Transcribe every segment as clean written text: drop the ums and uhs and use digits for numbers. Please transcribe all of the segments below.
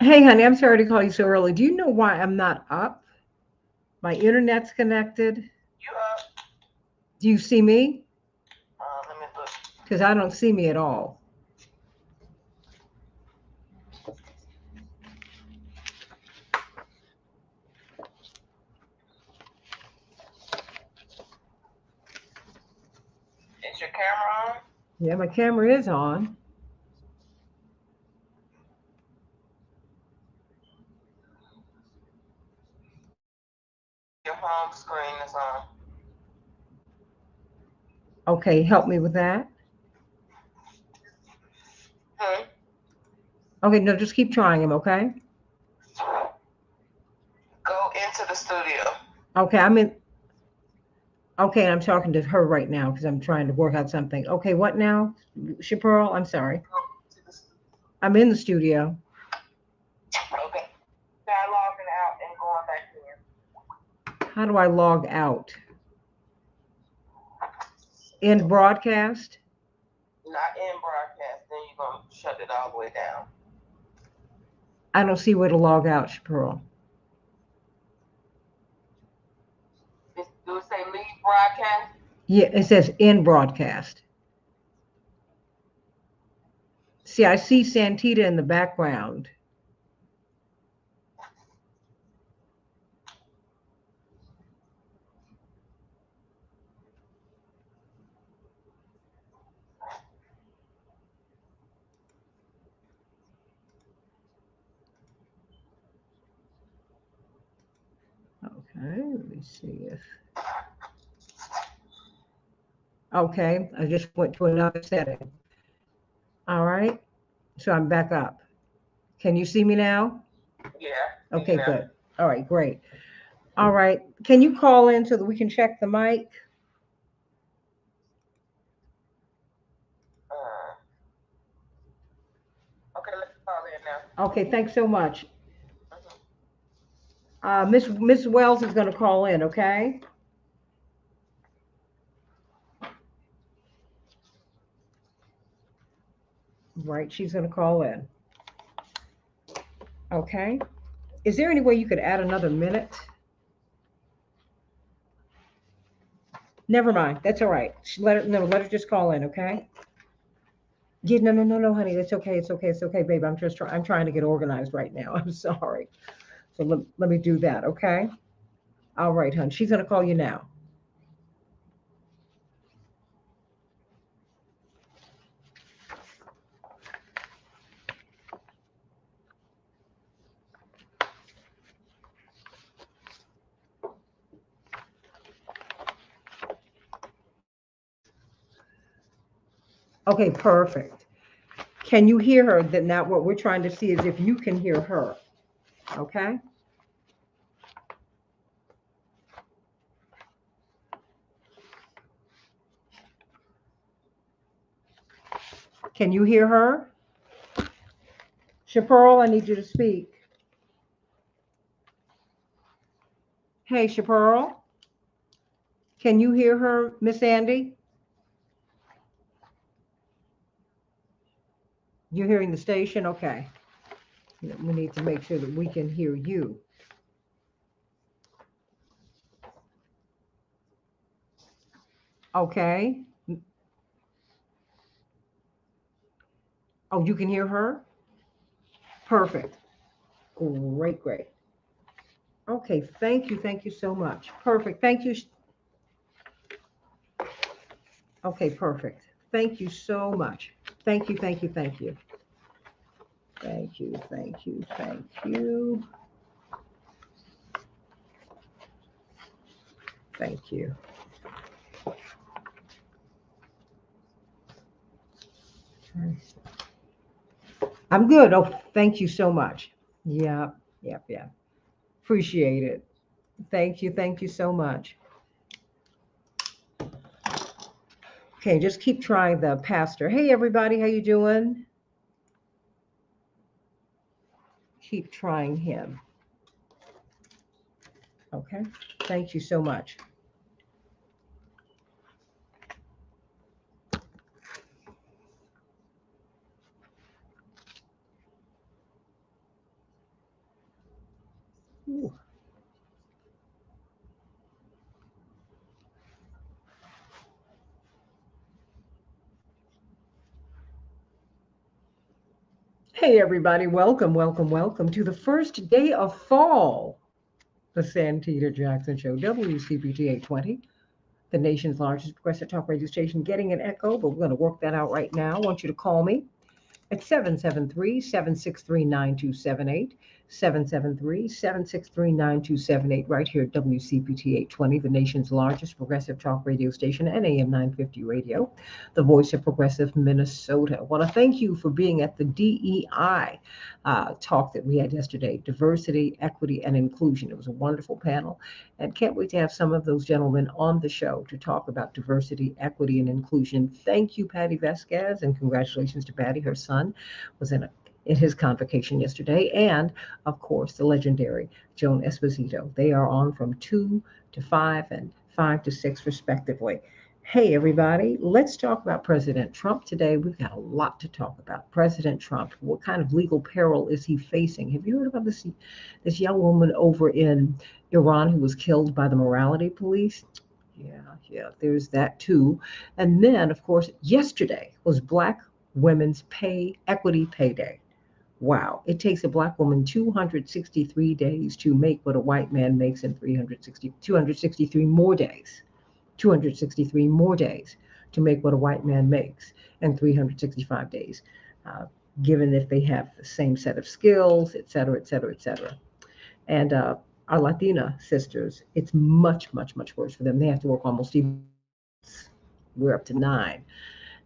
Hey, honey, I'm sorry to call you so early. Do you know why I'm not up? My internet's connected. You up? Do you see me? Let me look. Because I don't see me at all. Is your camera on? Yeah, my camera is on. Your home screen is on. Okay, help me with that. Hmm. Okay, no, just keep trying him, okay? Go into the studio. Okay, I'm in. Okay, I'm talking to her right now because I'm trying to work out something. Okay, what now? Chaparral, I'm sorry. Go to the studio. I'm in the studio. Okay. Try logging out and going back How do I log out? In broadcast? in. Not in broadcast. Then you're gonna shut it all the way down. I don't see where to log out, Chaparral. Do it say leave broadcast? Yeah, it says in broadcast. See, I see Santita in the background. Okay, let me see if. Okay, I just went to another setting. All right, so I'm back up. Can you see me now? Yeah. You Okay, know. good. All right, great. All right, can you call in so that we can check the mic? Uh, okay, let's call in now. Okay, thanks so much. Mhm. Miss Wells is going to call in. Okay. Right, she's going to call in. Okay. Is there any way you could add another minute? Never mind. That's all right. Let her no. Let her just call in. Okay. Yeah. No. No. No. No, honey. It's okay. It's okay. It's okay, babe. I'm just trying. I'm trying to get organized right now. I'm sorry. So let me do that. Okay. All right, hon. She's gonna call you now. Okay. Perfect. Can you hear her? That now what we're trying to see is if you can hear her. Okay. Can you hear her? Chaparral, I need you to speak. Hey, Chaparral, can you hear her, Miss Andy? You're hearing the station? Okay. We need to make sure that we can hear you. Okay. Oh, you can hear her? Perfect. Great, great. Okay, thank you. Thank you so much. Perfect. Thank you. Okay, perfect. Thank you so much. Thank you, thank you, thank you. Thank you, thank you, thank you. Thank you. I'm good. Oh, thank you so much. Yeah, yeah, yeah. Appreciate it. Thank you. Thank you so much. Okay, just keep trying the pastor. Hey, everybody, how you doing? Keep trying him. Okay. Thank you so much. Ooh. Hey, everybody, welcome, welcome, welcome to the first day of fall. The Santita Jackson Show, WCPT 820, the nation's largest progressive talk radio station, getting an echo, but we're going to work that out right now. I want you to call me at 773-763-9278, 773-763-9278, right here at WCPT 820, the nation's largest progressive talk radio station and AM 950 radio, the voice of progressive Minnesota. I want to thank you for being at the DEI talk that we had yesterday, diversity, equity, and inclusion. It was a wonderful panel, and can't wait to have some of those gentlemen on the show to talk about diversity, equity, and inclusion. Thank you, Patty Vasquez, and congratulations to Patty. Her son was in his convocation yesterday, and of course, the legendary Joan Esposito. They are on from 2 to 5 and 5 to 6, respectively. Hey, everybody, let's talk about President Trump today. We've got a lot to talk about. President Trump, what kind of legal peril is he facing? Have you heard about this young woman over in Iran who was killed by the morality police? Yeah, there's that too. And then, of course, yesterday was Black Women's Pay Equity Pay Day. Wow, it takes a Black woman 263 days to make what a white man makes in 263 more days. 263 more days to make what a white man makes in 365 days, uh, given if they have the same set of skills, et cetera, et cetera, et cetera. And our Latina sisters, it's much, much, much worse for them. They have to work almost even. We're up to 9.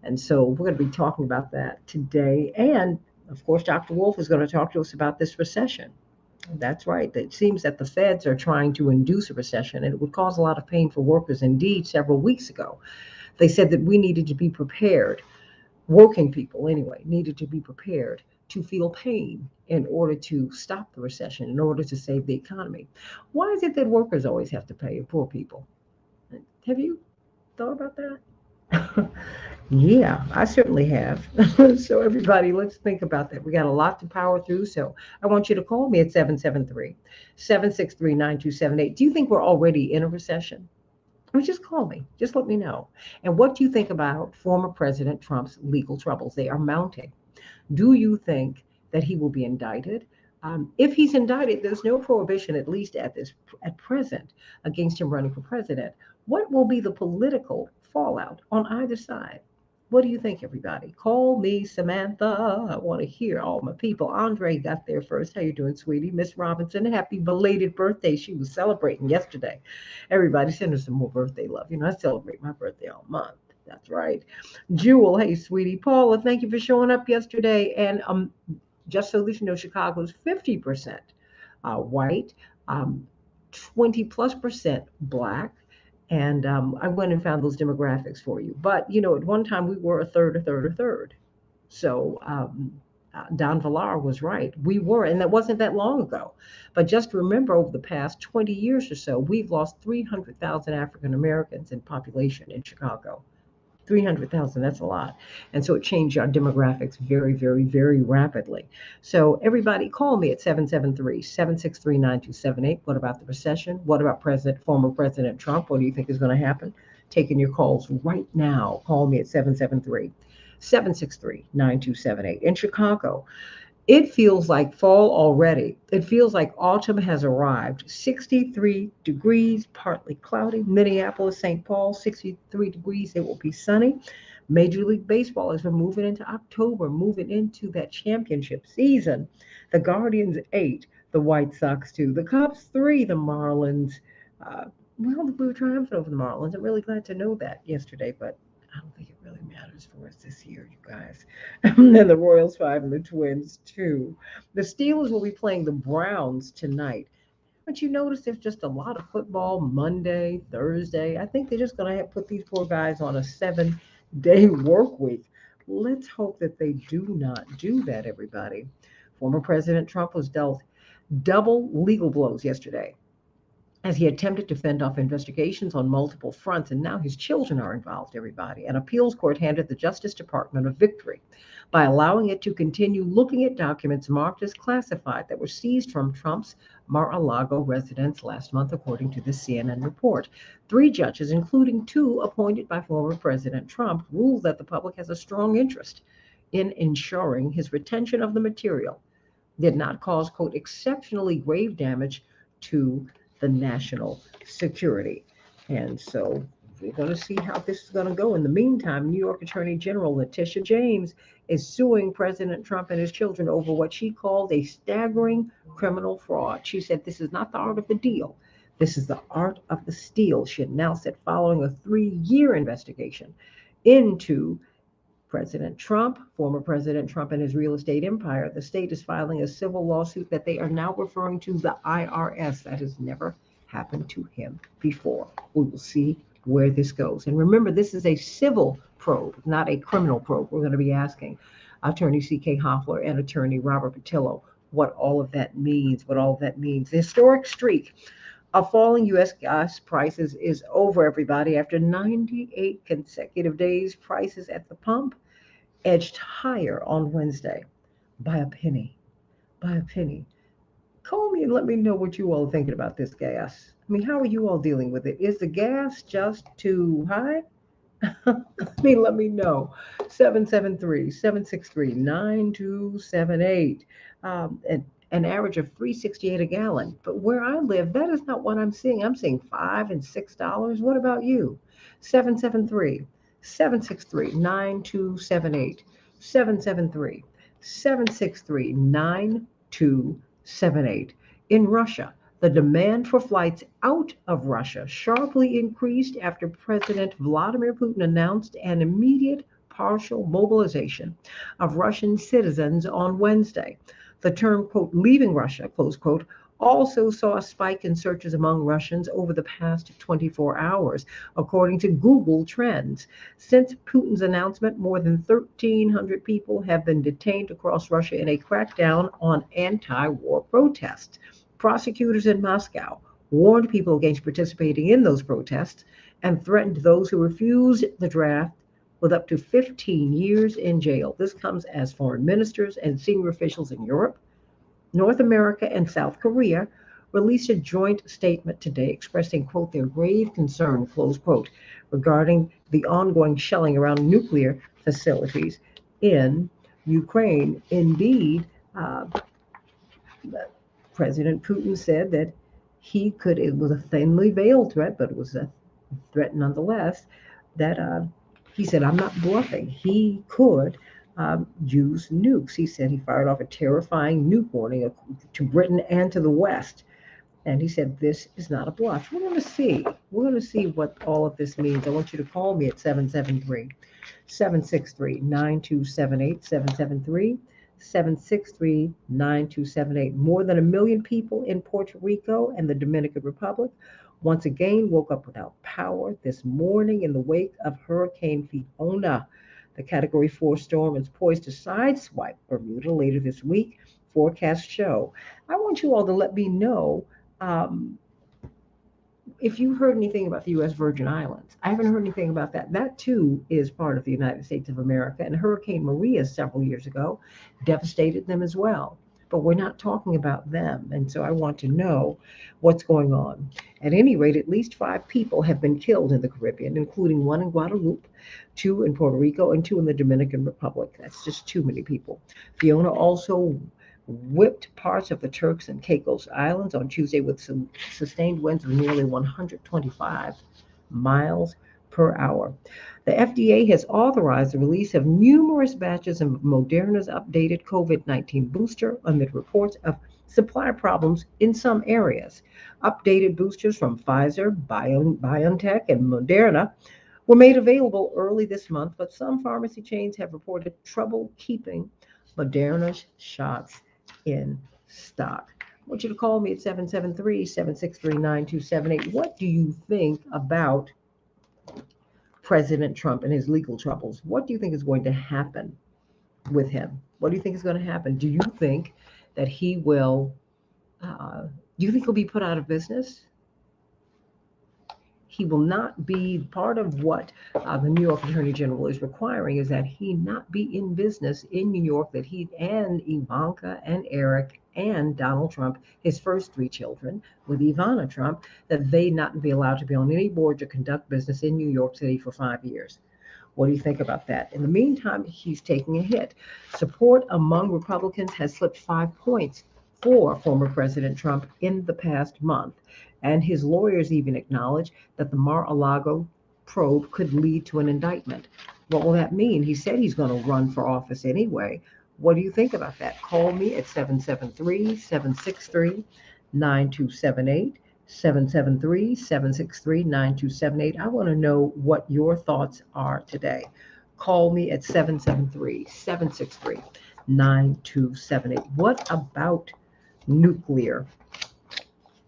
And so we're going to be talking about that today. And of course, Dr. Wolf is going to talk to us about this recession. That's right. It seems that the feds are trying to induce a recession, and it would cause a lot of pain for workers. Indeed, several weeks ago, they said that we needed to be prepared, working people anyway, needed to be prepared to feel pain in order to stop the recession, in order to save the economy. Why is it that workers always have to pay and poor people? Have you thought about that? Yeah, I certainly have. So, everybody, let's think about that. We got a lot to power through. So, I want you to call me at 773-763-9278. Do you think we're already in a recession? I mean, just call me. Just let me know. And what do you think about former President Trump's legal troubles? They are mounting. Do you think that he will be indicted? If he's indicted, there's no prohibition, at least at present, against him running for president. What will be the political fallout on either side? What do you think, everybody? Call me Samantha. I want to hear all my people. Andre got there first. How you doing, sweetie? Miss Robinson, happy belated birthday. She was celebrating yesterday. Everybody send her some more birthday love. You know, I celebrate my birthday all month. That's right. Jewel, hey, sweetie. Paula, thank you for showing up yesterday. And just so that you know, Chicago's 50% white, um, 20 plus percent black. And I went and found those demographics for you. But, you know, at one time we were a third, a third, a third. So Don Villar was right. We were, and that wasn't that long ago. But just remember, over the past 20 years or so, we've lost 300,000 African Americans in population in Chicago. 300,000, that's a lot. And so it changed our demographics very, very, very rapidly. So everybody call me at 773-763-9278. What about the recession? What about former President Trump? What do you think is going to happen? Taking your calls right now. Call me at 773-763-9278. In Chicago, it feels like fall already. It feels like autumn has arrived. 63 degrees, partly cloudy. Minneapolis, St. Paul, 63 degrees. It will be sunny. Major League Baseball, as we're moving into October, moving into that championship season. The Guardians 8, the White Sox 2, the Cubs 3, the Marlins. Well, we were triumphant over the Marlins. I'm really glad to know that yesterday, but I don't think it really matters for us this year, you guys. And the Royals 5 and the Twins 2. The Steelers will be playing the Browns tonight. But you notice there's just a lot of football Monday, Thursday. I think they're just going to put these poor guys on a 7-day work week. Let's hope that they do not do that, everybody. Former President Trump was dealt double legal blows yesterday. as he attempted to fend off investigations on multiple fronts. And now his children are involved, everybody. An appeals court handed the Justice Department a victory by allowing it to continue looking at documents marked as classified that were seized from Trump's Mar-a-Lago residence last month, according to the CNN report. Three judges, including two appointed by former President Trump, ruled that the public has a strong interest in ensuring his retention of the material did not cause, quote, exceptionally grave damage to the national security. And so we're going to see how this is going to go. In the meantime, New York Attorney General Letitia James is suing President Trump and his children over what she called a staggering criminal fraud. She said this is not the art of the deal. This is the art of the steal, she announced it following a 3-year investigation into President Trump, former President Trump, and his real estate empire. The state is filing a civil lawsuit that they are now referring to the IRS. That has never happened to him before. We will see where this goes. And remember, this is a civil probe, not a criminal probe. We're going to be asking Attorney C.K. Hoffler and Attorney Robert Patillo what all of that means, The historic streak of falling U.S. gas prices is over, everybody. After 98 consecutive days, prices at the pump edged higher on Wednesday by a penny. By a penny. Call me and let me know what you all are thinking about this gas. I mean, how are you all dealing with it? Is the gas just too high? Let me know. 773-763-9278. An average of 3.68 a gallon. But where I live, that is not what I'm seeing. I'm seeing $5 and $6. What about you? 773-763-9278. 773-763-9278. In Russia, the demand for flights out of Russia sharply increased after President Vladimir Putin announced an immediate partial mobilization of Russian citizens on Wednesday. The term, quote, leaving Russia, close quote, also saw a spike in searches among Russians over the past 24 hours, according to Google Trends. Since Putin's announcement, more than 1,300 people have been detained across Russia in a crackdown on anti-war protests. Prosecutors in Moscow warned people against participating in those protests and threatened those who refused the draft with up to 15 years in jail. This comes as foreign ministers and senior officials in Europe, North America, and South Korea released a joint statement today expressing, quote, their grave concern, close quote, regarding the ongoing shelling around nuclear facilities in Ukraine. Indeed, President Putin said that it was a thinly veiled threat, but it was a threat nonetheless, that he said, I'm not bluffing. He could use nukes. He said he fired off a terrifying nuke warning to Britain and to the West. And he said, this is not a bluff. We're going to see. We're going to see what all of this means. I want you to call me at 773-763-9278, 773-763-9278. More than 1 million people in Puerto Rico and the Dominican Republic once again woke up without power this morning in the wake of Hurricane Fiona. The Category 4 storm is poised to sideswipe Bermuda later this week, forecasts show. I want you all to let me know if you heard anything about the U.S. Virgin Islands. I haven't heard anything about that. That, too, is part of the United States of America. And Hurricane Maria several years ago devastated them as well. But we're not talking about them. And so I want to know what's going on. At any rate, at least 5 people have been killed in the Caribbean, including 1 in Guadeloupe, 2 in Puerto Rico, and 2 in the Dominican Republic. That's just too many people. Fiona also whipped parts of the Turks and Caicos Islands on Tuesday with some sustained winds of nearly 125 miles per hour. The FDA has authorized the release of numerous batches of Moderna's updated COVID-19 booster amid reports of supply problems in some areas. Updated boosters from Pfizer, BioNTech, and Moderna were made available early this month, but some pharmacy chains have reported trouble keeping Moderna's shots in stock. I want you to call me at 773-763-9278. What do you think about President Trump and his legal troubles? What do you think is going to happen with him? What do you think is going to happen? Do you think that he will, do you think he'll be put out of business? He will not be part of what the New York Attorney General is requiring is that he not be in business in New York, that he and Ivanka and Eric and Donald Trump, his first three children with Ivana Trump, that they not be allowed to be on any board to conduct business in New York City for 5 years. What do you think about that? In the meantime, he's taking a hit. Support among Republicans has slipped 5 points for former President Trump in the past month. And his lawyers even acknowledge that the Mar-a-Lago probe could lead to an indictment. What will that mean? He said he's going to run for office anyway. What do you think about that? Call me at 773-763-9278. 773-763-9278. I want to know what your thoughts are today. Call me at 773-763-9278. What about nuclear?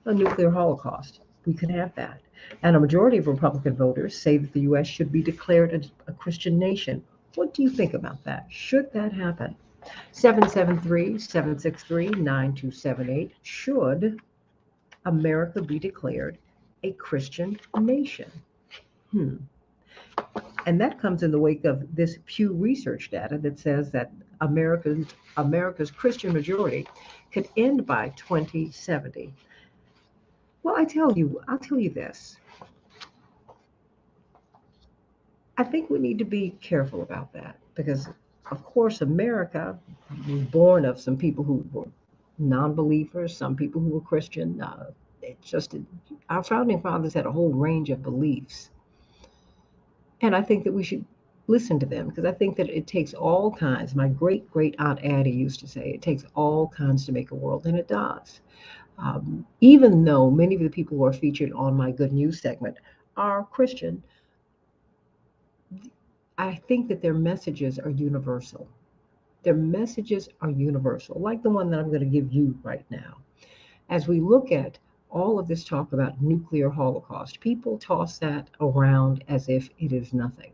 A nuclear holocaust. We could have that. And a majority of Republican voters say that the U.S. should be declared a Christian nation. What do you think about that? Should that happen? 773-763-9278. Should America be declared a Christian nation? And that comes in the wake of this Pew Research data that says that America's Christian majority could end by 2070. Well, I'll tell you this. I think we need to be careful about that because, of course, America was born of some people who were non-believers, some people who were Christian. It's just our founding fathers had a whole range of beliefs, and I think that we should listen to them because I think that it takes all kinds. My great great aunt Addie used to say, "It takes all kinds to make a world," and it does. Even though many of the people who are featured on my Good News segment are Christian, I think that their messages are universal. Their messages are universal, like the one that I'm going to give you right now. As we look at all of this talk about nuclear holocaust, people toss that around as if it is nothing.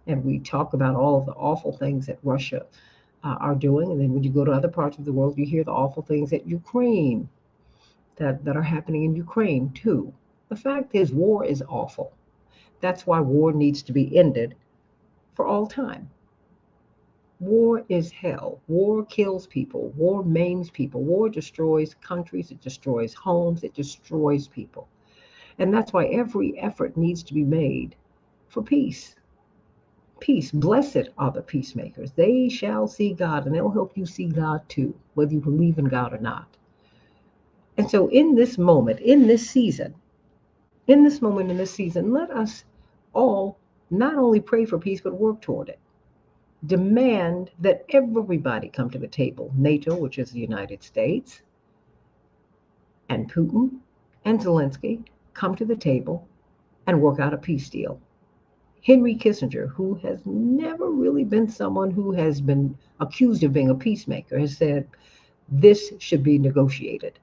And we talk about all of the awful things that Russia are doing. And then when you go to other parts of the world, you hear the awful things that Ukraine, that are happening in Ukraine too. The fact is, war is awful. That's why war needs to be ended for all time. War is hell. War kills people. War maims people. War destroys countries. It destroys homes. It destroys people. And that's why every effort needs to be made for peace. Peace. Blessed are the peacemakers. They shall see God, and they'll help you see God too, whether you believe in God or not. And so in this moment, in this season, let us all not only pray for peace, but work toward it. Demand that everybody come to the table. NATO, which is the United States, and Putin and Zelensky come to the table and work out a peace deal. Henry Kissinger, who has never really been someone who has been accused of being a peacemaker, has said this should be negotiated.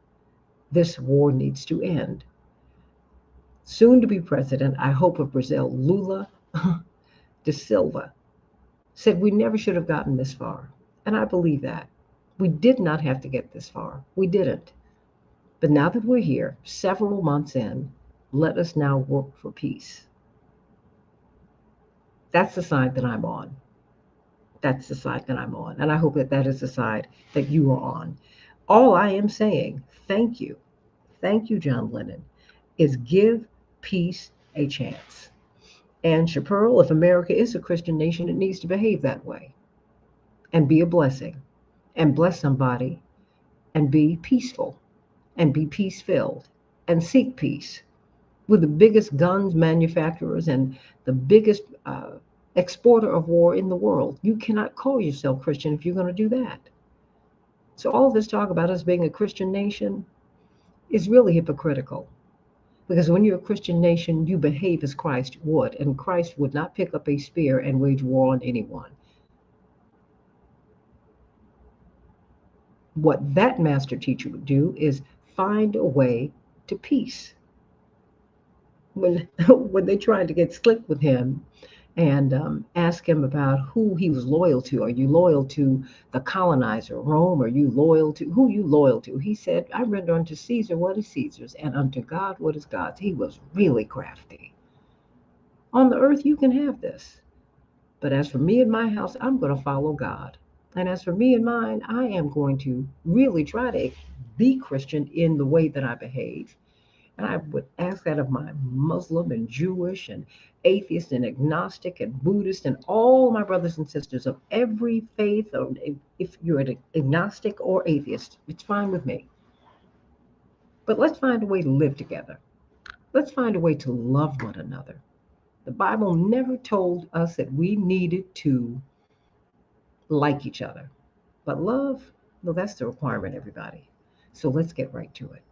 This war needs to end. Soon to be president, I hope, of Brazil, Lula da Silva, said we never should have gotten this far. And I believe that. We did not have to get this far. We didn't. But now that we're here, several months in, let us now work for peace. That's the side that I'm on. That's the side that I'm on. And I hope that that is the side that you are on. All I am saying, thank you, John Lennon, is give peace a chance. And Chaparral, if America is a Christian nation, it needs to behave that way and be a blessing and bless somebody and be peaceful and be peace filled and seek peace with the biggest guns manufacturers and the biggest exporter of war in the world. You cannot call yourself Christian if you're going to do that. So all this talk about us being a Christian nation is really hypocritical. Because when you're a Christian nation, you behave as Christ would, and Christ would not pick up a spear and wage war on anyone. What that master teacher would do is find a way to peace. When they tried to get slick with him, and asked him about who he was loyal to. Are you loyal to the colonizer, Rome? Are you loyal to who you loyal to? He said, I render unto Caesar what is Caesar's, and unto God what is God's. He was really crafty. On the earth, you can have this. But as for me and my house, I'm going to follow God. And as for me and mine, I am going to really try to be Christian in the way that I behave. And I would ask that of my Muslim and Jewish and atheist and agnostic and Buddhist and all my brothers and sisters of every faith. Or if you're an agnostic or atheist, it's fine with me. But let's find a way to live together. Let's find a way to love one another. The Bible never told us that we needed to like each other. But love, well, that's the requirement, everybody. So let's get right to it.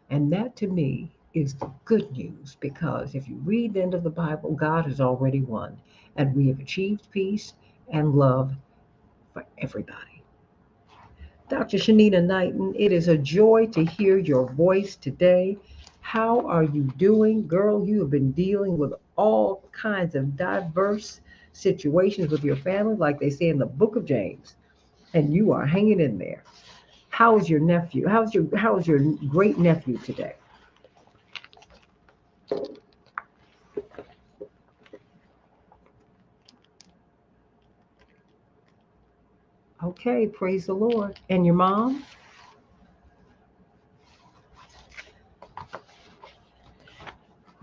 And that to me is the good news because if you read the end of the Bible, God has already won, and we have achieved peace and love for everybody. Dr. Shanita Knighton, it is a joy to hear your voice today. How are you doing? Girl, you have been dealing with all kinds of diverse situations with your family, like they say in the book of James, and you are hanging in there. How's your nephew? How's your great nephew today? Okay, praise the Lord. And your mom?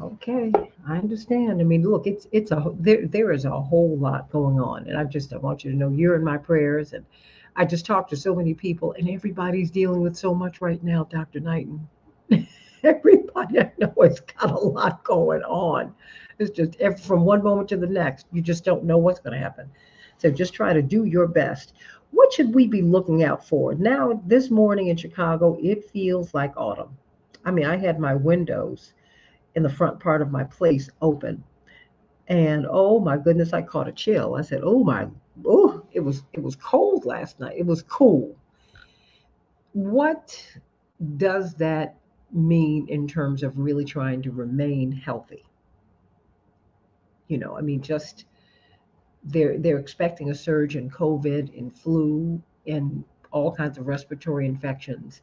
Okay, I understand. I mean, look, there is a whole lot going on, and I want you to know you're in my prayers, and I just talked to so many people, and everybody's dealing with so much right now, Dr. Knighton. Everybody I know has got a lot going on. It's just from one moment to the next, you just don't know what's going to happen. So just try to do your best. What should we be looking out for? Now, this morning in Chicago, it feels like autumn. I mean, I had my windows in the front part of my place open. And oh my goodness, I caught a chill. I said, it was cold last night. It was cool. What does that mean in terms of really trying to remain healthy? I mean, just they're expecting a surge in COVID, in flu, in all kinds of respiratory infections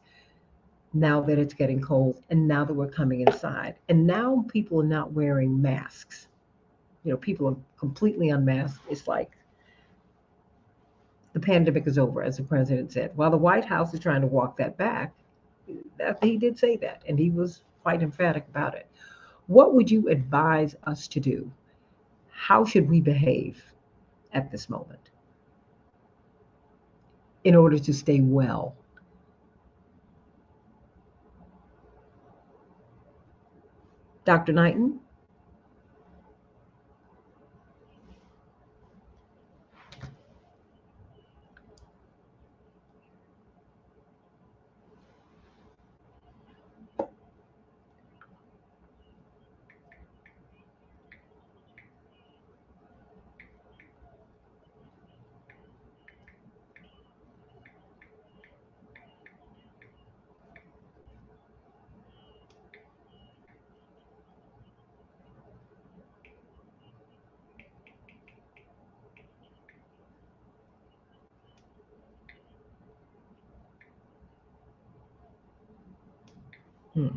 now that it's getting cold and now that we're coming inside. And now people are not wearing masks. People are completely unmasked. It's like the pandemic is over, as the president said. While the White House is trying to walk that back, he did say that, and he was quite emphatic about it. What would you advise us to do? How should we behave at this moment in order to stay well? Dr. Knighton? Hmm.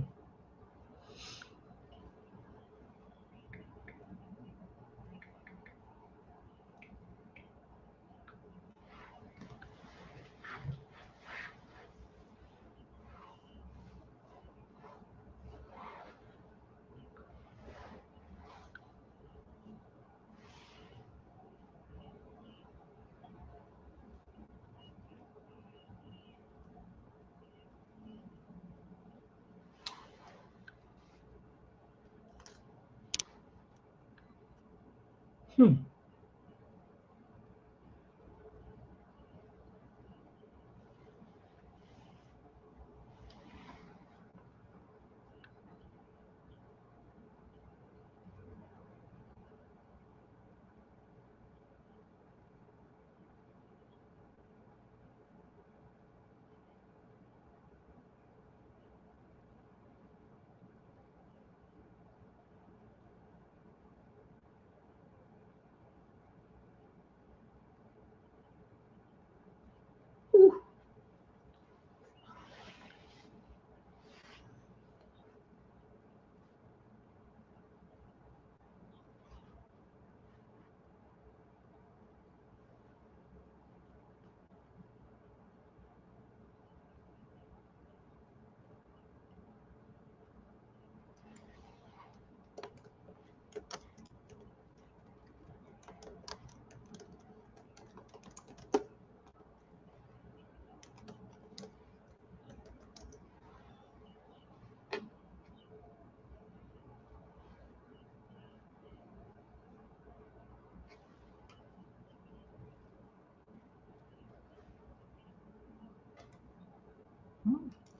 Hmm.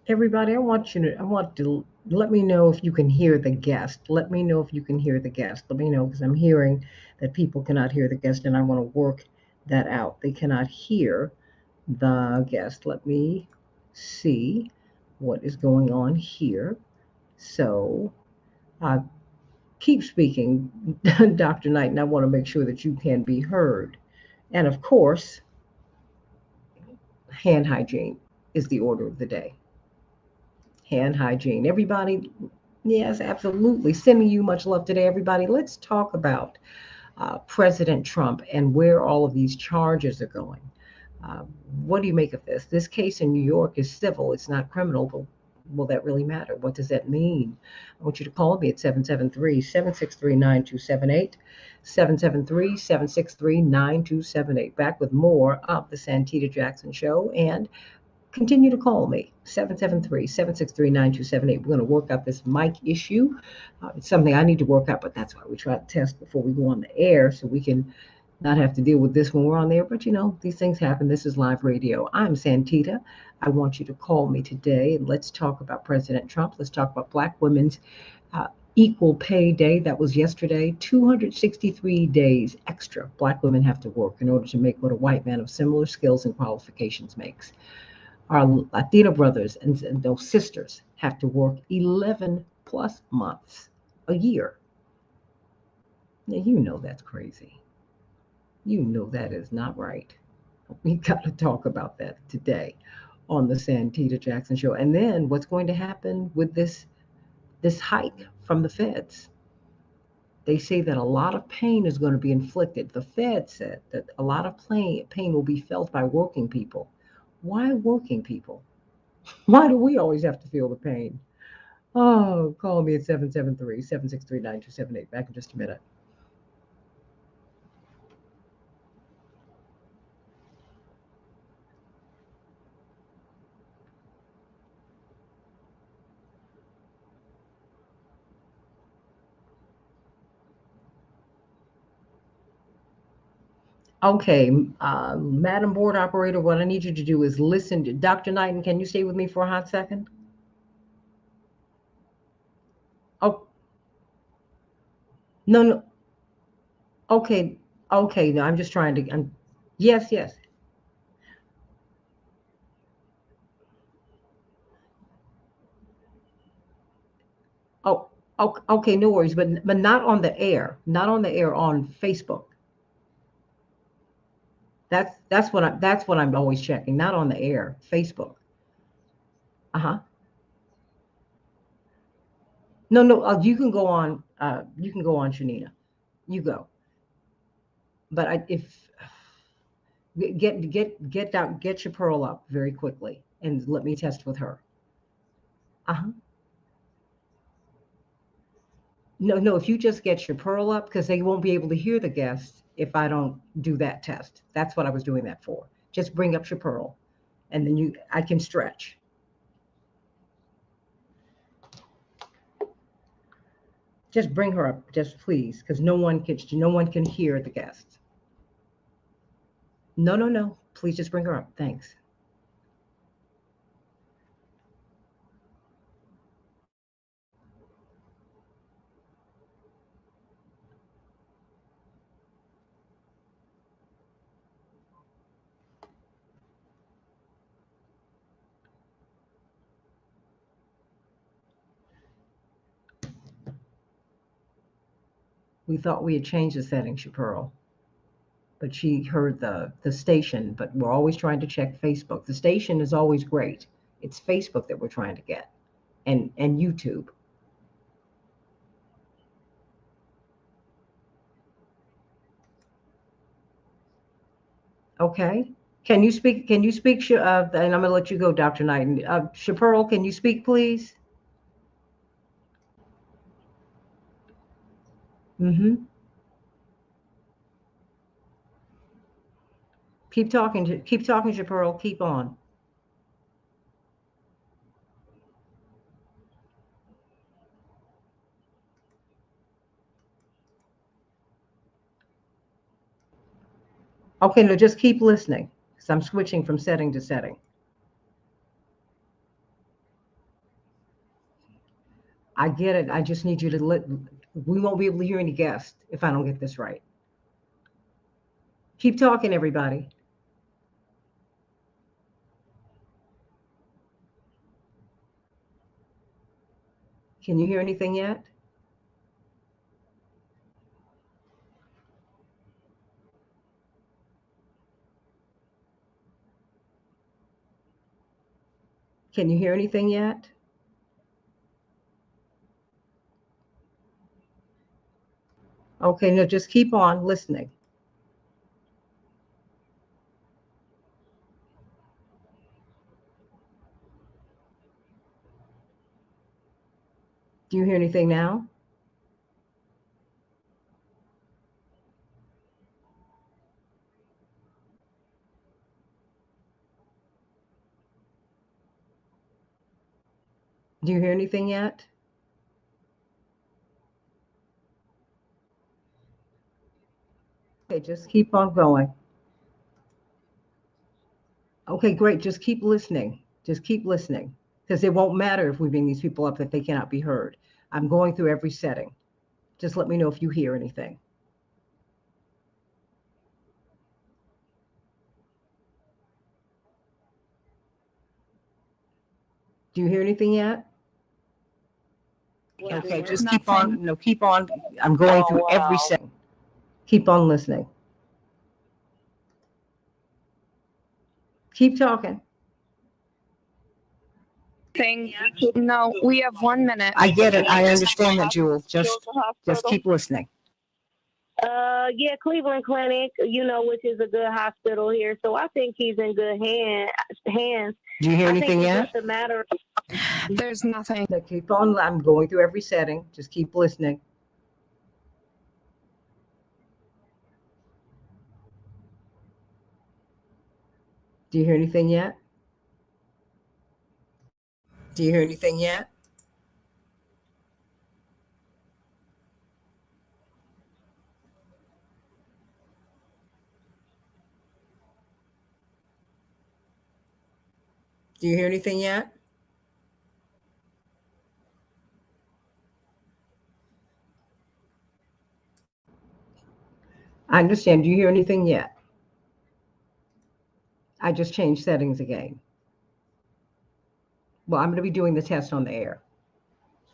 Everybody, I want to let me know if you can hear the guest. Let me know if you can hear the guest. Let me know because I'm hearing that people cannot hear the guest and I want to work that out. They cannot hear the guest. Let me see what is going on here. So, uh, keep speaking, Dr. Knight, and I want to make sure that you can be heard. And of course, hand hygiene is the order of the day. Hand hygiene. Everybody, yes, absolutely. Sending you much love today, everybody. Let's talk about President Trump and where all of these charges are going. Uh, what do you make of this? This case in New York is civil, it's not criminal, but will that really matter? What does that mean? I want you to call me at 773-763-9278, 773-763-9278. Back with more of the Santita Jackson Show, and continue to call me 773-763-9278. We're going to work out this mic issue. It's something I need to work out, but that's why we try to test before we go on the air so we can not have to deal with this when we're on there. But these things happen. This is live radio. I'm Santita. I want you to call me today and let's talk about President Trump. Let's talk about Black women's uh, equal pay day. That was yesterday. 263 days extra Black women have to work in order to make what a white man of similar skills and qualifications makes. Our Latino brothers and those sisters have to work 11 plus months a year. Now, that's crazy. That is not right. We got to talk about that today on the Santita Jackson Show. And then what's going to happen with this hike from the feds? They say that a lot of pain is going to be inflicted. The Fed said that a lot of pain will be felt by working people. Why working people? Why do we always have to feel the pain? Oh, call me at 773-763-9278. Back in just a minute. Okay, Madam Board Operator, what I need you to do is listen to Dr. Knighton. Can you stay with me for a hot second? Oh, no, no. Okay, okay. No, I'm just trying to. Yes, yes. Oh, okay. No worries, but not on the air. Not on the air on Facebook. That's what I'm always checking. Not on the air. Facebook. Uh huh. No, no. You can go on. You can go on, Shanina. You go. But if get your pearl up very quickly and let me test with her. Uh-huh. No, no, if you just get your pearl up, because they won't be able to hear the guests if I don't do that test. That's what I was doing that for. Just bring up your pearl and then I can stretch. Just bring her up, just please, because no one can hear the guests. No, no, no. Please just bring her up. Thanks. We thought we had changed the settings, Pearl, but she heard the station. But we're always trying to check Facebook. The station is always great. It's Facebook that we're trying to get, and YouTube. Okay. Can you speak? And I'm going to let you go, Dr. Knight. Chaparral, can you speak, please? Mm-hmm. Keep talking, Chaparral. Keep on. Okay, no, just keep listening. Because I'm switching from setting to setting. I get it. I just need you to we won't be able to hear any guests if I don't get this right. Keep talking, everybody. Can you hear anything yet? Can you hear anything yet? Okay, no, just keep on listening. Do you hear anything now? Do you hear anything yet? Okay, just keep on going. Okay, great. Just keep listening. Just keep listening. Because it won't matter if we bring these people up if they cannot be heard. I'm going through every setting. Just let me know if you hear anything. Do you hear anything yet? Okay, just keep on. No, keep on. I'm going through every setting. Keep on listening. Keep talking. No, we have 1 minute. I get it. I understand that, Jewel. Just keep listening. Yeah, Cleveland Clinic, which is a good hospital here. So I think he's in good hands. Do you hear I anything think it's yet? just a matter of There's nothing. No, keep on. I'm going through every setting. Just keep listening. Do you hear anything yet? Do you hear anything yet? Do you hear anything yet? I understand. Do you hear anything yet? I just changed settings again. Well, I'm going to be doing the test on the air.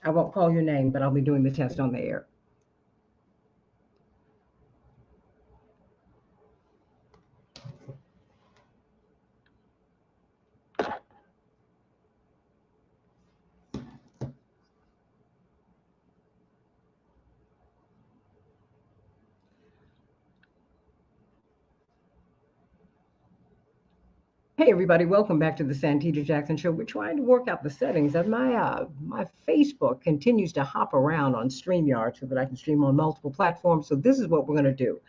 I won't call your name, but I'll be doing the test on the air. Hey everybody, welcome back to the Santita Jackson Show. We're trying to work out the settings, and my Facebook continues to hop around on StreamYard so that I can stream on multiple platforms. So this is what we're going to do.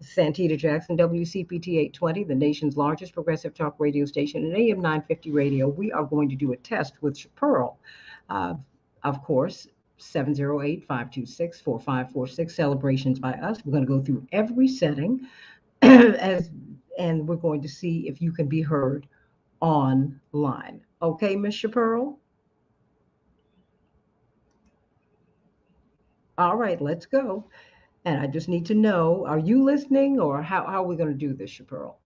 Santita Jackson, WCPT 820, the nation's largest progressive talk radio station, and AM 950 radio. We are going to do a test with Pearl. Of course, 708-526-4546, celebrations by us. We're going to go through every setting and we're going to see if you can be heard online. Okay, Miss Pearl? All right, let's go. And I just need to know, are you listening or how are we going to do this, Pearl?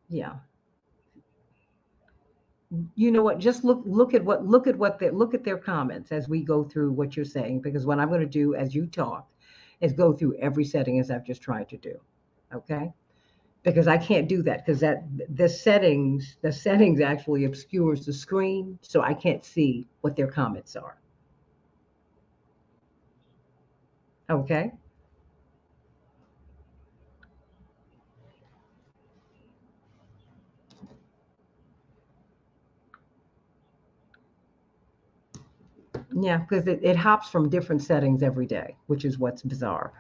Yeah. You know what? Just look at their comments as we go through what you're saying, because what I'm going to do as you talk is go through every setting as I've just tried to do. Okay? Because I can't do that because the settings actually obscures the screen, so I can't see what their comments are. Okay? Yeah, because it hops from different settings every day, which is what's bizarre.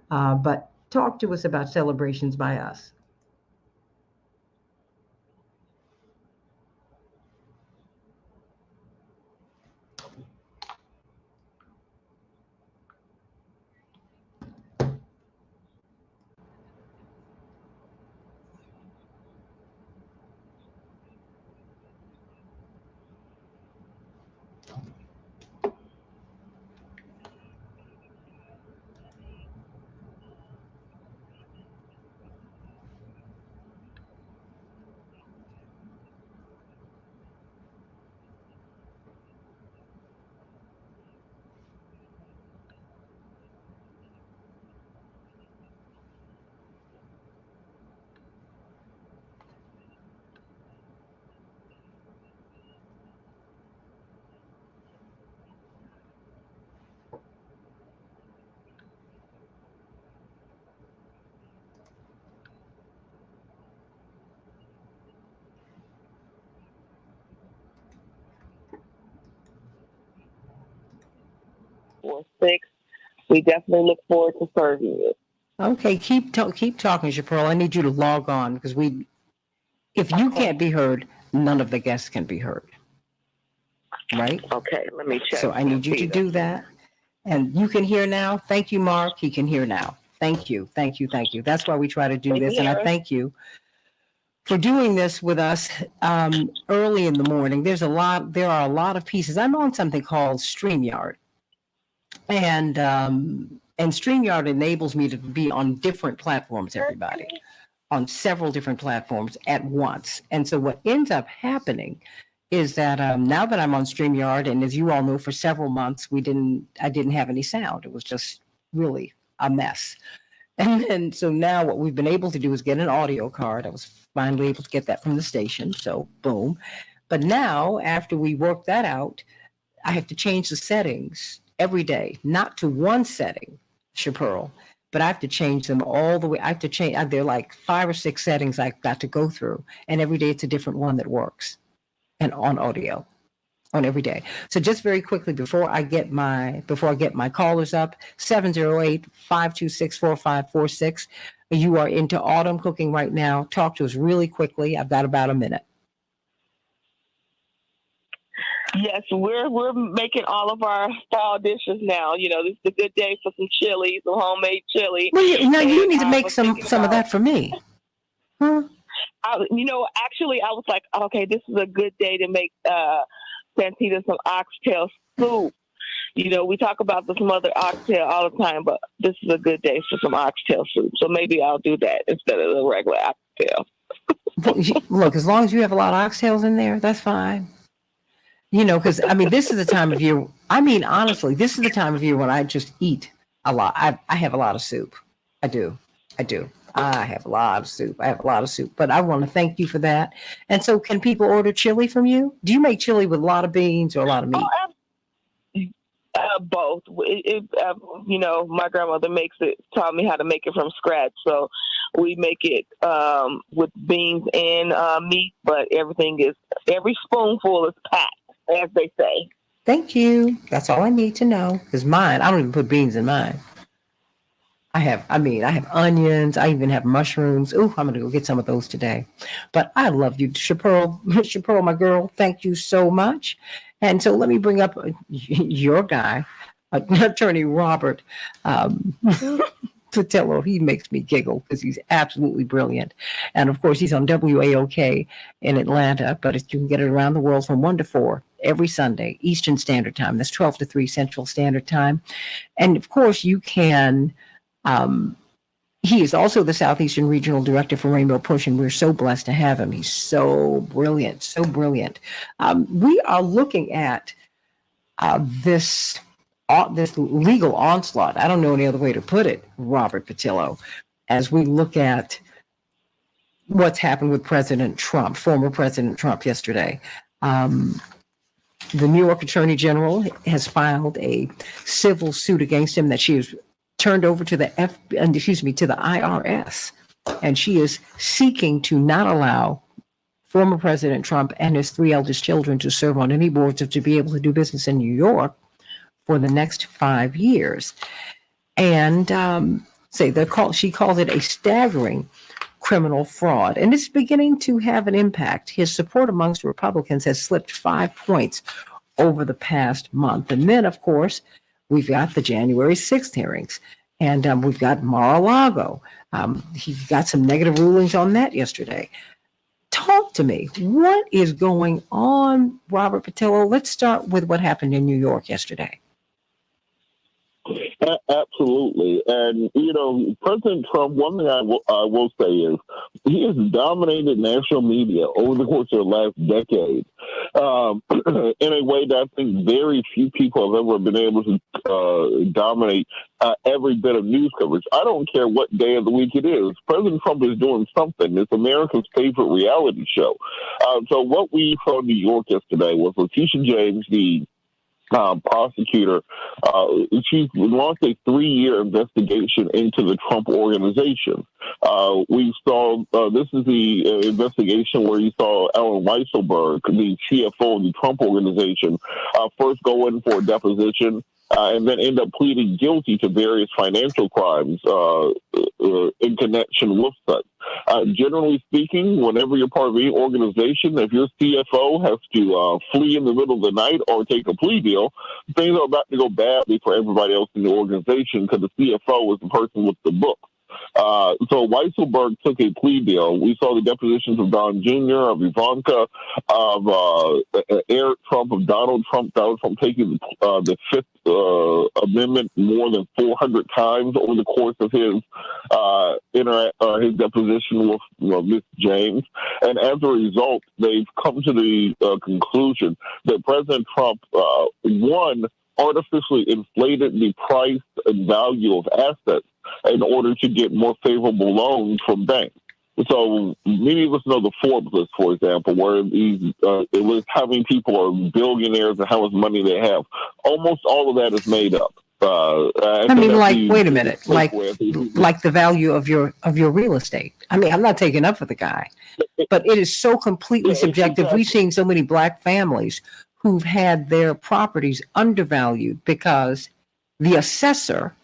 But talk to us about celebrations by us. 6. We definitely look forward to serving you. Okay, keep talking, Chaparral. I need you to log on because if you can't be heard, none of the guests can be heard. Right? Okay, let me check. So I need you to do that. And you can hear now. Thank you, Mark. He can hear now. Thank you. That's why we try to do this. And I thank you for doing this with us early in the morning. There are a lot of pieces. I'm on something called StreamYard. And StreamYard enables me to be on different platforms, everybody, on several different platforms at once. And so what ends up happening is that now that I'm on StreamYard, and as you all know, for several months, I didn't have any sound. It was just really a mess. And then, so now what we've been able to do is get an audio card. I was finally able to get that from the station. So boom. But now, after we work that out, I have to change the settings every day, not to one setting, Chaparral, but I have to change them all the way. I have to change, there are like 5 or 6 settings I've got to go through. And every day it's a different one that works. And on audio, on every day. So just very quickly before I get my callers up, 708-526-4546. You are into autumn cooking right now. Talk to us really quickly. I've got about a minute. Yes, we're making all of our fall dishes now. You know, this is a good day for some chili, some homemade chili. Well, you need to make some of that for me. Huh? Actually, I was like, okay, this is a good day to make Santita some oxtail soup. We talk about the smothered oxtail all the time, but this is a good day for some oxtail soup. So maybe I'll do that instead of the regular oxtail. Look, as long as you have a lot of oxtails in there, that's fine. Because, this is the time of year, honestly, this is the time of year when I just eat a lot. I have a lot of soup. I do. I have a lot of soup. But I want to thank you for that. And so can people order chili from you? Do you make chili with a lot of beans or a lot of meat? Both. My grandmother taught me how to make it from scratch. So we make it with beans and meat, but every spoonful is packed, as they say. Thank you. That's all I need to know. Because mine, I don't even put beans in mine. I have onions. I even have mushrooms. Ooh, I'm going to go get some of those today. But I love you, Chaparral, my girl. Thank you so much. And so let me bring up your guy, Attorney Robert Patello. He makes me giggle because he's absolutely brilliant. And of course, he's on WAOK in Atlanta, but you can get it around the world from 1 to 4 every Sunday, Eastern Standard Time. That's 12 to 3 Central Standard Time. And of course, you can... he is also the Southeastern Regional Director for Rainbow Push, and we're so blessed to have him. He's so brilliant, so brilliant. We are looking at this legal onslaught. I don't know any other way to put it, Robert Patillo, as we look at what's happened with President Trump, former President Trump yesterday. The New York Attorney General has filed a civil suit against him that she has turned over to the IRS, and she is seeking to not allow former President Trump and his 3 eldest children to serve on any boards or to be able to do business in New York for the next 5 years. And she calls it a staggering criminal fraud, and it's beginning to have an impact. His support amongst Republicans has slipped 5 points over the past month. And then, of course, we've got the January 6th hearings, and we've got Mar-a-Lago. He got some negative rulings on that yesterday. Talk to me. What is going on, Robert Patillo? Let's start with what happened in New York yesterday. Absolutely. And, President Trump, one thing I will say is he has dominated national media over the course of the last decade in a way that I think very few people have ever been able to dominate every bit of news coverage. I don't care what day of the week it is. President Trump is doing something. It's America's favorite reality show. So what we saw in New York yesterday was Letitia James, the prosecutor, she launched a 3-year investigation into the Trump organization. We saw this is the investigation where you saw Alan Weisselberg, the CFO of the Trump organization, first go in for a deposition. And then end up pleading guilty to various financial crimes in connection with such. Generally speaking, whenever you're part of any organization, if your CFO has to flee in the middle of the night or take a plea deal, things are about to go badly for everybody else in the organization because the CFO is the person with the book. So Weisselberg took a plea deal. We saw the depositions of Don Jr., of Ivanka, of Eric Trump, of Donald Trump taking the Fifth Amendment more than 400 times over the course of his his deposition with Miss James. And as a result, they've come to the conclusion that President Trump, one, artificially inflated the price and value of assets in order to get more favorable loans from banks. So many of us know the Forbes list, for example, where it was having people are billionaires and how much money they have. Almost all of that is made up. I mean, wait a minute, like the value of your real estate. I mean, I'm not taking up for the guy, but it is so completely subjective. Exactly. We've seen so many Black families who've had their properties undervalued because the assessor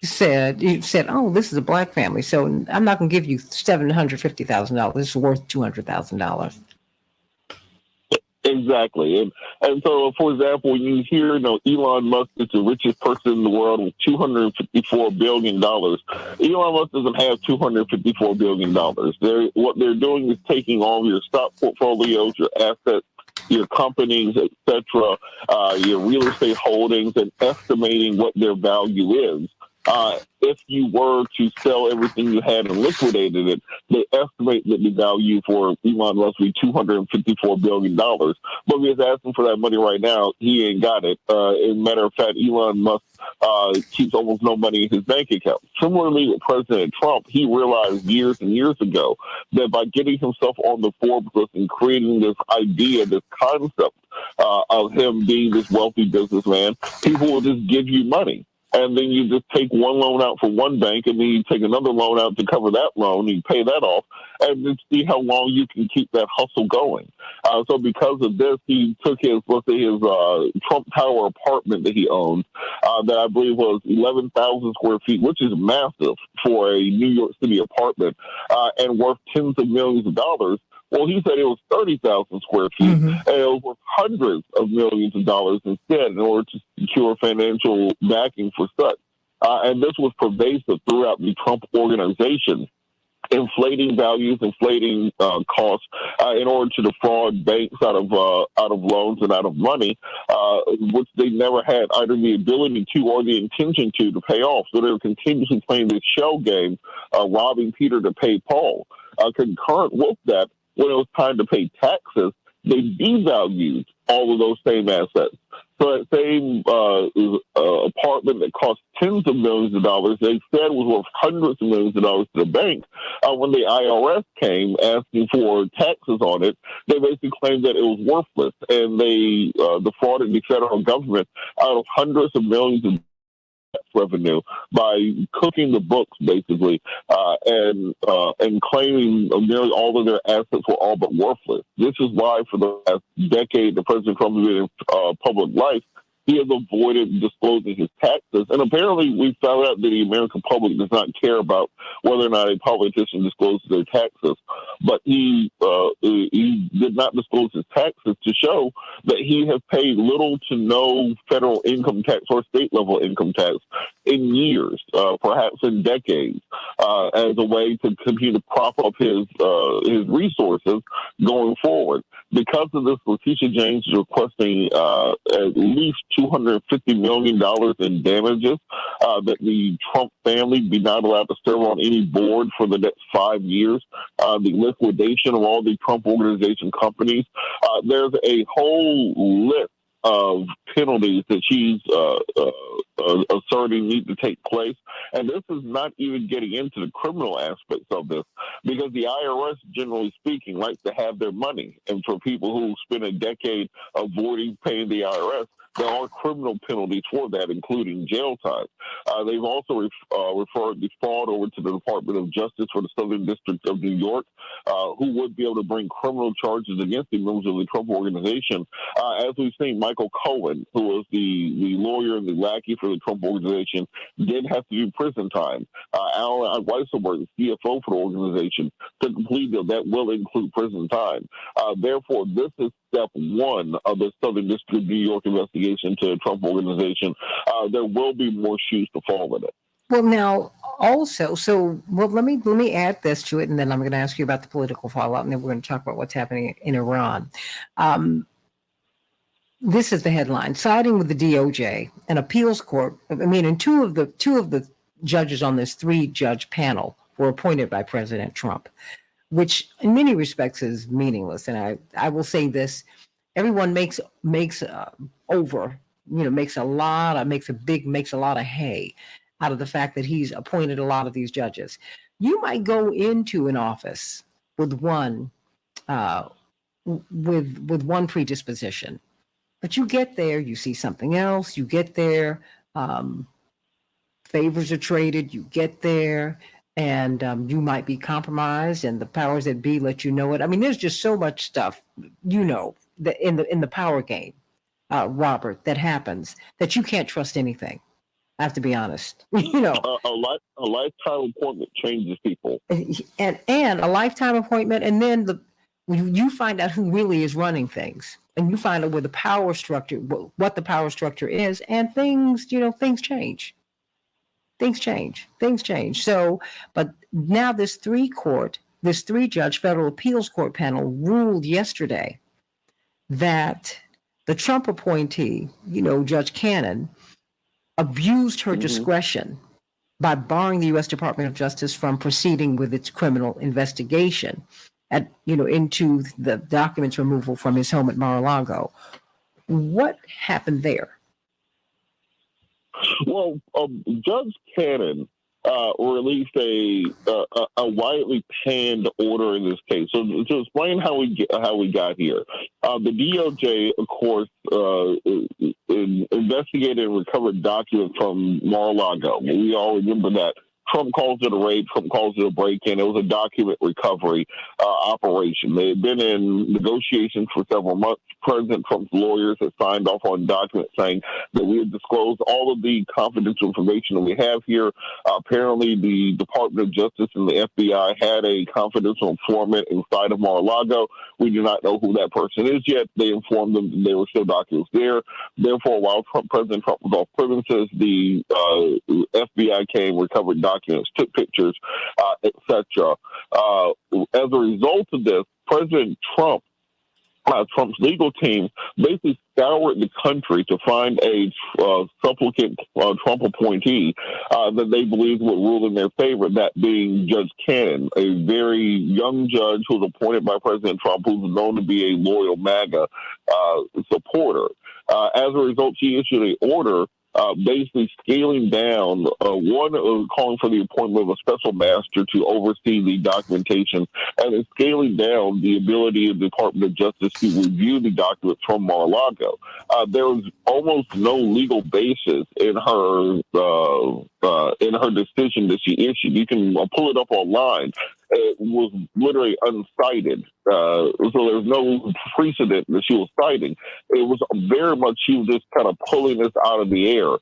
said, "Oh, this is a Black family, so I'm not going to give you $750,000. This is worth $200,000." Exactly, and so, for example, when you hear, Elon Musk is the richest person in the world with $254 billion. Elon Musk doesn't have $254 billion. What they're doing is taking all your stock portfolios, your assets, your companies, etc., your real estate holdings, and estimating what their value is. If you were to sell everything you had and liquidated it, they estimate that the value for Elon Musk would be $254 billion. But if he's asking for that money right now, he ain't got it. As a matter of fact, Elon Musk keeps almost no money in his bank account. Similarly with President Trump, he realized years and years ago that by getting himself on the Forbes list and creating this idea, this concept of him being this wealthy businessman, people will just give you money. And then you just take one loan out for one bank, and then you take another loan out to cover that loan, and you pay that off, and then see how long you can keep that hustle going. So because of this, he took his Trump Tower apartment that he owned, that I believe was 11,000 square feet, which is massive for a New York City apartment, and worth tens of millions of dollars. Well, he said it was 30,000 square feet, and it was worth hundreds of millions of dollars instead in order to secure financial backing for such. And this was pervasive throughout the Trump organization, inflating values, inflating costs in order to defraud banks out of loans and out of money, which they never had either the ability to or the intention to pay off. So they were continuously playing this shell game, robbing Peter to pay Paul. Concurrent with that, when it was time to pay taxes, they devalued all of those same assets. So that same apartment that cost tens of millions of dollars, they said was worth hundreds of millions of dollars to the bank. When the IRS came asking for taxes on it, they basically claimed that it was worthless, and they defrauded the federal government out of hundreds of millions of revenue by cooking the books, basically, and claiming nearly all of their assets were all but worthless. This is why, for the last decade, the President Trump has been in public life. He has avoided disclosing his taxes, and apparently we found out that the American public does not care about whether or not a politician discloses their taxes. But he did not disclose his taxes to show that he has paid little to no federal income tax or state level income tax in years, perhaps in decades, as a way to continue to prop up his resources going forward. Because of this, Letitia James is requesting at least $250 million in damages, that the Trump family be not allowed to serve on any board for the next 5 years, the liquidation of all the Trump Organization companies. There's a whole list of penalties that she's asserting need to take place. And this is not even getting into the criminal aspects of this, because the IRS, generally speaking, likes to have their money. And for people who spend a decade avoiding paying the IRS, there are criminal penalties for that, including jail time. They've also referred the fraud over to the Department of Justice for the Southern District of New York, who would be able to bring criminal charges against the members of the Trump organization. As we've seen, Michael Cohen, who was the lawyer and the lackey for the Trump organization, did have to do prison time. Alan Weisselberg, the CFO for the organization, took a plea deal that will include prison time. Therefore, this is step one of the Southern District of New York investigation to the Trump organization. There will be more shoes to fall in it. Well, now also, let me add this to it, and then I'm going to ask you about the political fallout, and then we're going to talk about what's happening in Iran. This is the headline: siding with the DOJ, an appeals court. I mean, and two of the judges on this 3-judge panel were appointed by President Trump, which in many respects is meaningless. And I will say this: everyone makes a lot of hay out of the fact that he's appointed a lot of these judges. You might go into an office with one predisposition, but you get there, you see something else. You get there, favors are traded. You get there, and you might be compromised, and the powers that be let you know it. I mean, there's just so much stuff, that in the power game, Robert, that happens that you can't trust anything. I have to be honest. A lifetime appointment changes people, and a lifetime appointment, and then you find out who really is running things, and you find out where the power structure, what the power structure is, and things change. Things change. So, but now this 3-judge federal appeals court panel ruled yesterday that the Trump appointee, Judge Cannon, abused her discretion by barring the U.S. Department of Justice from proceeding with its criminal investigation into the documents removal from his home at Mar-a-Lago. What happened there? Well, Judge Cannon released a widely panned order in this case. So to explain how we got here, the DOJ, of course, investigated and recovered documents from Mar-a-Lago. We all remember that. Trump calls it a raid. Trump calls it a break-in. It was a document recovery operation. They had been in negotiations for several months. President Trump's lawyers had signed off on documents saying that we had disclosed all of the confidential information that we have here. Apparently, the Department of Justice and the FBI had a confidential informant inside of Mar-a-Lago. We do not know who that person is yet. They informed them that there were still documents there. Therefore, while President Trump was off premises, the FBI came, recovered documents, took pictures, etc. As a result of this, President Trump's legal team basically scoured the country to find a supplicant Trump appointee that they believed would rule in their favor, that being Judge Cannon, a very young judge who was appointed by President Trump, who's known to be a loyal MAGA supporter. As a result, she issued an order basically scaling down, calling for the appointment of a special master to oversee the documentation, and then scaling down the ability of the Department of Justice to review the documents from Mar-a-Lago. There was almost no legal basis in her decision that she issued. You can pull it up online. It was literally uncited. So there's no precedent that she was citing. It was very much, she was just kind of pulling this out of the air,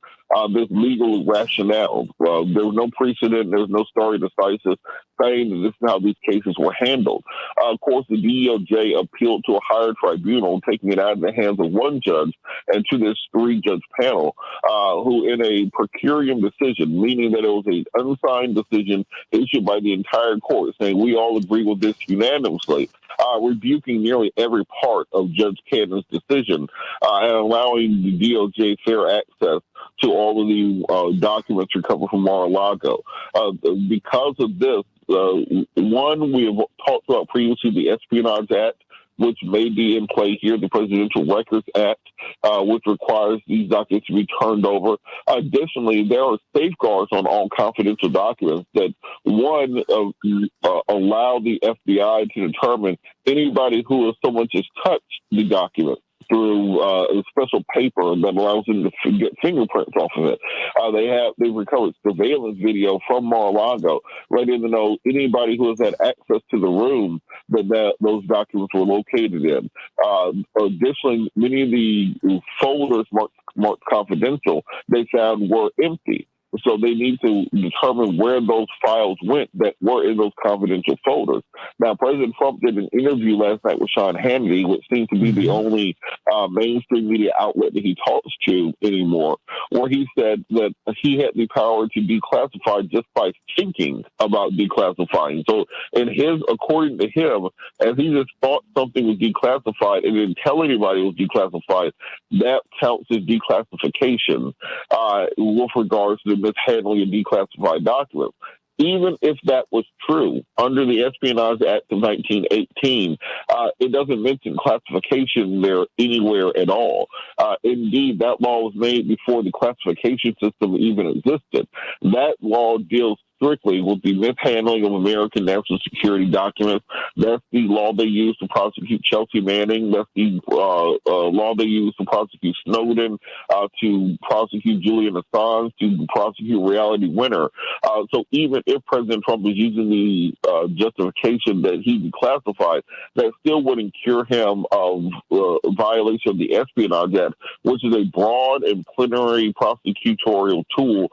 this legal rationale. There was no precedent. There was no stare decisis saying that this is how these cases were handled. Of course, the DOJ appealed to a higher tribunal, taking it out of the hands of one judge and to this 3-judge panel, who in a per curiam decision, meaning that it was an unsigned decision issued by the entire court, saying we all agree with this unanimously, rebuking nearly every part of Judge Cannon's decision and allowing the DOJ fair access to all of the documents recovered from Mar-a-Lago. Because of this, one, we have talked about previously the Espionage Act, which may be in play here, the Presidential Records Act, which requires these documents to be turned over. Additionally, there are safeguards on all confidential documents that, one, allow the FBI to determine anybody who has so much as touched the document through a special paper that allows them to get fingerprints off of it. They recovered surveillance video from Mar-a-Lago, letting them know anybody who has had access to the room that those documents were located in. Additionally, many of the folders marked confidential they found were empty. So they need to determine where those files went that were in those confidential folders. Now, President Trump did an interview last night with Sean Hannity, which seems to be the only mainstream media outlet that he talks to anymore, where he said that he had the power to declassify just by thinking about declassifying. So, according to him, as he just thought something was declassified and didn't tell anybody it was declassified, that counts as declassification with regards to the mishandling of declassified documents. Even if that was true, under the Espionage Act of 1918, it doesn't mention classification there anywhere at all. Indeed, that law was made before the classification system even existed. That law deals strictly with the mishandling of American national security documents. That's the law they used to prosecute Chelsea Manning. That's the law they used to prosecute Snowden, to prosecute Julian Assange, to prosecute Reality Winner. So even if President Trump is using the justification that he declassified, that still wouldn't cure him of violation of the Espionage Act, which is a broad and plenary prosecutorial tool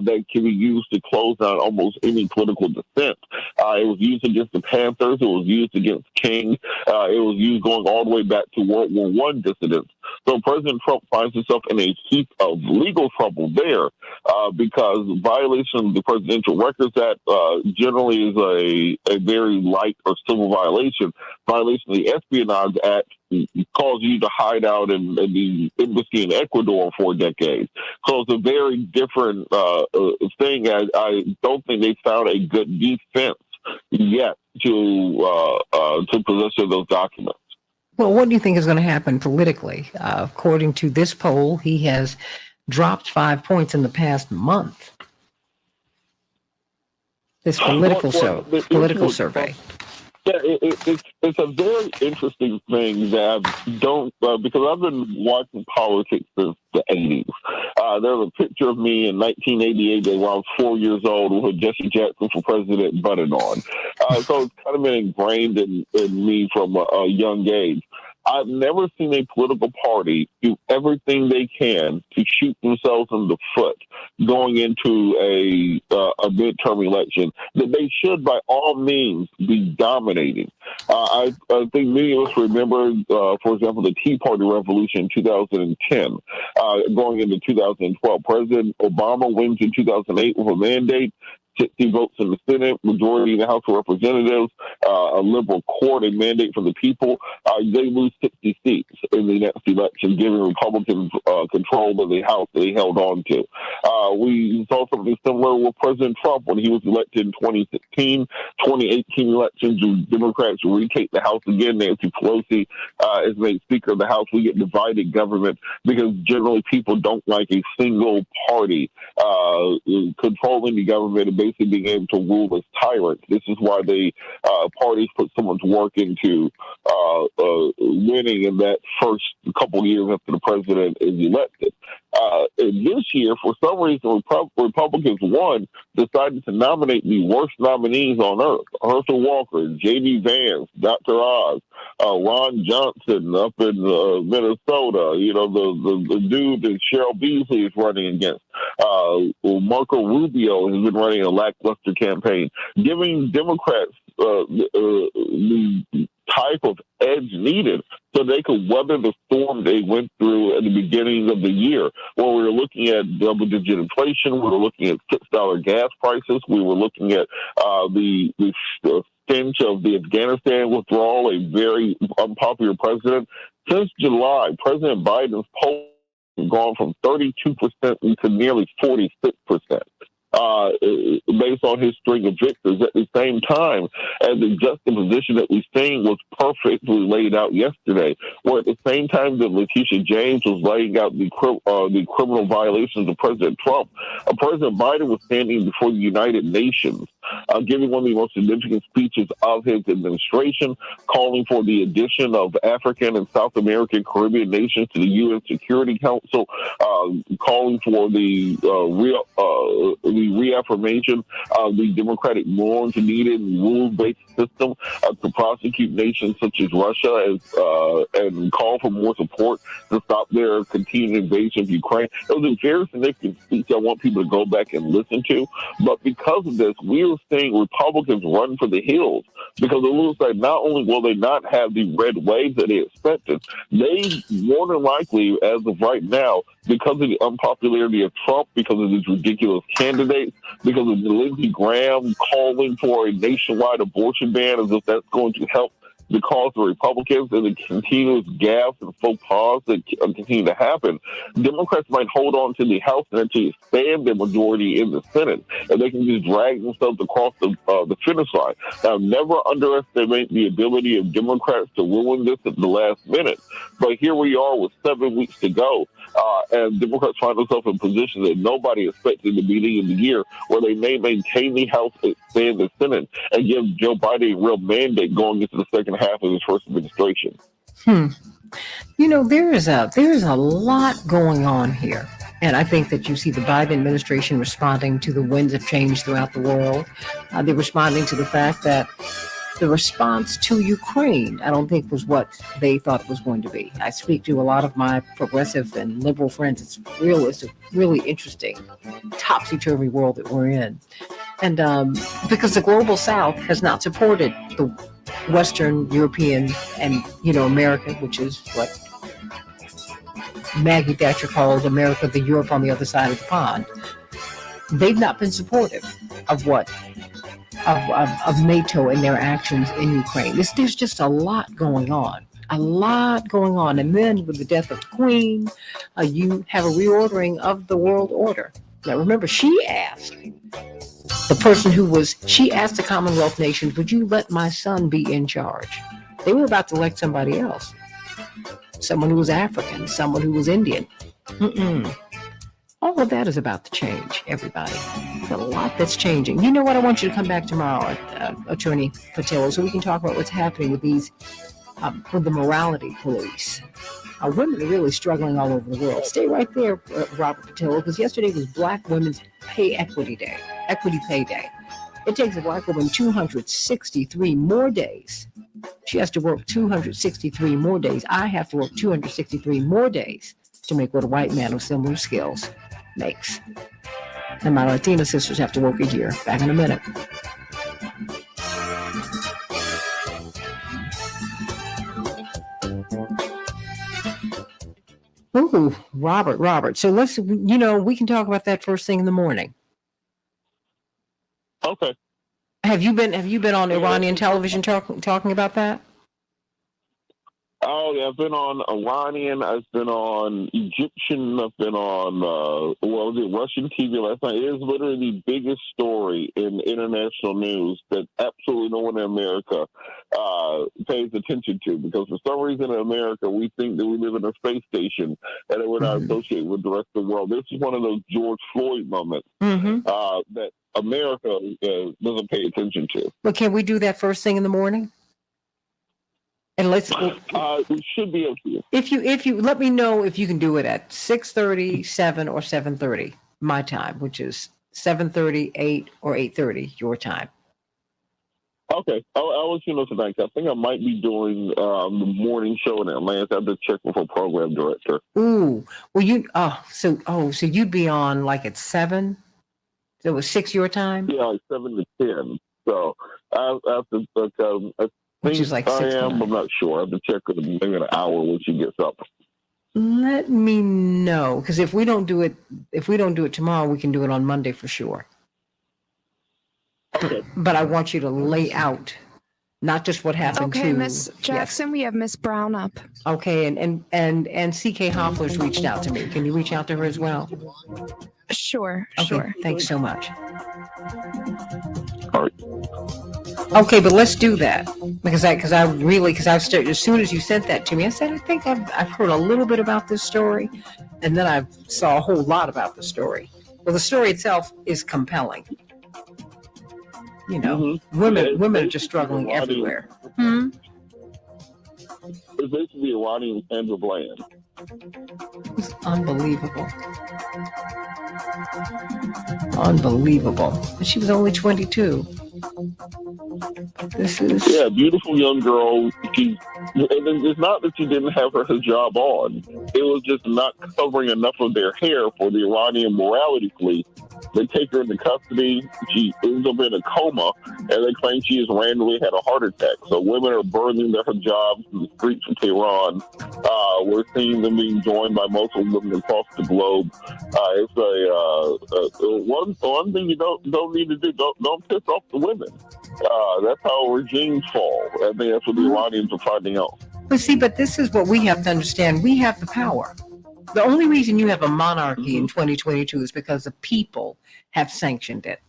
that can be used to close down almost any political dissent. It was used against the Panthers. It was used against King. It was used going all the way back to World War I dissidents. So President Trump finds himself in a heap of legal trouble there because violation of the Presidential Records Act generally is a very light or civil violation. Violation of the Espionage Act calls you to hide out in the embassy in Ecuador for a decade. So it's a very different thing. I don't think they found a good defense yet to possession of those documents. Well, what do you think is going to happen politically? According to this poll, he has dropped 5 points in the past month. This political survey. Yeah, it's a very interesting thing that I don't, because I've been watching politics since the 80s. There's a picture of me in 1988 when I was 4 years old with Jesse Jackson for president button on. So it's kind of been ingrained in me from a young age. I've never seen a political party do everything they can to shoot themselves in the foot going into a midterm election that they should, by all means, be dominating. I think many of us remember, for example, the Tea Party revolution in 2010, going into 2012. President Obama wins in 2008 with a mandate. 60 votes in the Senate, majority in the House of Representatives, a liberal court, a mandate for the people. They lose 60 seats in the next election, giving Republicans control of the House that they held on to. We saw something similar with President Trump when he was elected in 2016. 2018 elections, Democrats retake the House again. Nancy Pelosi is made Speaker of the House. We get divided government because generally people don't like a single party controlling the government and basically being able to rule as tyrants. This is why parties put so much work into winning in that first couple of years after the president is elected. This year, for some reason, Republicans decided to nominate the worst nominees on earth: Herschel Walker, J.D. Vance, Dr. Oz, Ron Johnson up in Minnesota. You know, the dude that Cheryl Beasley is running against. Marco Rubio has been running a lackluster campaign, giving Democrats the type of edge needed so they could weather the storm they went through at the beginning of the year, where we were looking at double-digit inflation, we were looking at $6 gas prices, we were looking at the stench of the Afghanistan withdrawal, a very unpopular president. Since July, President Biden's polls have gone from 32% to nearly 46%. Based on his string of victories. At the same time, as the juxtaposition that we've seen was perfectly laid out yesterday, where at the same time that Letitia James was laying out the criminal violations of President Trump, President Biden was standing before the United Nations giving one of the most significant speeches of his administration, calling for the addition of African and South American Caribbean nations to the UN Security Council, calling for the reaffirmation of the democratic norms needed and rules-based system to prosecute nations such as Russia, and call for more support to stop their continued invasion of Ukraine. It was a very significant speech I want people to go back and listen to. But because of this, we are seeing Republicans run for the hills, because it looks like not only will they not have the red wave that they expected, they more than likely, as of right now, because of the unpopularity of Trump, because of these ridiculous candidates, because of Lindsey Graham calling for a nationwide abortion ban as if that's going to help the cause of Republicans, and the continuous gaffes and faux pas that continue to happen, Democrats might hold on to the House and actually expand their majority in the Senate, and they can just drag themselves across the finish line. Now, never underestimate the ability of Democrats to ruin this at the last minute, but here we are with 7 weeks to go, and Democrats find themselves in a position that nobody expected at the beginning of the year, where they may maintain the House, expand the Senate, and give Joe Biden a real mandate going into the second half of his first administration. You know, there is a lot going on here. And I think that you see the Biden administration responding to the winds of change throughout the world. They're responding to the fact that the response to Ukraine, I don't think, was what they thought it was going to be. I speak to a lot of my progressive and liberal friends. It's a really interesting, topsy-turvy world that we're in. And because the global South has not supported the Western European and, America, which is what Maggie Thatcher called America, the Europe on the other side of the pond. They've not been supportive of NATO and their actions in Ukraine. There's just a lot going on. And then with the death of the Queen, you have a reordering of the world order. Now remember, she asked the Commonwealth nations, would you let my son be in charge? They were about to elect somebody else. Someone who was African, someone who was Indian. All of that is about to change, everybody. There's a lot that's changing. You know what? I want you to come back tomorrow, Attorney Patillo, so we can talk about what's happening with these, with the morality police. Women are really struggling all over the world. Stay right there, Robert Patillo, because yesterday was Black Women's Equity Pay Day. It takes a Black woman 263 more days. She has to work 263 more days. I have to work 263 more days to make what a white man with similar skills makes. And my Latina sisters have to work a year. Back in a minute. Ooh, Robert. So let's, we can talk about that first thing in the morning. Okay. Have you been on Iranian television talking about that? Oh, yeah, I've been on Iranian, I've been on Egyptian, I've been on, Russian TV last night. It is literally the biggest story in international news that absolutely no one in America pays attention to, because for some reason in America, we think that we live in a space station and that we're not associated with the rest of the world. This is one of those George Floyd moments that America doesn't pay attention to. But can we do that first thing in the morning? And we should be able to. If you let me know if you can do it at 6:30, 7, or 7:30 my time, which is 7:30, 8, or 8:30 your time. Okay, I'll let you know tonight. I think I might be doing the morning show in Atlanta. I have to check with a program director. Ooh, well so you'd be on like at 7. So it was 6 your time. Yeah, like 7 to 10. So I have to. Which is like 6 I'm not sure. I have to check in maybe an hour when she gets up. Let me know, because if we don't do it tomorrow, we can do it on Monday for sure. Okay. But I want you to lay out not just what happened to. Okay, Miss Jackson, we have Miss Brown up. Okay, and CK Hoffler's reached out to me. Can you reach out to her as well? Sure. Thanks so much. All right. Okay, but let's do that because I started as soon as you sent that to me, I said I think I've heard a little bit about this story, and then I saw a whole lot about the story. Well, the story itself is compelling. You know, Mm-hmm. women are just struggling everywhere. It's basically Iranian Sandra Bland. It's unbelievable. Unbelievable. And she was only 22. This is Beautiful young girl. It's not that she didn't have her hijab on. It was just not covering enough of their hair for the Iranian morality police. They take her into custody. She ends up in a coma, and they claim she has randomly had a heart attack. So women are burning their hijabs in the streets of Tehran. We're seeing them being joined by Muslim women across the globe. It's one thing you don't need to do. Don't piss off the women. That's how regimes fall. I think that's what the Iranians are finding out. but this is what we have to understand. We have the power. The only reason you have a monarchy in 2022 is because the people have sanctioned it.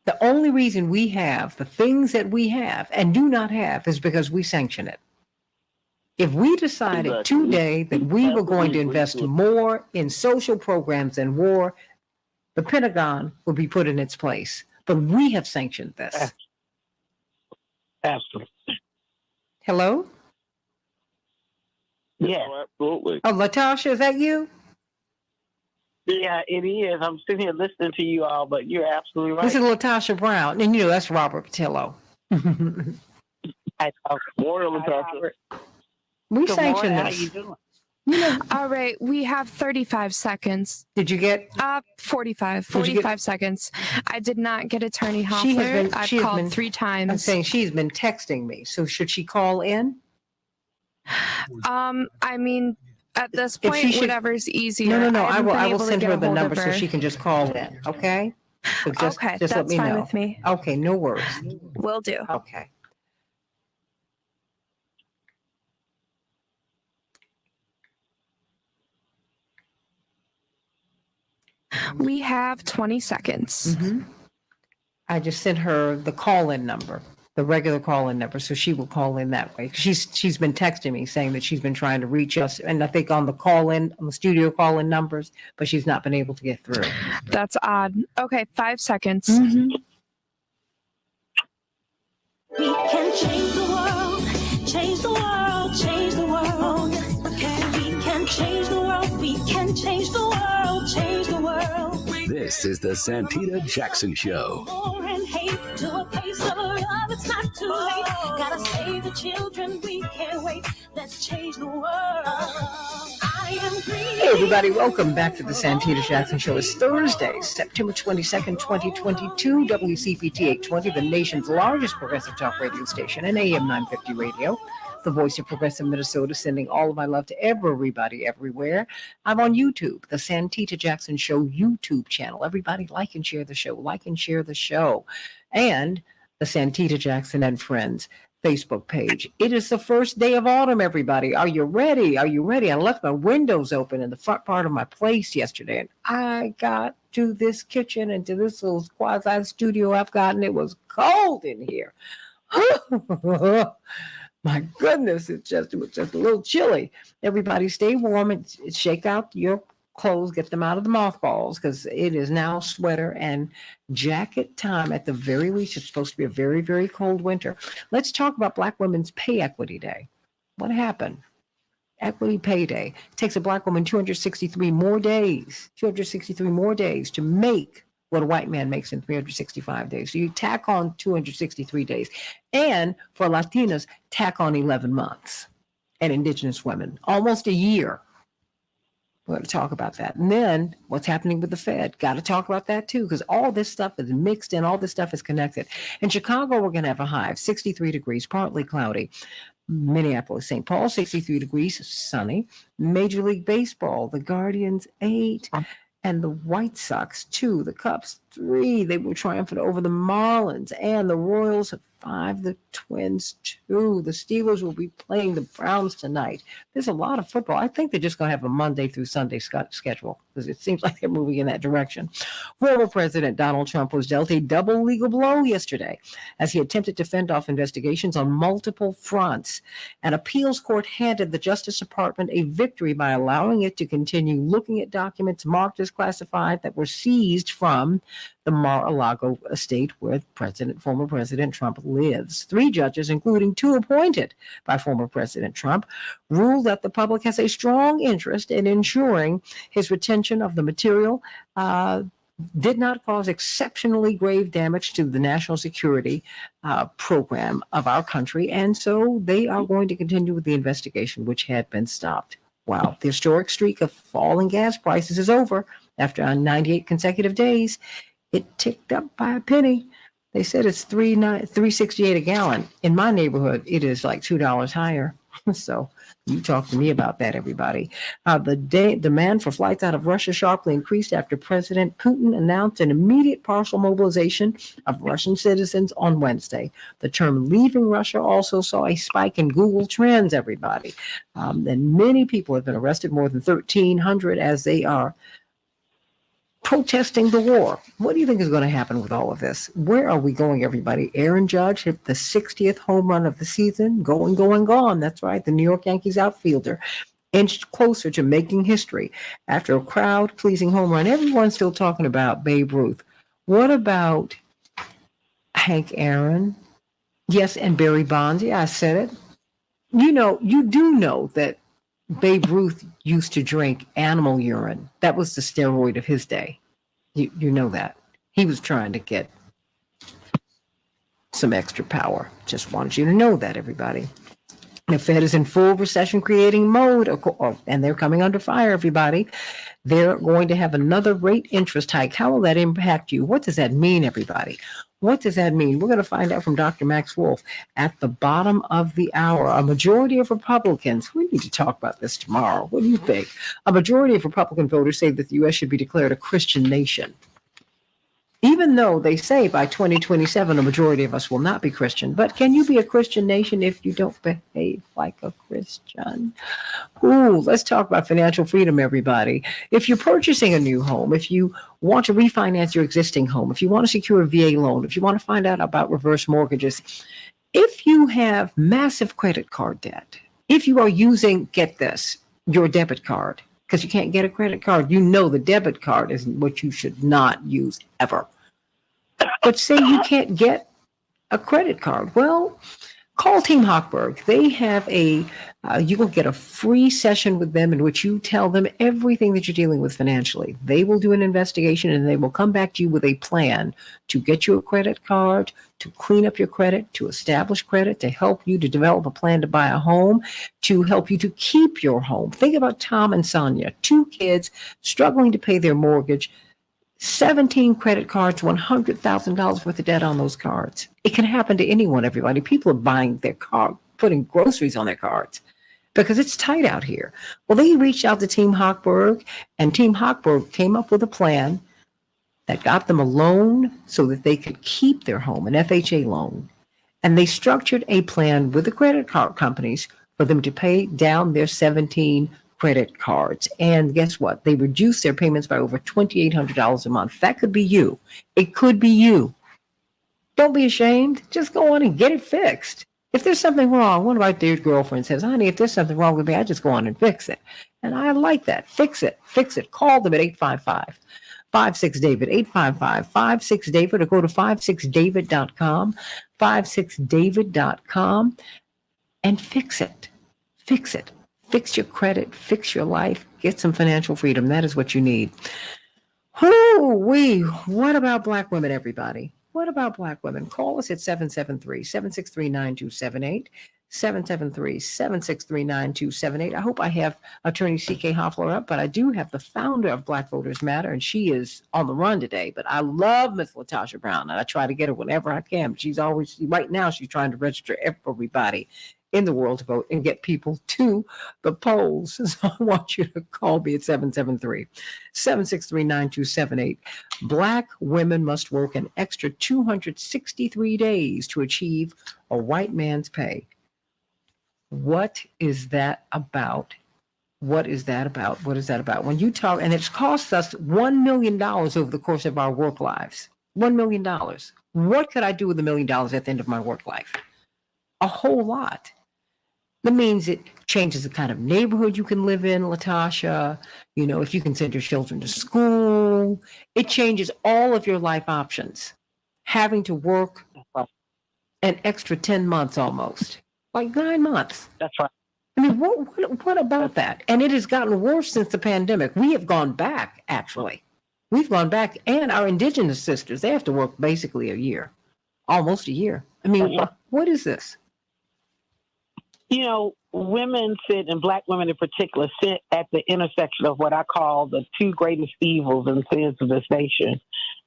The only reason we have the things that we have and do not have is because we sanction it. If we decided today that we were going to invest more in social programs than war, the Pentagon would be put in its place. But we have sanctioned this. Absolutely. Hello? Yeah. Oh, absolutely. Oh, Latasha, is that you? Yeah, it is. I'm sitting here listening to you all, but you're absolutely right. This is Latasha Brown. And that's Robert Patillo. Morning, Latasha. We Good sanctioned morning. this. How you doing? All right, we have 35 seconds. Did you get 45 seconds. I did not get Attorney She has Hoffler. been- I've she has called been- 3 times. I'm saying she's been texting me. So should she call in? I mean, at this If point, she should- whatever's easier. No. haven't been I will able to send get her a the hold of number so her. she can just call in. Okay? So just Okay, let that's me fine know. with me. Okay, no worries. Will do. Okay. We have 20 seconds. I just sent her the call-in number, the regular call-in number, so she will call in that way. She's been texting me saying that she's been trying to reach us, and I think on the studio call-in numbers, but she's not been able to get through. That's odd. Okay, 5 seconds. We can change the world, change the world, change the world. We can change the world, we can change the world, change the world. This is the Santita Jackson Show. War and hate to a place of love, it's not too late. Gotta save the children, we can't wait. Let's change the world. I am green. Hey everybody, welcome back to the Santita Jackson Show. It's Thursday, September 22nd, 2022, WCPT 820, the nation's largest progressive talk radio station, and AM 950 radio. The voice of progressive Minnesota, sending all of my love to everybody everywhere. I'm on YouTube, the Santita Jackson Show YouTube channel. Everybody like and share the show, and the Santita Jackson and Friends Facebook page. It is the first day of autumn, everybody. Are you ready? Are you ready? I left my windows open in the front part of my place yesterday, and I got to this kitchen and to this little quasi studio I've gotten. It was cold in here. My goodness, it was just a little chilly. Everybody stay warm and shake out your clothes, get them out of the mothballs, because it is now sweater and jacket time at the very least. It's supposed to be a very, very cold winter. Let's talk about Black Women's Pay Equity Day. What happened? Equity Pay Day. It takes a Black woman 263 more days to make what a white man makes in 365 days. So you tack on 263 days. And for Latinas, tack on 11 months. And Indigenous women, almost a year. We're going to talk about that. And then what's happening with the Fed? Got to talk about that too, because all this stuff is mixed in, all this stuff is connected. In Chicago, we're going to have a high of 63 degrees, partly cloudy. Minneapolis, St. Paul, 63 degrees, sunny. Major League Baseball, the Guardians 8. And the White Sox 2, the Cubs 3. They were triumphant over the Marlins and the Royals 5, the Twins 2. The Steelers will be playing the Browns tonight. There's a lot of football. I think they're just going to have a Monday through Sunday schedule because it seems like they're moving in that direction. Former President Donald Trump was dealt a double legal blow yesterday as he attempted to fend off investigations on multiple fronts. An appeals court handed the Justice Department a victory by allowing it to continue looking at documents marked as classified that were seized from the Mar-a-Lago estate where former President Trump lives. 3 judges, including 2 appointed by former President Trump, ruled that the public has a strong interest in ensuring his retention of the material did not cause exceptionally grave damage to the national security program of our country. And so they are going to continue with the investigation, which had been stopped. Wow, the historic streak of falling gas prices is over. After 98 consecutive days, it ticked up by a penny. They said it's $3.68 a gallon. In my neighborhood, it is like $2 higher. So you talk to me about that, everybody. The demand for flights out of Russia sharply increased after President Putin announced an immediate partial mobilization of Russian citizens on Wednesday. The term leaving Russia also saw a spike in Google Trends, everybody. And many people have been arrested, more than 1,300, as they are protesting the war. What do you think is going to happen with all of this? Where are we going, everybody? Aaron Judge hit the 60th home run of the season. Gone. That's right. The New York Yankees outfielder inched closer to making history after a crowd-pleasing home run. Everyone's still talking about Babe Ruth. What about Hank Aaron? Yes, and Barry Bonds. Yeah, I said it. You do know that Babe Ruth used to drink animal urine. That was the steroid of his day. You know that. He was trying to get some extra power. Just wanted you to know that, everybody. The Fed is in full recession creating mode, and they're coming under fire, everybody. They're going to have another rate interest hike. How will that impact you? What does that mean, everybody? What does that mean? We're going to find out from Dr. Max Wolf at the bottom of the hour. A majority of Republicans, we need to talk about this tomorrow. What do you think? A majority of Republican voters say that the U.S. should be declared a Christian nation. Even though they say by 2027, a majority of us will not be Christian. But can you be a Christian nation if you don't behave like a Christian? Ooh, let's talk about financial freedom, everybody. If you're purchasing a new home, if you want to refinance your existing home, if you want to secure a VA loan, if you want to find out about reverse mortgages, if you have massive credit card debt, if you are using, get this, your debit card, because you can't get a credit card, you know the debit card is what you should not use ever. But say you can't get a credit card. Well, call Team Hochberg. They have you will get a free session with them in which you tell them everything that you're dealing with financially. They will do an investigation and they will come back to you with a plan to get you a credit card, to clean up your credit, to establish credit, to help you to develop a plan to buy a home, to help you to keep your home. Think about Tom and Sonia, 2 kids struggling to pay their mortgage, 17 credit cards, $100,000 worth of debt on those cards. It can happen to anyone, everybody. People are buying their car, putting groceries on their cards because it's tight out here. Well, they reached out to Team Hochberg, and Team Hochberg came up with a plan that got them a loan so that they could keep their home, an FHA loan. And they structured a plan with the credit card companies for them to pay down their 17 credit cards. And guess what? They reduced their payments by over $2,800 a month. That could be you. It could be you. Don't be ashamed. Just go on and get it fixed. If there's something wrong, one of my dear girlfriends says, honey, if there's something wrong with me, I just go on and fix it. And I like that. Fix it. Fix it. Call them at 855-56-DAVID, 855-56-DAVID, or go to 56david.com, 56david.com, and fix it. Fix it. Fix your credit, fix your life, get some financial freedom. That is what you need. What about Black women, everybody? What about Black women? Call us at 773-763-9278, 773-763-9278. I hope I have Attorney C.K. Hoffler up, but I do have the founder of Black Voters Matter, and she is on the run today. But I love Miss Latasha Brown, and I try to get her whenever I can. She's always, right now, she's trying to register everybody in the world to vote and get people to the polls. So I want you to call me at 773-763-9278. Black women must work an extra 263 days to achieve a white man's pay. What is that about? What is that about? What is that about? When you talk, and it's cost us $1 million over the course of our work lives. $1 million. What could I do with $1 million at the end of my work life? A whole lot. That means it changes the kind of neighborhood you can live in, Latasha. You know, if you can send your children to school, it changes all of your life options. Having to work an extra 10 months almost, like 9 months. That's right. I mean, what about that? And it has gotten worse since the pandemic. We have gone back, actually. We've gone back, and our indigenous sisters, they have to work basically a year, almost a year. I mean, what is this? You know, women sit, and Black women in particular, sit at the intersection of what I call the two greatest evils and sins of this nation.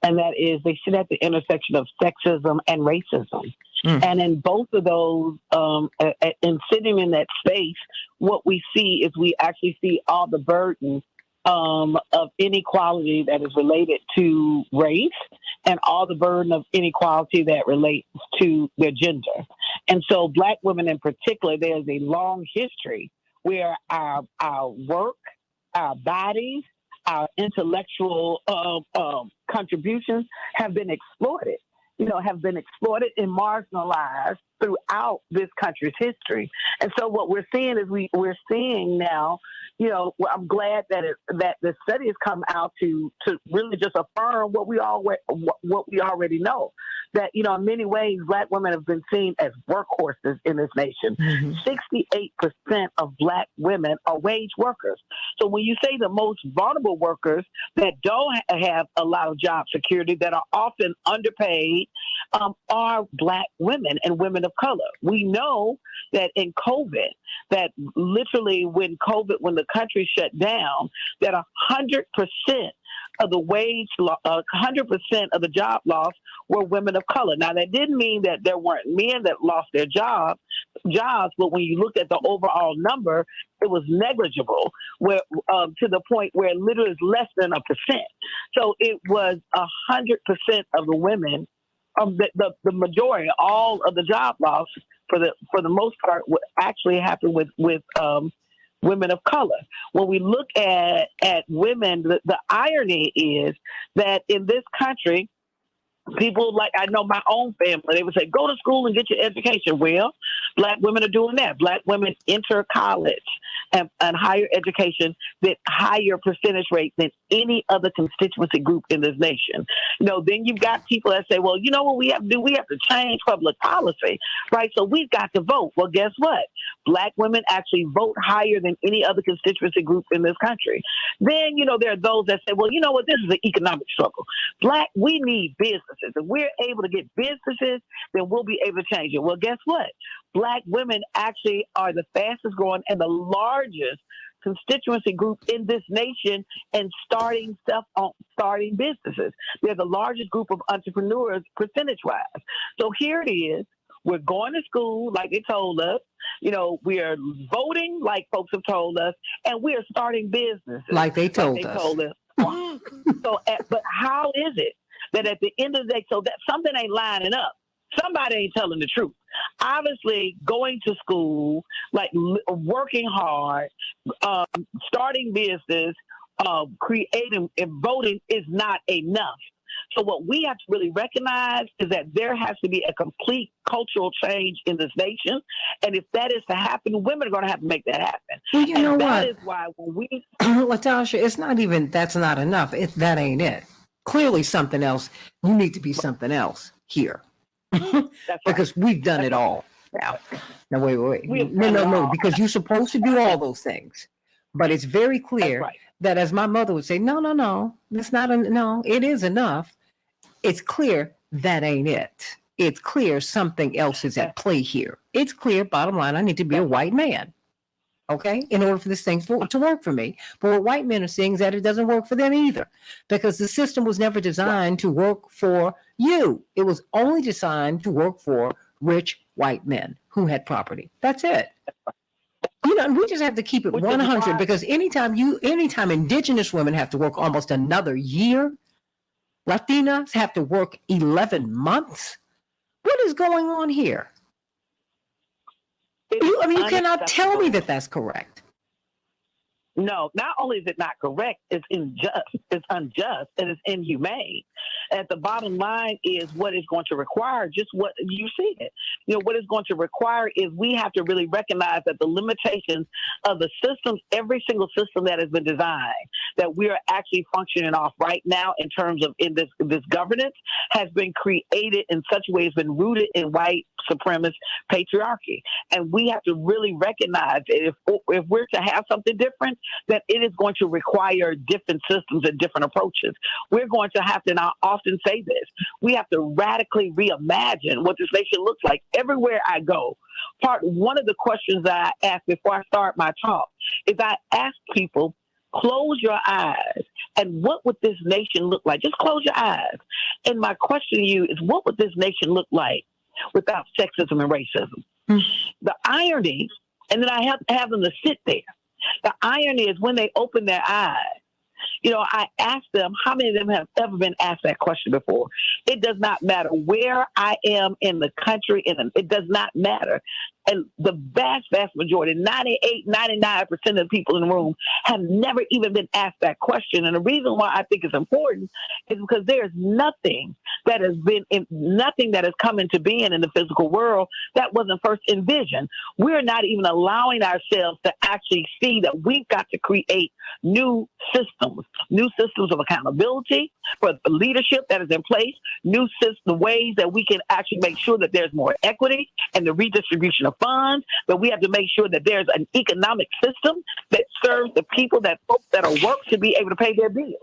And that is, they sit at the intersection of sexism and racism. And in both of those, and sitting in that space, what we see is we actually see all the burden of inequality that is related to race and all the burden of inequality that relates to their gender. And so Black women in particular, there's a long history where our work, our bodies, our intellectual contributions have been exploited. Have been exploited and marginalized throughout this country's history. And so what we're seeing is we're seeing now, I'm glad that the study has come out to really just affirm what we already know. That, in many ways, Black women have been seen as workhorses in this nation. 68% of Black women are wage workers. So when you say the most vulnerable workers that don't have a lot of job security, that are often underpaid, are Black women and women of color. We know that in COVID, that literally when the country shut down, that 100% of the 100% of the job loss were women of color. Now, that didn't mean that there weren't men that lost their jobs, but when you looked at the overall number, it was negligible, where to the point where it literally is less than 1%. So it was 100% of the women, the majority, all of the job loss for the most part would actually happen with women of color. When we look at women, the irony is that in this country, people, like I know my own family, they would say, go to school and get your education. Well, Black women are doing that. Black women enter college and higher education at higher percentage rate than any other constituency group in this nation. Then you've got people that say, well, you know what we have to do? We have to change public policy, right? So we've got to vote. Well, guess what? Black women actually vote higher than any other constituency group in this country. Then, there are those that say, well, you know what? This is an economic struggle. We need businesses. If we're able to get businesses, then we'll be able to change it. Well, guess what? Black women actually are the fastest growing and the largest constituency group in this nation and starting businesses. They're the largest group of entrepreneurs percentage-wise. So here it is. We're going to school like they told us. We are voting like folks have told us, and we are starting businesses like they told us. So, but how is it that at the end of the day, so that something ain't lining up? Somebody ain't telling the truth. Obviously, going to school, like working hard, starting business, creating and voting is not enough. So what we have to really recognize is that there has to be a complete cultural change in this nation. And if that is to happen, women are going to have to make that happen. Well, you know that what? is why when we... Latasha, it's not even, that's not enough. That ain't it. Clearly something else. You need to be something else here. Because we've done it all. Now wait. No, because you're supposed to do all those things. But it's very clear that, as my mother would say, no, it's not, no, it is enough. It's clear that ain't it. It's clear something else is at play here. It's clear, bottom line, I need to be a white man, okay, in order for this thing to work for me. But what white men are seeing is that it doesn't work for them either, because the system was never designed to work for you. It was only designed to work for rich white men who had property. That's it. And we just have to keep it 100, because anytime indigenous women have to work almost another year, Latinas have to work 11 months. What is going on here? You cannot tell me that that's correct. No, not only is it not correct, it's unjust, and it's inhumane. At the bottom line is what is going to require just what you said. What is going to require is we have to really recognize that the limitations of the systems, every single system that has been designed, that we are actually functioning off right now in terms of in this governance, has been created in such a way it's been rooted in white supremacist patriarchy. And we have to really recognize that if we're to have something different, that it is going to require different systems and different approaches. We're going to have to, and I often say this, we have to radically reimagine what this nation looks like everywhere I go. One of the questions that I ask before I start my talk is I ask people, close your eyes, and what would this nation look like? Just close your eyes. And my question to you is, what would this nation look like without sexism and racism? The irony, and then I have them to sit there. The irony is when they open their eyes, I ask them, how many of them have ever been asked that question before? It does not matter where I am in the country, it does not matter. And the vast, vast majority, 98, 99% of the people in the room have never even been asked that question. And the reason why I think it's important is because there's nothing that has come into being in the physical world that wasn't first envisioned. We're not even allowing ourselves to actually see that we've got to create new systems of accountability for the leadership that is in place, new system ways that we can actually make sure that there's more equity and the redistribution of funds, but we have to make sure that there's an economic system that serves the people, that folks that are work should be able to pay their bills.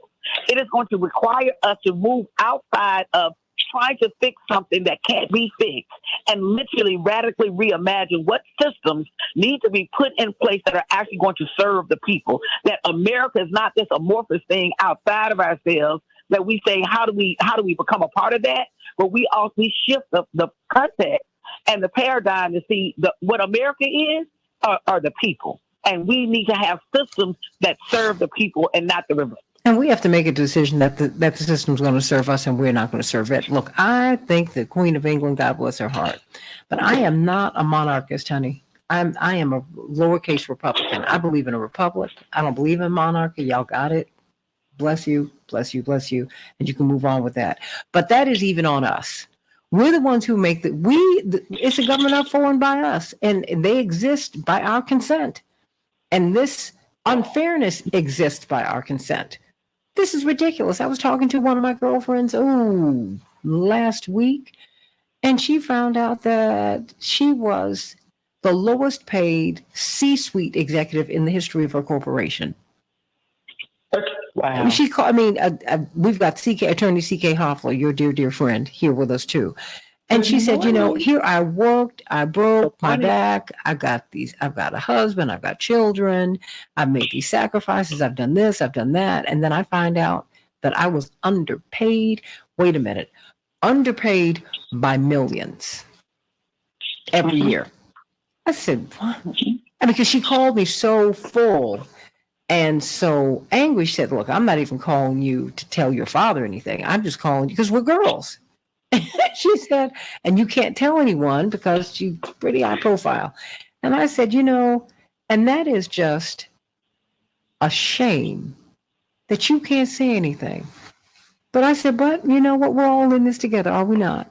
It is going to require us to move outside of trying to fix something that can't be fixed and literally radically reimagine what systems need to be put in place that are actually going to serve the people. That America is not this amorphous thing outside of ourselves that we say, how do we become a part of that? But we shift the context and the paradigm to see what America is are the people. And we need to have systems that serve the people and not the reverse. And we have to make a decision that the system's going to serve us and we're not going to serve it. Look, I think the Queen of England, God bless her heart, but I am not a monarchist, honey. I am a lowercase Republican. I believe in a republic. I don't believe in monarchy. Y'all got it. Bless you, bless you, bless you. And you can move on with that. But that is even on us. We're the ones who make it's a government of for and by us, and they exist by our consent. And this unfairness exists by our consent. This is ridiculous. I was talking to one of my girlfriends, last week, and she found out that she was the lowest paid C-suite executive in the history of her corporation. Wow. We've got attorney C.K. Hoffler, your dear friend, here with us too. And she said, here I worked, I broke my back, I've got a husband, I've got children, I've made these sacrifices, I've done this, I've done that. And then I find out that I was underpaid. Wait a minute. Underpaid by millions every year. I said, what? And because she called me so full and so angry, she said, look, I'm not even calling you to tell your father anything. I'm just calling you because we're girls. She said, and you can't tell anyone because she's pretty high profile. And I said, and that is just a shame that you can't say anything. But I said, but you know what? We're all in this together, are we not?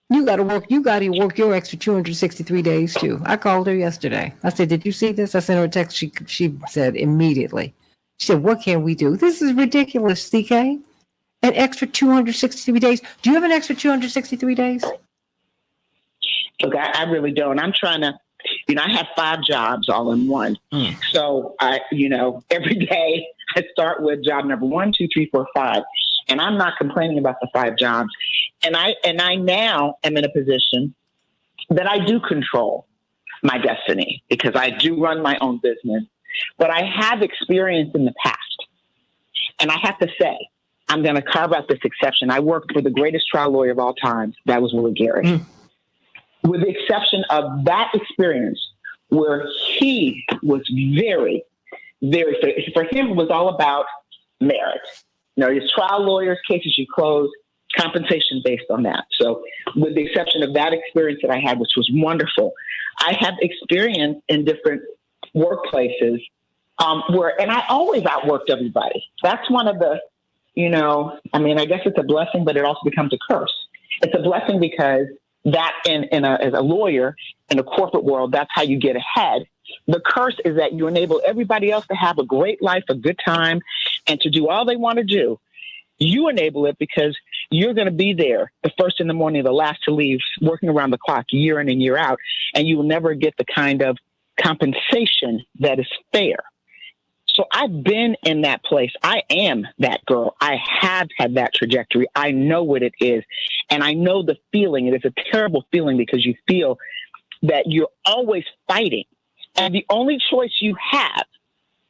You got to work your extra 263 days too. I called her yesterday. I said, did you see this? I sent her a text. She said immediately. She said, what can we do? This is ridiculous, CK. An extra 263 days. Do you have an extra 263 days? Look, I really don't. I'm trying to, I have 5 jobs all in one. So every day I start with job number 1, 2, 3, 4, 5. And I'm not complaining about the 5 jobs. And I now am in a position that I do control my destiny because I do run my own business. But I have experience in the past. And I have to say, I'm going to carve out this exception. I worked for the greatest trial lawyer of all time. That was Willie Gary. With the exception of that experience where he was very, very, for him, it was all about merit. His trial lawyers, cases you close, compensation based on that. So with the exception of that experience that I had, which was wonderful, I have experience in different workplaces where, and I always outworked everybody. That's one of the, I guess it's a blessing, but it also becomes a curse. It's a blessing because that as a lawyer in the corporate world, that's how you get ahead. The curse is that you enable everybody else to have a great life, a good time, and to do all they want to do. You enable it because you're going to be there the first in the morning, the last to leave, working around the clock year in and year out, and you will never get the kind of compensation that is fair. So I've been in that place. I am that girl. I have had that trajectory. I know what it is. And I know the feeling. It is a terrible feeling because you feel that you're always fighting. And the only choice you have,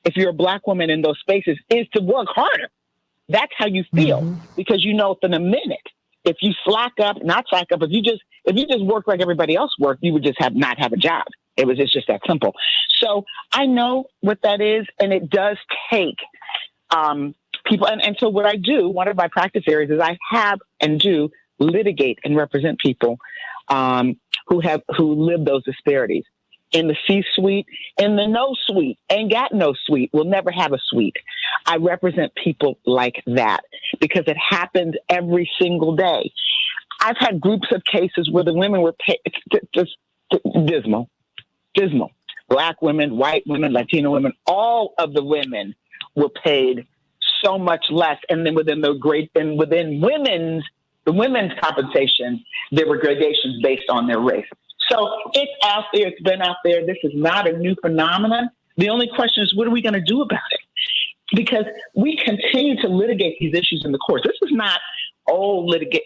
if you're a Black woman in those spaces, is to work harder. That's how you feel, because you know in a minute, if you not slack up, if you just work like everybody else worked, you would just not have a job. It's just that simple. So I know what that is, and it does take people. And so what I do, one of my practice areas is I have and do litigate and represent people who live those disparities. In the C-suite, in the no suite, ain't got no suite, will never have a suite. I represent people like that because it happens every single day. I've had groups of cases where the women were paid, just dismal. Black women, white women, Latino women, all of the women were paid so much less. And then within the women's compensation, there were gradations based on their race. So it's out there. It's been out there. This is not a new phenomenon. The only question is, what are we going to do about it? Because we continue to litigate these issues in the courts. This is not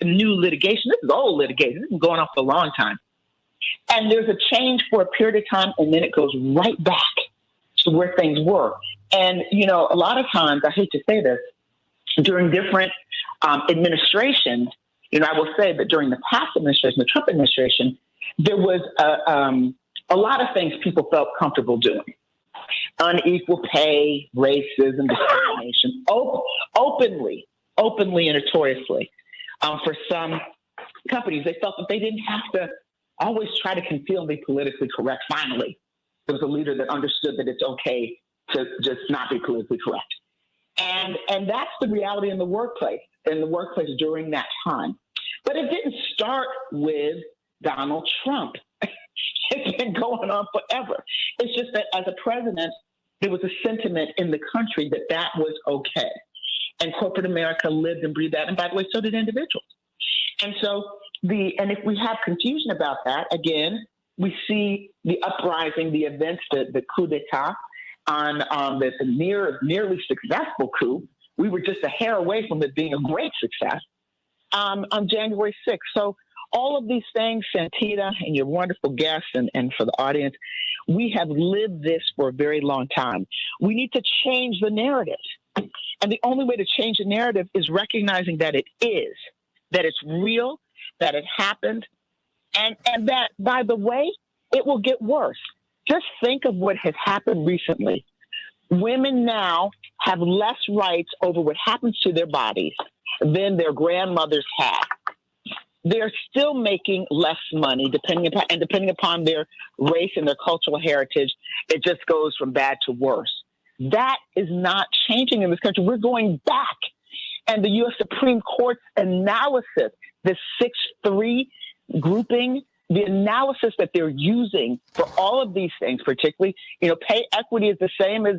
new litigation. This is old litigation. This has been going on for a long time. And there's a change for a period of time, and then it goes right back to where things were. And, a lot of times, I hate to say this, during different administrations, I will say that during the past administration, the Trump administration, there was a lot of things people felt comfortable doing. Unequal pay, racism, discrimination, openly and notoriously. For some companies, they felt that they didn't have to always try to conceal and be politically correct. Finally, there was a leader that understood that it's okay to just not be politically correct. And that's the reality in the workplace during that time. But it didn't start with Donald Trump. It's been going on forever. It's just that as a president, there was a sentiment in the country that was okay. And corporate America lived and breathed that. And by the way, so did individuals. And so if we have confusion about that, again, we see the uprising, the events, the coup d'etat on this nearly successful coup. We were just a hair away from it being a great success on January 6th. So all of these things, Santita and your wonderful guests and for the audience, we have lived this for a very long time. We need to change the narrative. And the only way to change the narrative is recognizing that it is, that it's real, that it happened, and that, by the way, it will get worse. Just think of what has happened recently. Women now have less rights over what happens to their bodies than their grandmothers had. They're still making less money, depending upon their race and their cultural heritage. It just goes from bad to worse. That is not changing in this country. We're going back. And the U.S. Supreme Court's analysis, the 6-3 grouping, the analysis that they're using for all of these things, particularly, pay equity is the same as,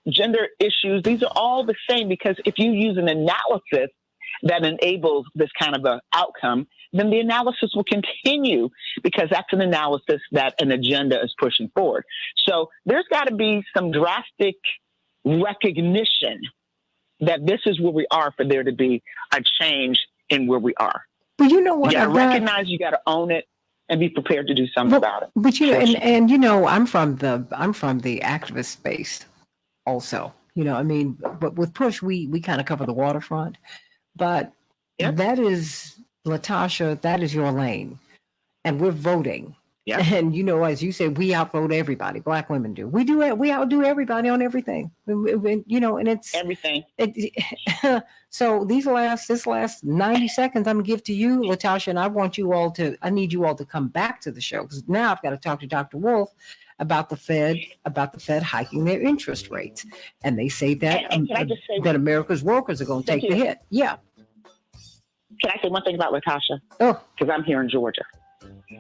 gender issues. These are all the same, because if you use an analysis that enables this kind of an outcome, then the analysis will continue, because that's an analysis that an agenda is pushing forward. So there's got to be some drastic recognition that this is where we are for there to be a change in where we are. But you know what? You got to recognize, you got to own it, and be prepared to do something about it. But I'm from the activist space also. But with Push, we kind of cover the waterfront. But that is, Latasha, that is your lane. And we're voting. Yeah. And as you said, we outvote everybody. Black women do. We do it. We outdo everybody on everything. And it's Everything. So this last 90 seconds, I'm gonna give to you, Latasha, and I need you all to come back to the show, because now I've got to talk to Dr. Wolf about the Fed hiking their interest rates, and they say that And can I just say, that America's workers are going to take the hit. Yeah. Can I say one thing about Latasha? Oh, because I'm here in Georgia.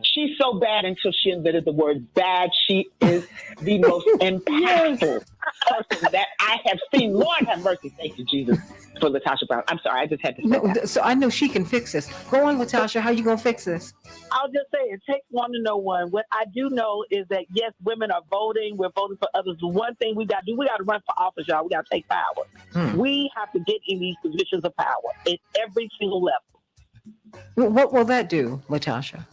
She's so bad until she invented the word bad. She is the most impactful person that I have seen. Lord have mercy. Thank you, Jesus, for Latasha Brown. I'm sorry, I just had to say that. So I know she can fix this. Go on, Latasha. How you going to fix this? I'll just say it takes one to know one. What I do know is that, yes, women are voting. We're voting for others. The one thing we got to do, we got to run for office, y'all. We got to take power. We have to get in these positions of power at every single level. What will that do, Latasha?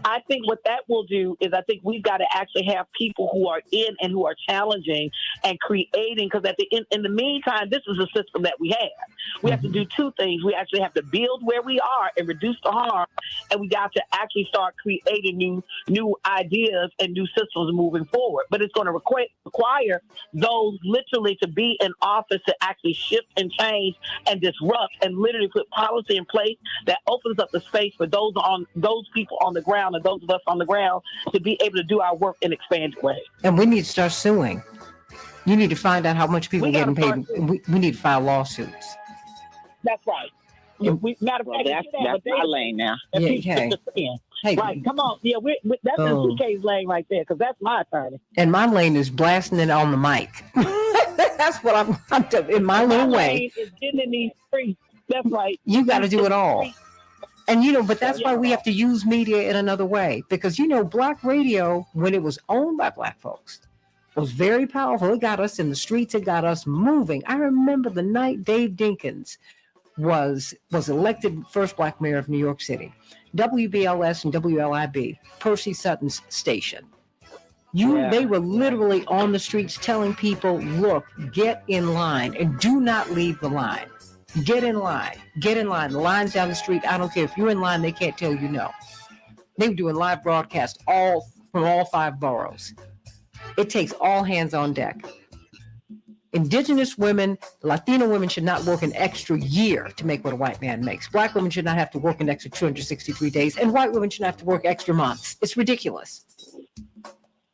I think what that will do is I think we've got to actually have people who are in and who are challenging and creating, because in the meantime, this is a system that we have. We have to do two things. We actually have to build where we are and reduce the harm, and we got to actually start creating new ideas and new systems moving forward. But it's going to require those literally to be in office to actually shift and change and disrupt and literally put policy in place that opens up the space for those people on the ground and those of us on the ground to be able to do our work in expanded ways. And we need to start suing. You need to find out how much people are getting paid. We need to file lawsuits. That's right. Matter of fact, that's my lane now. Hey, right, come on. Yeah, that's in CK's lane right there, because that's my attorney. And my lane is blasting it on the mic. That's what I'm doing in my little way. Is getting in these streets. That's right. You got to do it all. And, but that's why we have to use media in another way, because, Black radio, when it was owned by Black folks, was very powerful. It got us in the streets. It got us moving. I remember the night Dave Dinkins was elected first Black mayor of New York City. WBLS and WLIB, Percy Sutton's station. They were literally on the streets telling people, look, get in line and do not leave the line. Get in line. Get in line. The line's down the street. I don't care. If you're in line, they can't tell you no. They were doing live broadcasts from all 5 boroughs. It takes all hands on deck. Indigenous women, Latino women should not work an extra year to make what a white man makes. Black women should not have to work an extra 263 days, and white women shouldn't have to work extra months. It's ridiculous.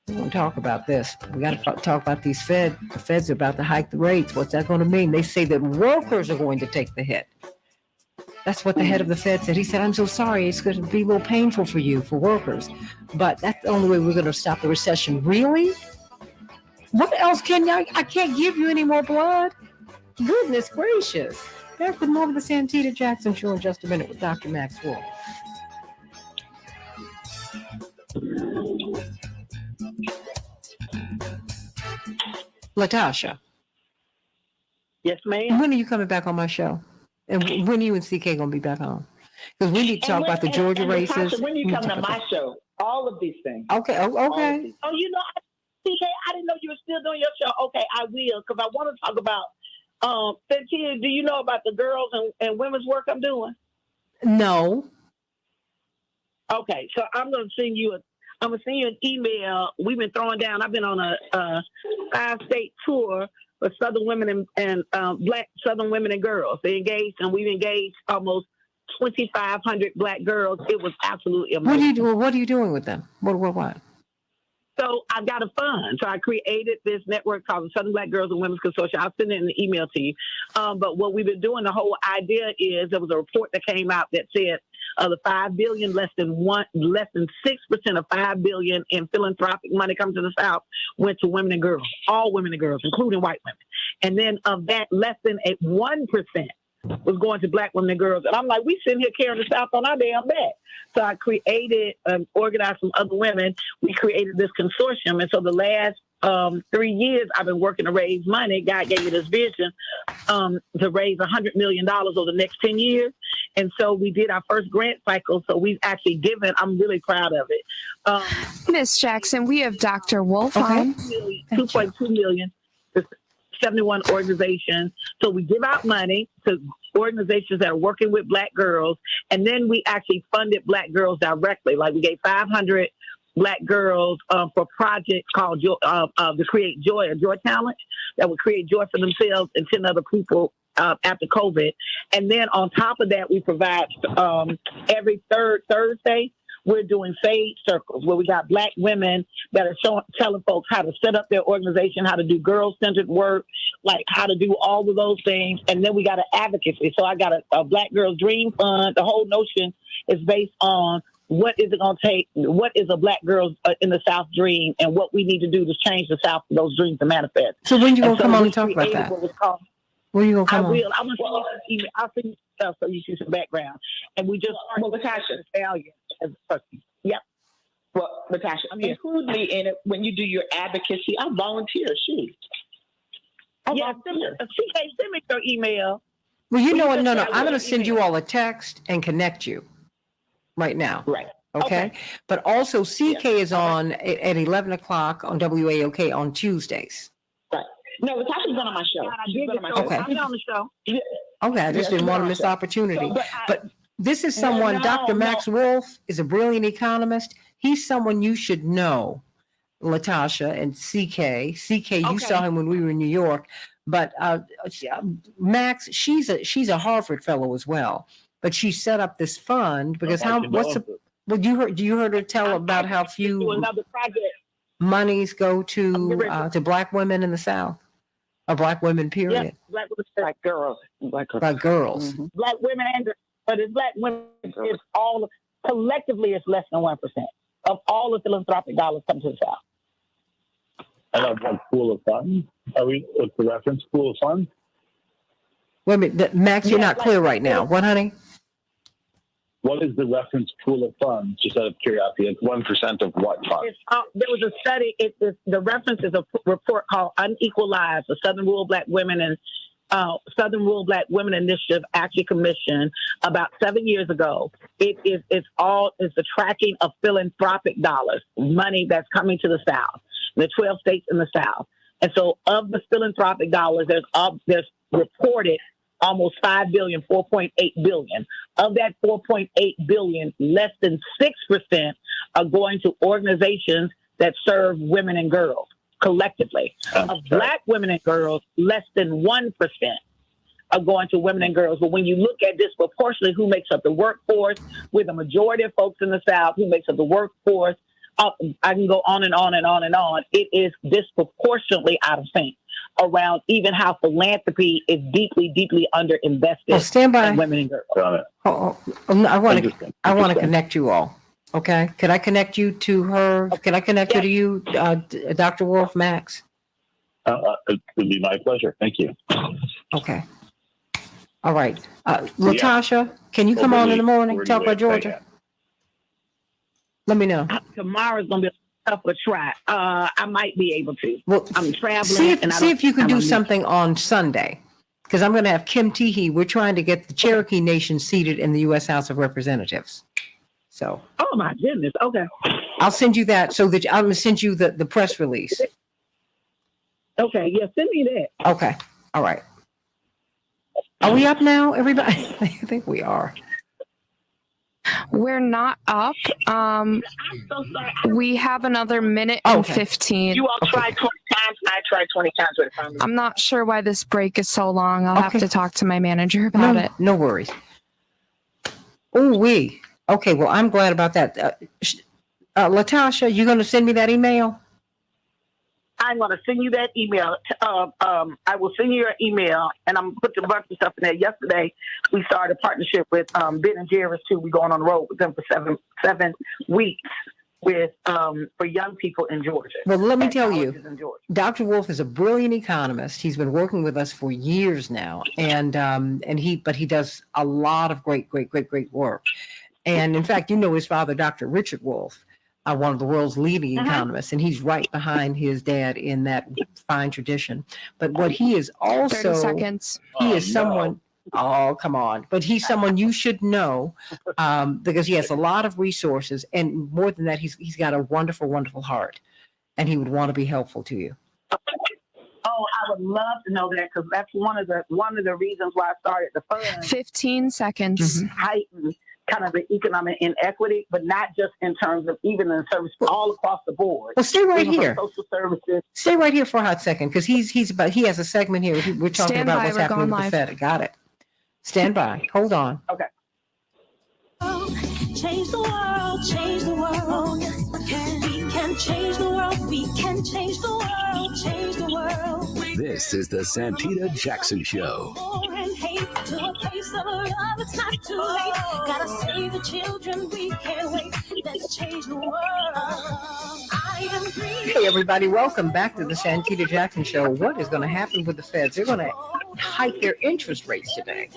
We won't talk about this. We got to talk about these The feds are about to hike the rates. What's that going to mean? They say that workers are going to take the hit. That's what the head of the Fed said. He said, I'm so sorry. It's going to be a little painful for you, for workers. But that's the only way we're going to stop the recession. Really? What else I can't give you any more blood. Goodness gracious. Back with more of the Santita Jackson Show in just a minute with Dr. Max Wolf. Latasha. Yes, ma'am. When are you coming back on my show? And when are you and CK going to be back on? Because we need to talk about the Georgia races. Latasha, when you come to my show, all of these things. Okay. Okay. Oh, CK, I didn't know you were still doing your show. Okay, I will, because I want to talk about Santita, do you know about the girls and women's work I'm doing? No. Okay, so I'm going to send you an email. We've been throwing down. I've been on a 5-state tour for Southern women and Black Southern women and girls. They engaged, and we've engaged almost 2,500 Black girls. It was absolutely amazing. What are you doing with them? What? So I've got a fund. So I created this network called the Southern Black Girls and Women's Consortium. I'll send it in the email to you. But what we've been doing, the whole idea is there was a report that came out that said the $5 billion, less than 6% of $5 billion in philanthropic money coming to the South went to women and girls, all women and girls, including white women. And then of that, less than 1% was going to Black women and girls. And I'm like, we sitting here carrying the South on our damn back. So I created, organized some other women. We created this consortium. And so the last 3 years, I've been working to raise money. God gave me this vision to raise $100 million over the next 10 years. And so we did our first grant cycle. So we've actually given, I'm really proud of it. Miss Jackson, we have Dr. Wolf on. $2.2 million. 71 organizations. So we give out money to organizations that are working with Black girls, and then we actually funded Black girls directly. Like we gave 500 Black girls for projects called to create joy, a joy challenge that would create joy for themselves and 10 other people after COVID. And then on top of that, we provide every third Thursday, we're doing Fade Circles where we got Black women that are telling folks how to set up their organization, how to do girl-centered work, like how to do all of those things. And then we got an advocacy. So I got a Black Girls Dream Fund. The whole notion is based on what is it going to take? What is a Black girl in the South dream, and what we need to do to change the South for those dreams to manifest. So when you going to come on and talk about that? When you going to come on? I'm going to send you some email. I'll send you stuff so you see some background. And we just Natasha. Failure as a person. Yep. Well, Natasha, include me in it when you do your advocacy. I volunteer. Shoot. Yeah, send me your email. Well, you know what? No. I'm going to send you all a text and connect you right now. Right. Okay. But also CK is on at 11 o'clock on WAOK on Tuesdays. Right. No, Natasha's been on my show. Okay. I've been on the show. Yeah. Okay. I just didn't want to miss the opportunity. So, but this is someone, Dr. Max Wolf is a brilliant economist. He's someone you should know, Latasha and CK. CK, you saw him when we were in New York. But Max, she's a Harvard fellow as well. But she set up this fund because you heard her tell about how few monies go to Black women in the South, or Black women, period. Yeah, Black girls. Black girls. Mm-hmm. Black women, but it's Black women. It's all collectively. It's less than 1% of all the philanthropic dollars come to the South. And of what pool of funds? What's the reference? Pool of funds? Wait a minute, Max, you're not clear right now. What, honey? What is the reference pool of funds? Just out of curiosity, it's 1% of what funds? There was a study. The reference is a report called "Unequal Lives," the Southern Rural Black Women and Southern Rural Black Women Initiative actually commissioned about 7 years ago. It's the tracking of philanthropic dollars, money that's coming to the South, the 12 states in the South. And so of the philanthropic dollars, there's reported almost 5 billion, 4.8 billion. Of that 4.8 billion, less than 6% are going to organizations that serve women and girls collectively. Of Black women and girls, less than 1% are going to women and girls. But when you look at disproportionately who makes up the workforce, with the majority of folks in the South who makes up the workforce, I can go on and on and on and on. It is disproportionately out of sync around even how philanthropy is deeply, deeply underinvested stand by. in women and girls. I want to connect you all. Okay. Could I connect you to her? Can I connect her to you, Dr. Wolf, Max? It would be my pleasure. Thank you. Okay. All right. Latasha, can you come on in the morning, talk about Georgia? Let me know. Tomorrow's going to be a tough try. I might be able to. Well, I'm traveling. See if you can do something on Sunday, because I'm going to have Kim Teehee. We're trying to get the Cherokee Nation seated in the U.S. House of Representatives. So. Oh my goodness. Okay. I'll send you that I'm going to send you the press release. Okay. Yeah. Send me that. Okay. All right. Are we up now, everybody? I think we are. We're not up. We have another minute and 15. You all tried 20 times. I tried 20 times with it. I'm not sure why this break is so long. I'll have to talk to my manager about it. No worries. Okay, well, I'm glad about that. Latasha, you going to send me that email? I'm going to send you that email. I will send you your email, and I'm putting a bunch of stuff in there. Yesterday, we started a partnership with Ben and Jerry's too. We're going on the road with them for seven weeks with for young people in Georgia. Well, let me tell you, Dr. Wolf is a brilliant economist. He's been working with us for years now, but he does a lot of great work. And in fact, his father, Dr. Richard Wolf. One of the world's leading economists, and he's right behind his dad in that fine tradition. But what he is also, 30 seconds. He is someone. Oh, come on! But he's someone you should know because he has a lot of resources, and more than that, he's got a wonderful, wonderful heart, and he would want to be helpful to you. Oh, I would love to know that because that's one of the reasons why I started the fund. 15 seconds. Heighten kind of the economic inequity, but not just in terms of even in service, all across the board. Well, stay right Even from here. Social services. Stay right here for a hot second, because he has a segment here. We're talking Stand about by, what's we're happening going with the live. Fed. Got it. Stand by. Hold on. Okay. Change the world, change the world. We can change the world, we can change the world, change the world. This is the Santita Jackson Show. War and hate to a place of love, it's not too late. Gotta save the children, we can't wait. Let's change the world. I am free. Hey, everybody. Welcome back to the Santita Jackson Show. What is going to happen with the Feds? They're going to hike their interest rates today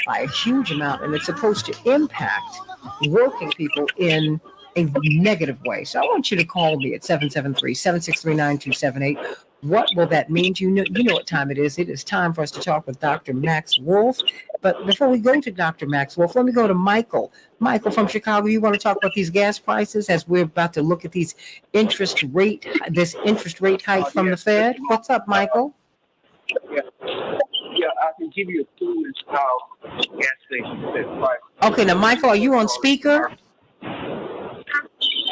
by a huge amount, and it's supposed to impact working people in a negative way. So I want you to call me at 773-763-9278. What will that mean to you? You know what time it is. It is time for us to talk with Dr. Max Wolf. But before we go to Dr. Max Wolf, let me go to Michael. Michael from Chicago, you want to talk about these gas prices as we're about to look at this interest rate hike from the Fed? What's up, Michael? Yeah, I can give you a clue as to how gas stations set price. Okay, now, Michael, are you on speaker?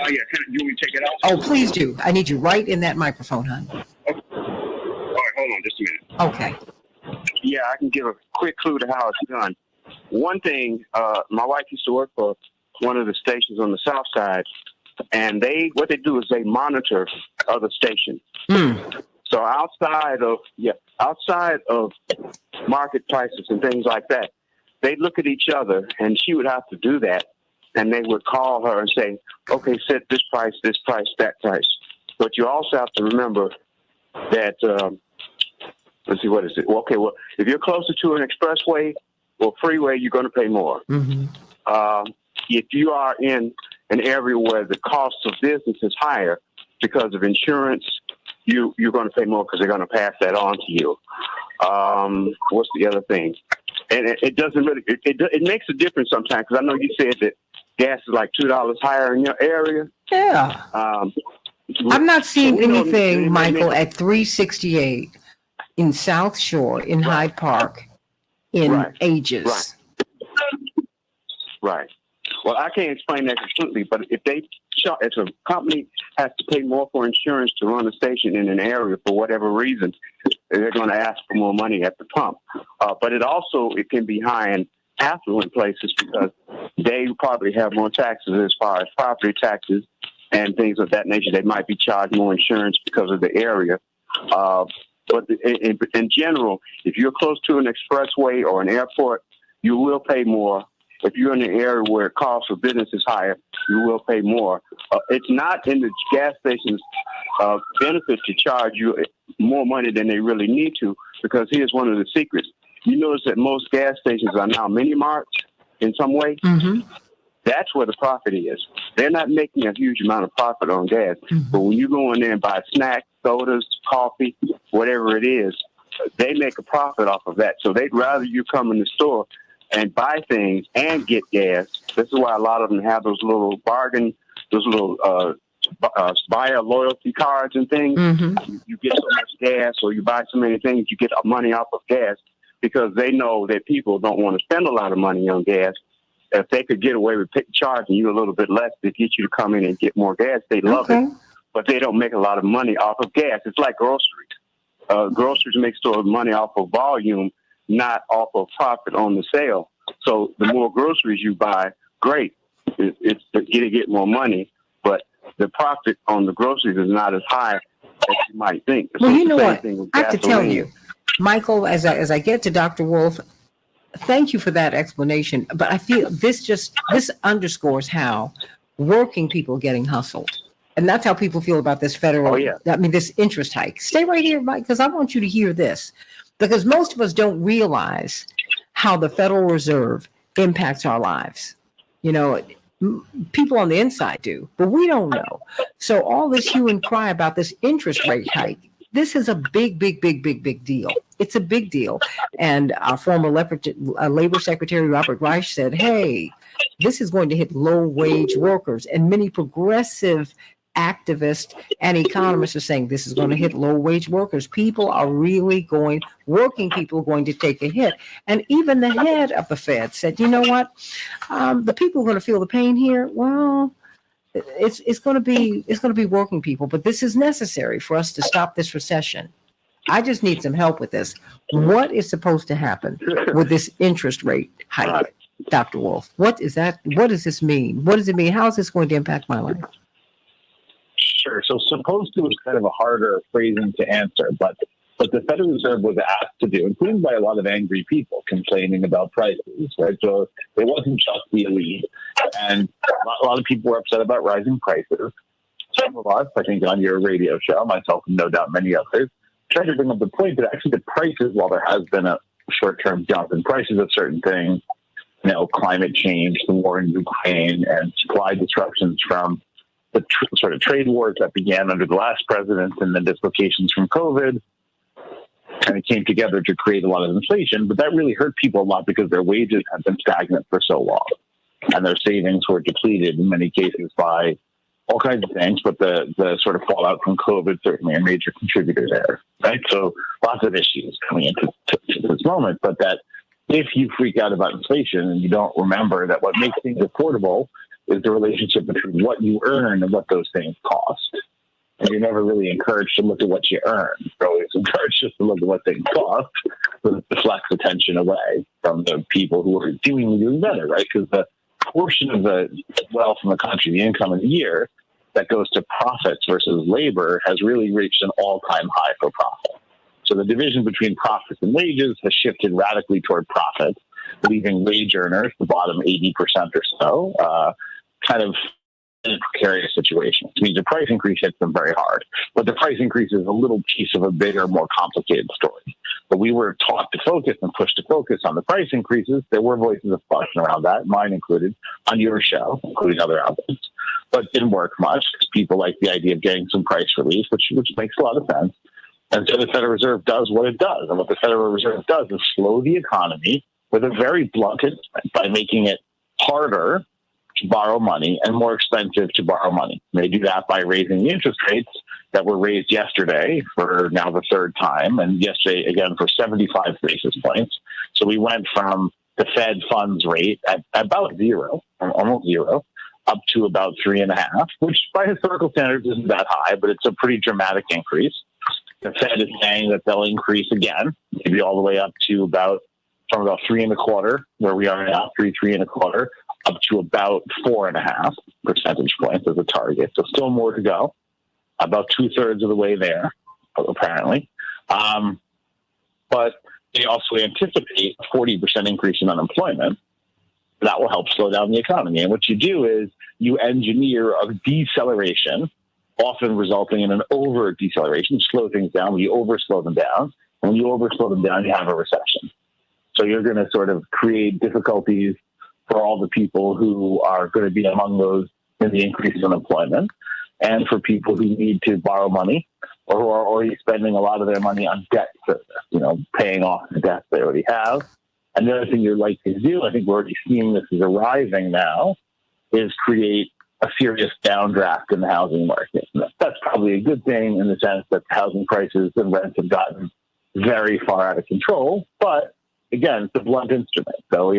Oh, yeah. You want me to take it out? Oh, please do. I need you right in that microphone, hon. Okay. All right, hold on just a minute. Okay. Yeah, I can give a quick clue to how it's done. One thing, my wife used to work for one of the stations on the south side, and what they do is they monitor other stations. So outside of market prices and things like that, they look at each other, and she would have to do that, and they would call her and say, okay, set this price, that price. But you also have to remember that, let's see, what is it? Okay, well, if you're closer to an expressway or freeway, you're going to pay more. If you are in an area where the cost of business is higher because of insurance, you're going to pay more because they're going to pass that on to you. What's the other thing? And it doesn't really, it makes a difference sometimes, because I know you said that gas is like $2 higher in your area. Yeah. I'm not seeing anything, Michael, at 368 in South Shore, in Hyde Park, in ages. Right. Well, I can't explain that completely, but if a company has to pay more for insurance to run a station in an area for whatever reason, they're going to ask for more money at the pump. But it can be high in affluent places because they probably have more taxes as far as property taxes and things of that nature. They might be charged more insurance because of the area. But in general, if you're close to an expressway or an airport, you will pay more. If you're in an area where cost of business is higher, you will pay more. It's not in the gas station's benefit to charge you more money than they really need to, because here's one of the secrets. You notice that most gas stations are now mini marts in some way. That's where the profit is. They're not making a huge amount of profit on gas. But when you go in there and buy snacks, sodas, coffee, whatever it is, they make a profit off of that. So they'd rather you come in the store and buy things and get gas. This is why a lot of them have those little buyer loyalty cards and things. You get so much gas, or you buy so many things, you get money off of gas, because they know that people don't want to spend a lot of money on gas. If they could get away with charging you a little bit less to get you to come in and get more gas, they love it. But they don't make a lot of money off of gas. It's like groceries. Groceries make sort of money off of volume, not off of profit on the sale. So the more groceries you buy, great. It's you get more money, but the profit on the groceries is not as high as you might think. Well, you know what? I have to tell you, Michael, as I get to Dr. Wolf, thank you for that explanation. But I feel this underscores how working people are getting hustled. And that's how people feel about this federal, this interest hike. Stay right here, Mike, because I want you to hear this. Because most of us don't realize how the Federal Reserve impacts our lives. You know, people on the inside do, but we don't know. So all this hue and cry about this interest rate hike, this is a big deal. It's a big deal. And our former Labor Secretary, Robert Reich, said, hey, this is going to hit low-wage workers. And many progressive activists and economists are saying this is going to hit low wage workers. People are really working people are going to take a hit. And even the head of the Fed said, you know what? The people who are going to feel the pain here, well, it's going to be working people, but this is necessary for us to stop this recession. I just need some help with this. What is supposed to happen with this interest rate hike, Dr. Wolf? What is that? What does this mean? What does it mean? How is this going to impact my life? Sure. So supposed to is kind of a harder phrasing to answer, but the Federal Reserve was asked to do, including by a lot of angry people complaining about prices, right? So it wasn't just the elite, and a lot of people were upset about rising prices. Some of us, I think on your radio show, myself and no doubt many others, tried to bring up the point that actually the prices, while there has been a short-term jump in prices of certain things, climate change, the war in Ukraine, and supply disruptions from the sort of trade wars that began under the last president and then dislocations from COVID, kind of came together to create a lot of inflation, but that really hurt people a lot because their wages had been stagnant for so long, and their savings were depleted in many cases by all kinds of things, but the sort of fallout from COVID certainly a major contributor there, right? So lots of issues coming into this moment, but that if you freak out about inflation and you don't remember that what makes things affordable is the relationship between what you earn and what those things cost. And you're never really encouraged to look at what you earn. You're always encouraged just to look at what things cost, so it deflects attention away from the people who are doing better, right? Because the portion of the wealth in the country, the income in the year, that goes to profits versus labor has really reached an all-time high for profit. So the division between profits and wages has shifted radically toward profits, leaving wage earners, the bottom 80% or so, kind of in a precarious situation. It means the price increase hits them very hard. But the price increase is a little piece of a bigger, more complicated story. But we were taught to focus and pushed to focus on the price increases. There were voices of caution around that, mine included, on your show, including other outlets. But it didn't work much because people like the idea of getting some price relief, which makes a lot of sense. And so the Federal Reserve does what it does. And what the Federal Reserve does is slow the economy with a very blunt instrument by making it harder to borrow money and more expensive to borrow money. And they do that by raising the interest rates that were raised yesterday for now the third time, and yesterday again for 75 basis points. So we went from the Fed funds rate at about zero, almost zero, up to about 3.5, which by historical standards isn't that high, but it's a pretty dramatic increase. The Fed is saying that they'll increase again, maybe all the way up to from about 3.25, where we are now, 3.25, up to about 4.5 percentage points as a target. So still more to go, about 2/3 of the way there, apparently. But they also anticipate a 40% increase in unemployment. That will help slow down the economy. And what you do is you engineer a deceleration, often resulting in an over-deceleration, slow things down. When you over-slow them down, and when you over-slow them down, you have a recession. So you're going to sort of create difficulties for all the people who are going to be among those in the increase in unemployment, and for people who need to borrow money or who are already spending a lot of their money on debt service, paying off the debt they already have. And the other thing you're likely to do, I think we're already seeing this is arriving now, is create a serious downdraft in the housing market. And that's probably a good thing in the sense that housing prices and rents have gotten very far out of control. But again, it's a blunt instrument. So,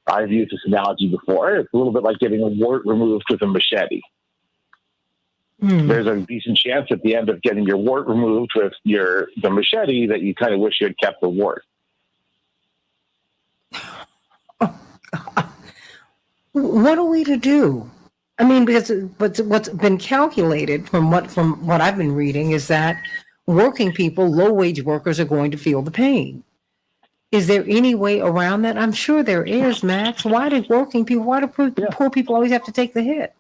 I've used this analogy before. It's a little bit like getting a wart removed with a machete. There's a decent chance at the end of getting your wart removed with the machete that you kind of wish you had kept the wart. What are we to do? I mean, because what's been calculated from what I've been reading is that working people, low wage workers, are going to feel the pain. Is there any way around that? I'm sure there is, Max. Why do poor people always have to take the hit?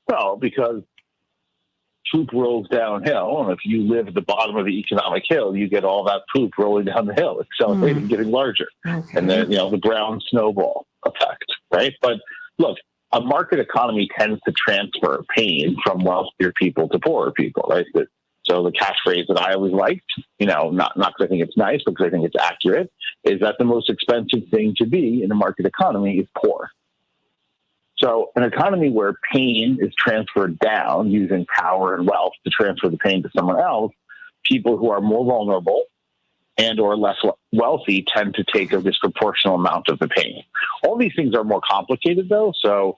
Well, because poop rolls downhill, and if you live at the bottom of the economic hill, you get all that poop rolling down the hill, accelerating, getting larger. Okay. And then, the brown snowball effect, right? But look, a market economy tends to transfer pain from wealthier people to poorer people, right? So the catchphrase that I always liked, not because I think it's nice, but because I think it's accurate, is that the most expensive thing to be in a market economy is poor. So an economy where pain is transferred down using power and wealth to transfer the pain to someone else, people who are more vulnerable and or less wealthy tend to take a disproportionate amount of the pain. All these things are more complicated, though. So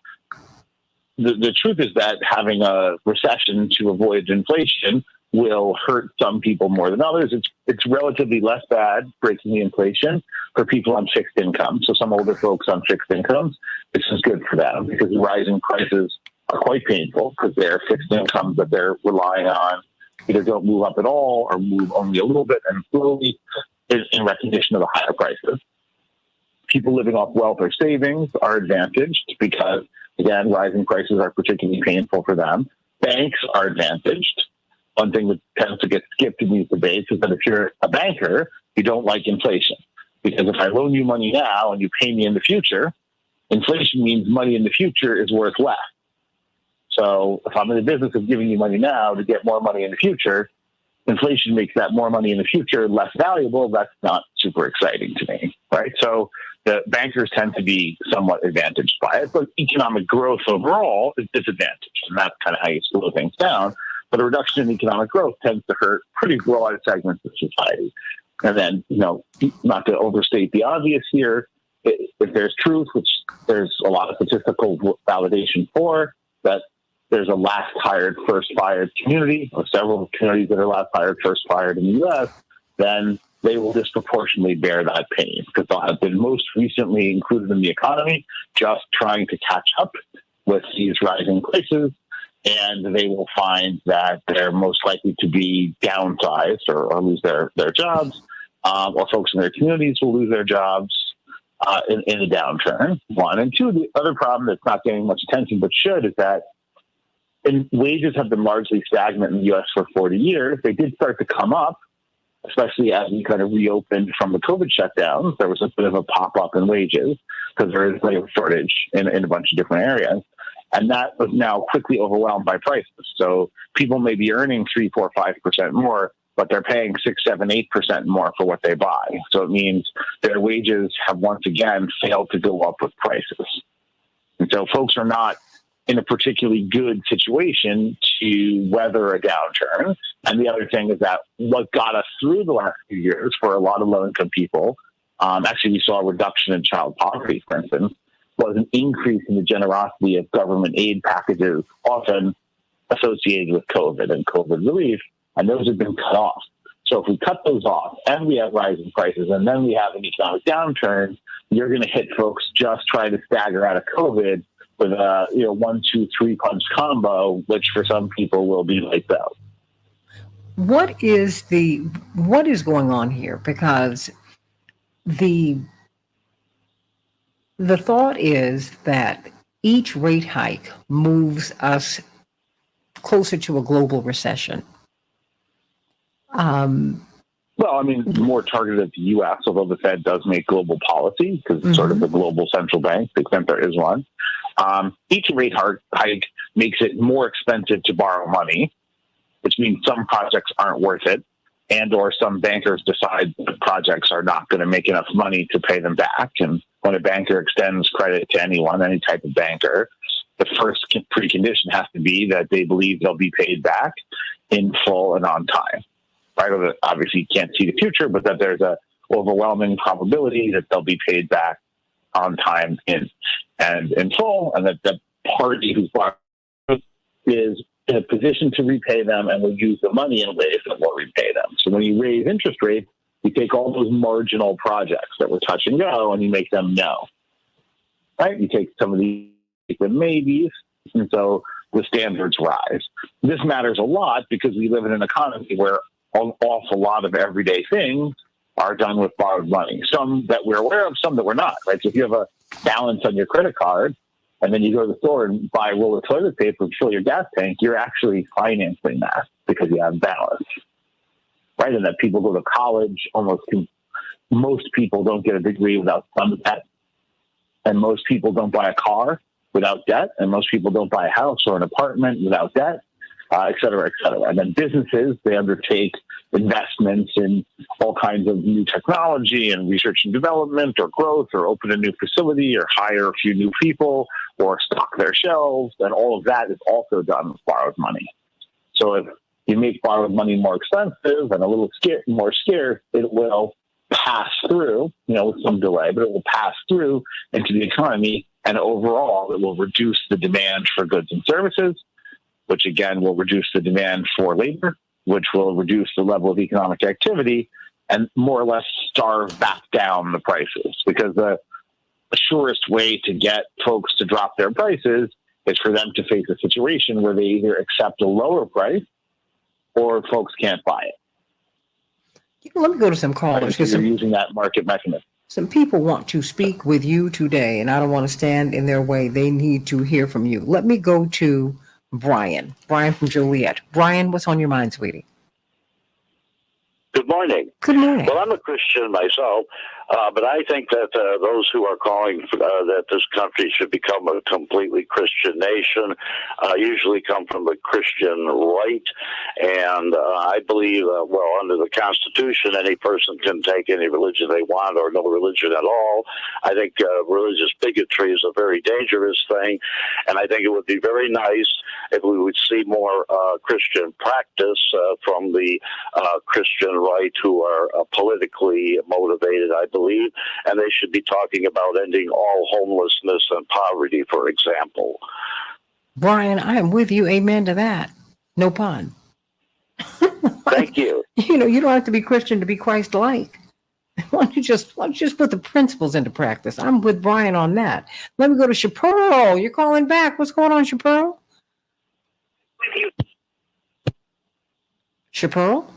the truth is that having a recession to avoid inflation will hurt some people more than others. It's relatively less bad breaking the inflation for people on fixed income. So some older folks on fixed incomes, this is good for them because the rising prices are quite painful because their fixed incomes that they're relying on either don't move up at all or move only a little bit and slowly in recognition of the higher prices. People living off wealth or savings are advantaged because, again, rising prices are particularly painful for them. Banks are advantaged. One thing that tends to get skipped in these debates is that if you're a banker, you don't like inflation. Because if I loan you money now and you pay me in the future, inflation means money in the future is worth less. So if I'm in the business of giving you money now to get more money in the future, inflation makes that more money in the future less valuable. That's not super exciting to me, right? So the bankers tend to be somewhat advantaged by it, but economic growth overall is disadvantaged, and that's kind of how you slow things down. But a reduction in economic growth tends to hurt pretty broad segments of society. And then, not to overstate the obvious here, if there's truth, which there's a lot of statistical validation for, that there's a last hired, first fired community, or several communities that are last hired, first fired in the U.S., then they will disproportionately bear that pain because they'll have been most recently included in the economy, just trying to catch up with these rising prices. And they will find that they're most likely to be downsized or lose their jobs, or folks in their communities will lose their jobs in a downturn, one. And two, the other problem that's not getting much attention but should is that wages have been largely stagnant in the U.S. for 40 years. They did start to come up, especially as we kind of reopened from the COVID shutdowns. There was a bit of a pop-up in wages because there is labor shortage in a bunch of different areas. And that was now quickly overwhelmed by prices. So people may be earning 3, 4, 5% more, but they're paying 6, 7, 8% more for what they buy. So it means their wages have once again failed to go up with prices. And so folks are not in a particularly good situation to weather a downturn. And the other thing is that what got us through the last few years for a lot of low-income people, actually we saw a reduction in child poverty, for instance, was an increase in the generosity of government aid packages, often associated with COVID and COVID relief, and those have been cut off. So if we cut those off and we have rising prices and then we have an economic downturn, you're going to hit folks just trying to stagger out of COVID with a 1, 2, 3 punch combo, which for some people will be like that. What is going on here? Because the thought is that each rate hike moves us closer to a global recession. Well, I mean, more targeted at the U.S., although the Fed does make global policy because it's sort of the global central bank, to the extent there is one. Each rate hike makes it more expensive to borrow money, which means some projects aren't worth it, and or some bankers decide the projects are not going to make enough money to pay them back. And when a banker extends credit to anyone, any type of banker, the first precondition has to be that they believe they'll be paid back in full and on time. Right? Obviously, you can't see the future, but that there's a overwhelming probability that they'll be paid back on time in full, and that the party who's borrowing is in a position to repay them and will use the money in ways that will repay them. So when you raise interest rates, you take all those marginal projects that were touch and go and you make them no. Right? You take some of the maybes, and so the standards rise. This matters a lot because we live in an economy where an awful lot of everyday things are done with borrowed money. Some that we're aware of, some that we're not, right? So if you have a balance on your credit card and then you go to the store and buy a roll of toilet paper and fill your gas tank, you're actually financing that because you have balance, right? And that people go to college, most people don't get a degree without some debt. And most people don't buy a car without debt. And most people don't buy a house or an apartment without debt. Et cetera, et cetera. And then businesses, they undertake investments in all kinds of new technology and research and development or growth or open a new facility or hire a few new people or stock their shelves, then all of that is also done with borrowed money. So if you make borrowed money more expensive and a little more scarce, it will pass through, with some delay, but it will pass through into the economy. And overall, it will reduce the demand for goods and services, which again will reduce the demand for labor, which will reduce the level of economic activity and more or less starve back down the prices. Because the surest way to get folks to drop their prices is for them to face a situation where they either accept a lower price or folks can't buy it. Let me go to some callers. Right, so you're using that market mechanism. Some people want to speak with you today, and I don't want to stand in their way. They need to hear from you. Let me go to Brian. Brian from Joliet. Brian, what's on your mind, sweetie? Good morning. Good morning. Well, I'm a Christian myself, but I think that those who are calling that this country should become a completely Christian nation usually come from the Christian right. And I believe, under the Constitution, any person can take any religion they want or no religion at all. I think religious bigotry is a very dangerous thing. And I think it would be very nice if we would see more Christian practice from the Christian right who are politically motivated, I believe, and they should be talking about ending all homelessness and poverty, for example. Brian, I am with you. Amen to that. No pun. Thank you. You don't have to be Christian to be Christ-like. Why don't you just put the principles into practice? I'm with Brian on that. Let me go to Chaparral. You're calling back. What's going on, Chaparral? Chaparral?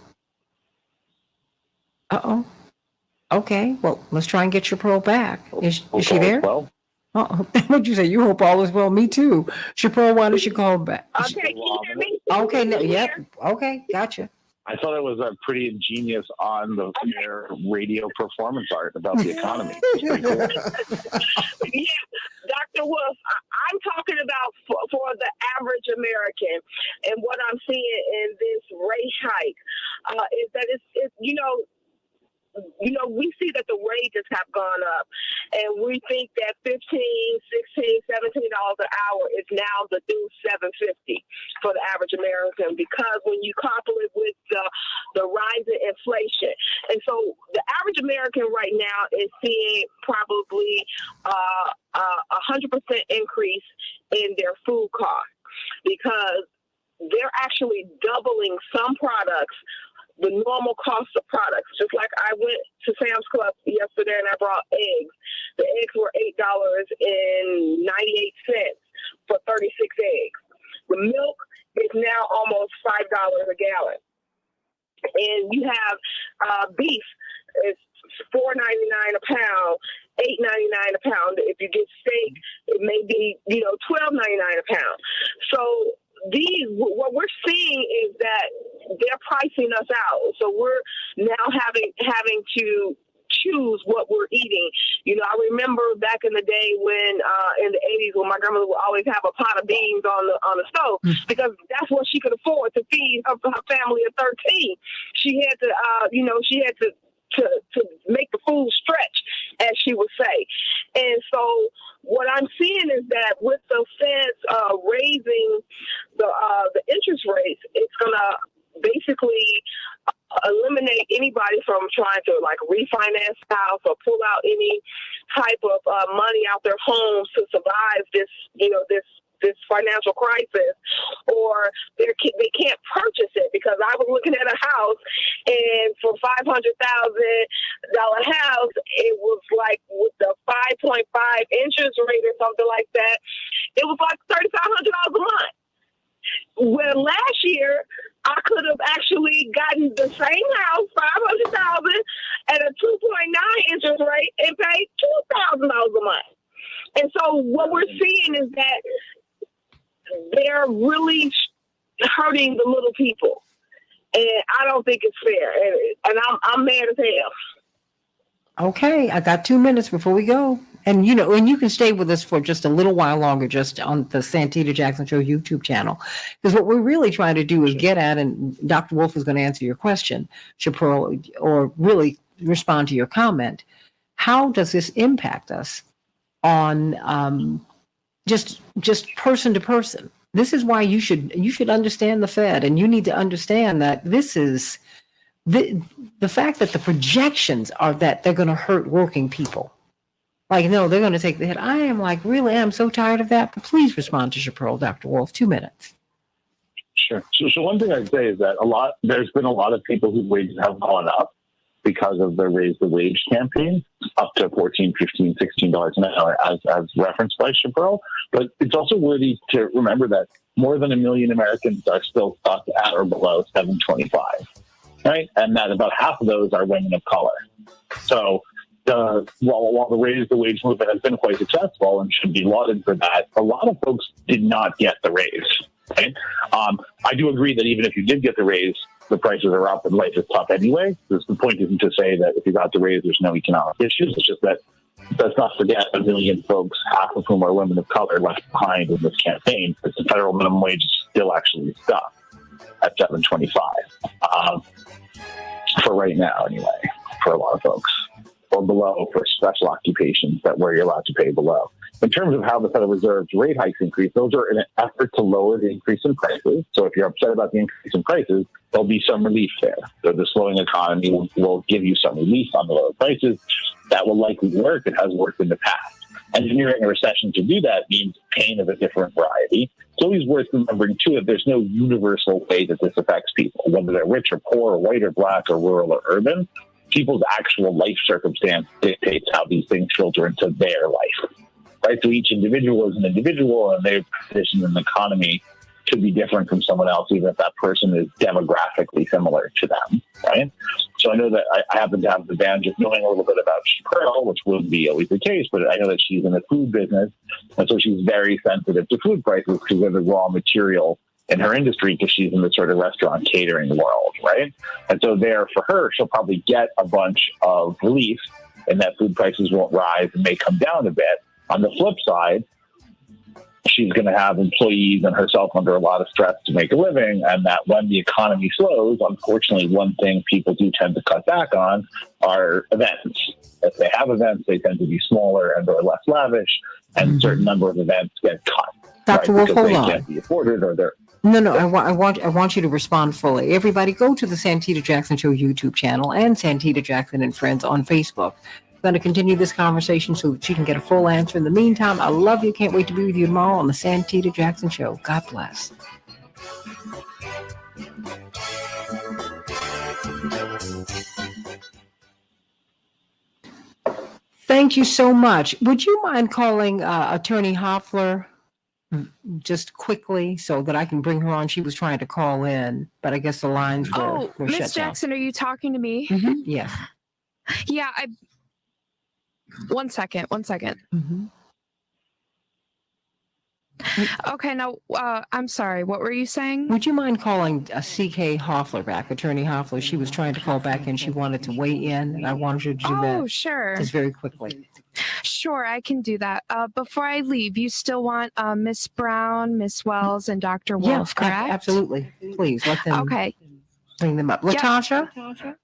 Uh-oh. Okay. Well, let's try and get Chaparral back. Is she there? Well, what'd you say? You hope all is well. Me too. Chaparral, why don't you call back? Okay, can you hear me? Okay. No, yep. Okay. Gotcha. I thought it was a pretty ingenious on-the-air radio performance art about the economy. Yeah, Dr. Wolf, I'm talking about for the average American, and what I'm seeing in this rate hike is that it's we see that the wages have gone up, and we think that $15, $16, $17 an hour is now the new $7.50 for the average American, because when you couple it with the rise in inflation. And so the average American right now is seeing probably 100% increase in their food costs, because they're actually doubling some products, the normal cost of products. Just like I went to Sam's Club yesterday and I brought eggs. The eggs were $8.98 for 36 eggs. The milk is now almost $5 a gallon. And you have beef, it's $4.99 a pound, $8.99 a pound. If you get steak, it may be $12.99 a pound. So what we're seeing is that they're pricing us out. So we're now having to choose what we're eating. I remember back in the day when in the 80s, when my grandmother would always have a pot of beans on the stove, because that's what she could afford to feed her family of 13. She had to make the food stretch, as she would say. And so what I'm seeing is that with the Feds raising the interest rates, it's going to basically eliminate anybody from trying to refinance house or pull out any type of money out their homes to survive this financial crisis, or they can't purchase it. Because I was looking at a house, and for $500,000 house, it was like with the 5.5 interest rate or something like that, it was like $3,500 a month. Well, last year I could have actually gotten the same house, $500,000 at a 2.9 interest rate, and paid $2,000 a month. And so what we're seeing is that they're really hurting the little people, and I don't think it's fair. And I'm mad as hell. Okay, I got 2 minutes before we go. And, and you can stay with us for just a little while longer, just on the Santita Jackson Show YouTube channel. Because what we're really trying to do is get at, and Dr. Wolf is going to answer your question, Chaparral, or really respond to your comment. How does this impact us on just person to person? This is why you should understand the Fed, and you need to understand that this is the fact that the projections are that they're going to hurt working people. Like, no, they're going to take the hit. I am so tired of that. But please respond to Chaparral, Dr. Wolf. 2 minutes. Sure. So one thing I'd say is that there's been a lot of people whose wages have gone up because of the Raise the Wage campaign, up to $14, $15, $16 an hour, as referenced by Chaparral. But it's also worthy to remember that more than 1 million Americans are still stuck at or below $7.25, right? And that about half of those are women of color. So while the Raise the Wage movement has been quite successful and should be lauded for that, a lot of folks did not get the raise. Right? I do agree that even if you did get the raise, the prices are up and life is tough anyway. The point isn't to say that if you got the raise, there's no economic issues. It's just that let's not forget 1 million folks, half of whom are women of color, left behind in this campaign, because the federal minimum wage is still actually stuck at $7.25 for right now, anyway, for a lot of folks. Or below for special occupations where you're allowed to pay below. In terms of how the Federal Reserve's rate hikes increase, those are in an effort to lower the increase in prices. So if you're upset about the increase in prices, there'll be some relief there. So the slowing economy will give you some relief on the lower prices. That will likely work. It has worked in the past. Engineering a recession to do that means pain of a different variety. It's always worth remembering, too, that there's no universal way that this affects people, whether they're rich or poor, or white or black, or rural or urban. People's actual life circumstance dictates how these things filter into their life, right? So each individual is an individual, and their position in the economy could be different from someone else, even if that person is demographically similar to them, right? So I know that I happen to have the advantage of knowing a little bit about Chaparral, which wouldn't be always the case, but I know that she's in the food business, and so she's very sensitive to food prices because they're the raw material in her industry, because she's in the sort of restaurant catering world, right? And so there, for her, she'll probably get a bunch of relief in that food prices won't rise and may come down a bit. On the flip side, she's going to have employees and herself under a lot of stress to make a living, and that when the economy slows, unfortunately, one thing people do tend to cut back on are events. If they have events, they tend to be smaller and or less lavish, and a certain number of events get cut. Dr. Right? Wolf, because hold they on. can't be afforded, or they're No, I want you to respond fully. Everybody, go to the Santita Jackson Show YouTube channel and Santita Jackson and Friends on Facebook. I'm going to continue this conversation so that you can get a full answer. In the meantime, I love you. Can't wait to be with you tomorrow on the Santita Jackson Show. God bless. Thank you so much. Would you mind calling Attorney Hoffler just quickly so that I can bring her on? She was trying to call in, but I guess the lines were shut Miss Jackson, are you talking to me? down. Yes. Yeah, one second. Okay, now, I'm sorry, what were you saying? Would you mind calling C.K. Hoffler back, Attorney Hoffler? She was trying to call back and she wanted to weigh in, and I wanted her to do that. Oh, sure. Just very quickly. Sure, I can do that. Before I leave, you still want Miss Brown, Miss Wells, and Dr. Wolf, correct? Absolutely. Please, let them bring them up. Latasha?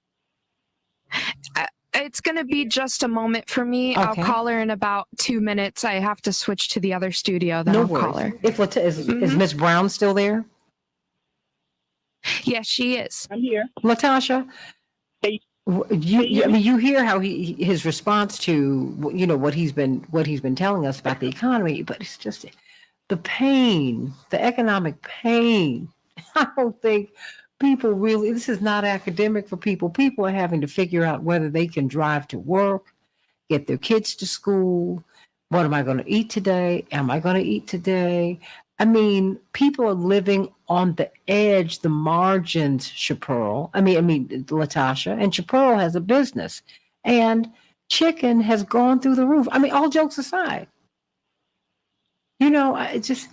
It's going to be just a moment for me. Okay. I'll call her in about 2 minutes. I have to switch to the other studio, then I'll call her. Is Miss Brown still there? Yes, she is. I'm here. Latasha, you hear how his response to what he's been telling us about the economy, but it's just the pain, the economic pain. I don't think people really, this is not academic for people. People are having to figure out whether they can drive to work, get their kids to school. What am I going to eat today? Am I going to eat today? I mean, people are living on the edge, the margins, Chaparral. Latasha. And Chaparral has a business. And chicken has gone through the roof. I mean, all jokes aside. It's just,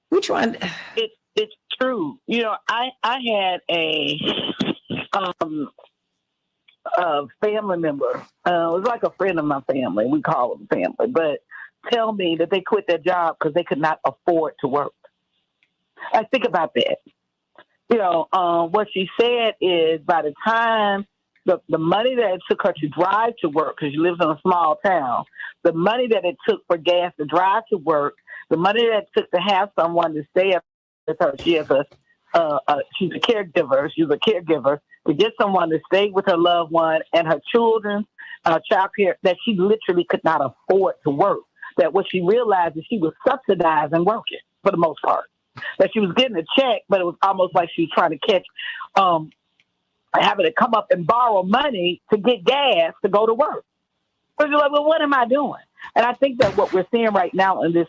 which one? It's true. I had a family member, it was like a friend of my family, we call them family, but tell me that they quit their job because they could not afford to work. I think about that. What she said is by the time the money that it took her to drive to work, because she lives in a small town, the money that it took for gas to drive to work, the money that it took to have someone to stay with her, she's a caregiver. She's a caregiver to get someone to stay with her loved one and her children, child care, that she literally could not afford to work. That what she realized is she was subsidizing working for the most part. That she was getting a check, but it was almost like she was trying to catch, having to come up and borrow money to get gas to go to work. So you're like, well, what am I doing? And I think that what we're seeing right now in this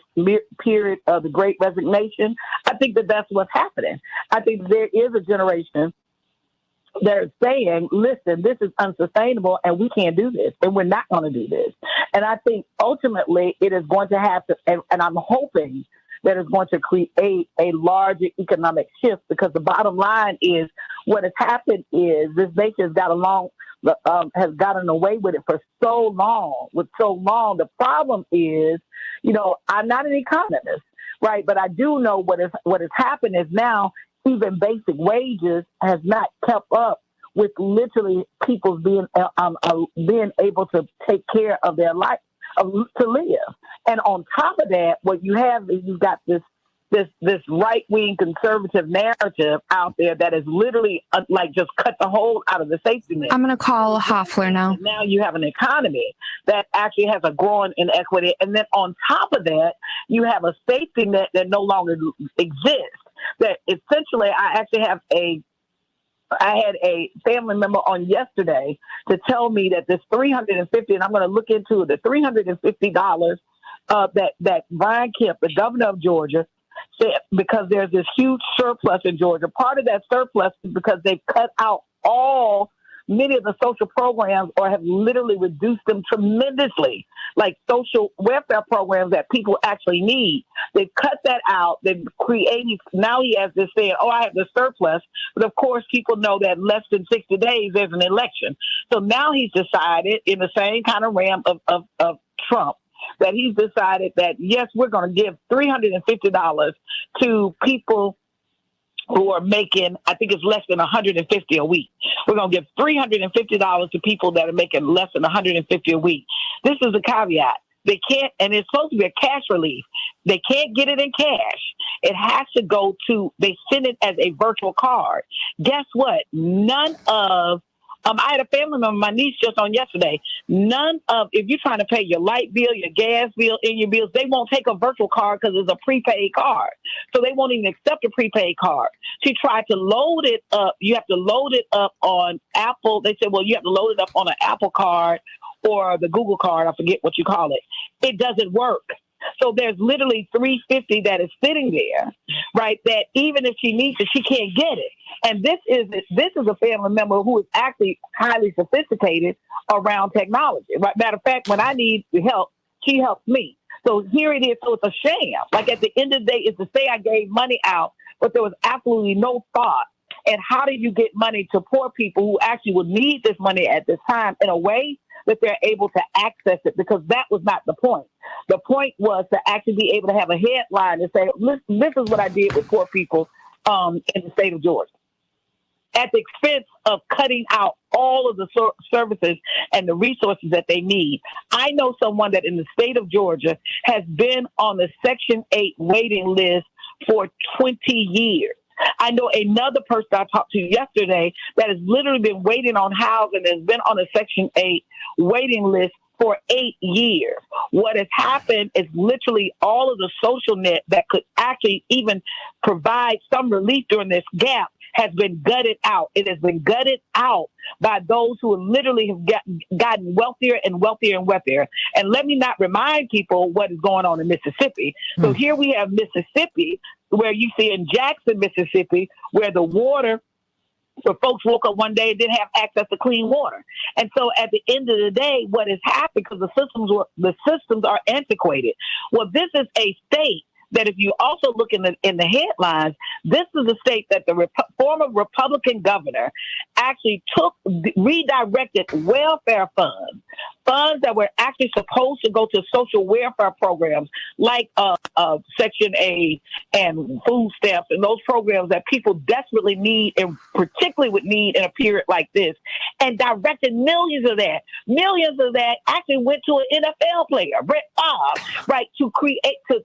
period of the Great Resignation, I think that that's what's happening. I think there is a generation that is saying, listen, this is unsustainable and we can't do this and we're not going to do this. And I think ultimately it is going to have to, and I'm hoping that is going to create a larger economic shift, because the bottom line is what has happened is this nation has gotten away with it for so long. The problem is, I'm not an economist, right? But I do know what has happened is now even basic wages has not kept up with literally people being able to take care of their life, to live. And on top of that, what you have is you've got this right-wing conservative narrative out there that is literally like just cut the hole out of the safety net. I'm going to call Hoffler now. And now you have an economy that actually has a growing inequity. And then on top of that, you have a safety net that no longer exists. That essentially, I had a family member on yesterday to tell me that this $350, and I'm going to look into it, the $350 that Brian Kemp, the governor of Georgia, said, because there's this huge surplus in Georgia. Part of that surplus is because they've cut out many of the social programs, or have literally reduced them tremendously, like social welfare programs that people actually need. They've cut that out. They've created, now he has this saying, I have this surplus. But of course, people know that less than 60 days there's an election. So now he's decided, in the same kind of realm of Trump, that he's decided that, yes, we're going to give $350 to people who are making, I think it's less than $150 a week. We're going to give $350 to people that are making less than $150 a week. This is a caveat. They can't, and it's supposed to be a cash relief. They can't get it in cash. It has to go to, they send it as a virtual card. Guess what? I had a family member, my niece just on yesterday, if you're trying to pay your light bill, your gas bill, and your bills, they won't take a virtual card because it's a prepaid card. So they won't even accept a prepaid card. She tried to load it up. You have to load it up on Apple. They said, well, you have to load it up on an Apple card or the Google card. I forget what you call it. It doesn't work. So there's literally $350 that is sitting there, right? That even if she needs it, she can't get it. And this is a family member who is actually highly sophisticated around technology. Right? Matter of fact, when I need help, she helps me. So here it is. So it's a sham. Like at the end of the day, it's to say I gave money out, but there was absolutely no thought. And how do you get money to poor people who actually would need this money at this time in a way that they're able to access it? Because that was not the point. The point was to actually be able to have a headline and say, this is what I did with poor people in the state of Georgia, at the expense of cutting out all of the services and the resources that they need. I know someone that in the state of Georgia has been on the Section 8 waiting list for 20 years. I know another person I talked to yesterday that has literally been waiting on housing and has been on a Section 8 waiting list for 8 years. What has happened is literally all of the social net that could actually even provide some relief during this gap has been gutted out. It has been gutted out by those who literally have gotten wealthier and wealthier and wealthier. And let me not remind people what is going on in Mississippi. So here we have Mississippi, where you see in Jackson, Mississippi, where the water, where folks woke up one day and didn't have access to clean water. And so at the end of the day, what has happened, because the systems are antiquated. Well, this is a state that if you also look in the headlines, this is a state that the former Republican governor actually redirected welfare funds that were actually supposed to go to social welfare programs like Section 8 and food stamps and those programs that people desperately need and particularly would need in a period like this, and directed millions of that actually went to an NFL player, Brett Favre, right, to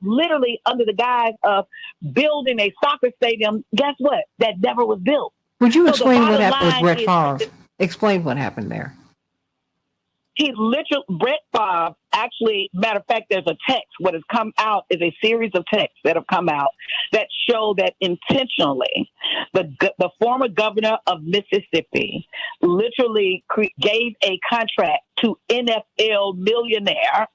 literally under the guise of building a soccer stadium. Guess what? That never was built. Would you So explain what happened with Brett is- Favre? Explain what happened there. Brett Favre, actually, matter of fact, there's a text. What has come out is a series of texts that have come out that show that intentionally the former governor of Mississippi literally gave a contract to NFL millionaire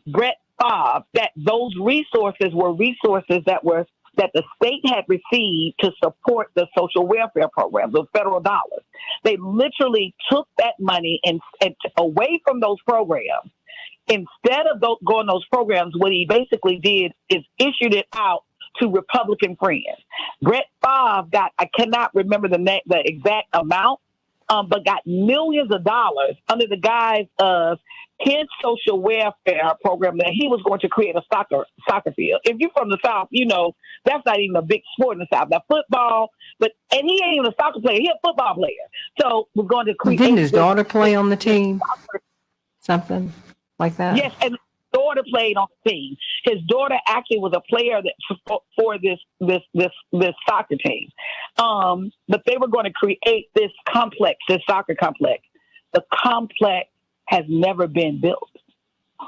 Brett Favre, that those resources were resources that the state had received to support the social welfare program, those federal dollars. They literally took that money and away from those programs. Instead of going those programs, what he basically did is issued it out to Republican friends. Brett Favre I cannot remember the exact amount, but got millions of dollars under the guise of his social welfare program that he was going to create a soccer field. If you're from the South, you know that's not even a big sport in the South. Now football, and he ain't even a soccer player. He's a football player. So we're going to create. Didn't his daughter play on the team? Something like that. Yes, and his daughter played on the team. His daughter actually was a player for this soccer team. But they were going to create this soccer complex. The complex has never been built.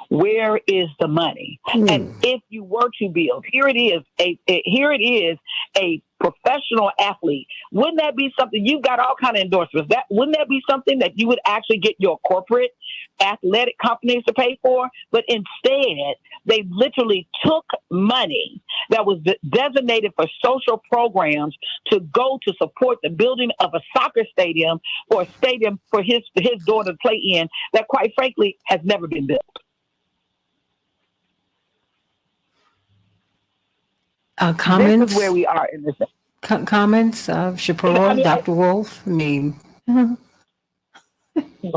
Where is the money? And if you were to build, here it is a professional athlete. Wouldn't that be something? You've got all kind of endorsements. Wouldn't that be something that you would actually get your corporate athletic companies to pay for? But instead, they literally took money that was designated for social programs to go to support the building of a soccer stadium or a stadium for his daughter to play in that, quite frankly, has never been built. Comments? This is where we are in this. Comments, Shapiro, Dr. Wolf. I mean, well,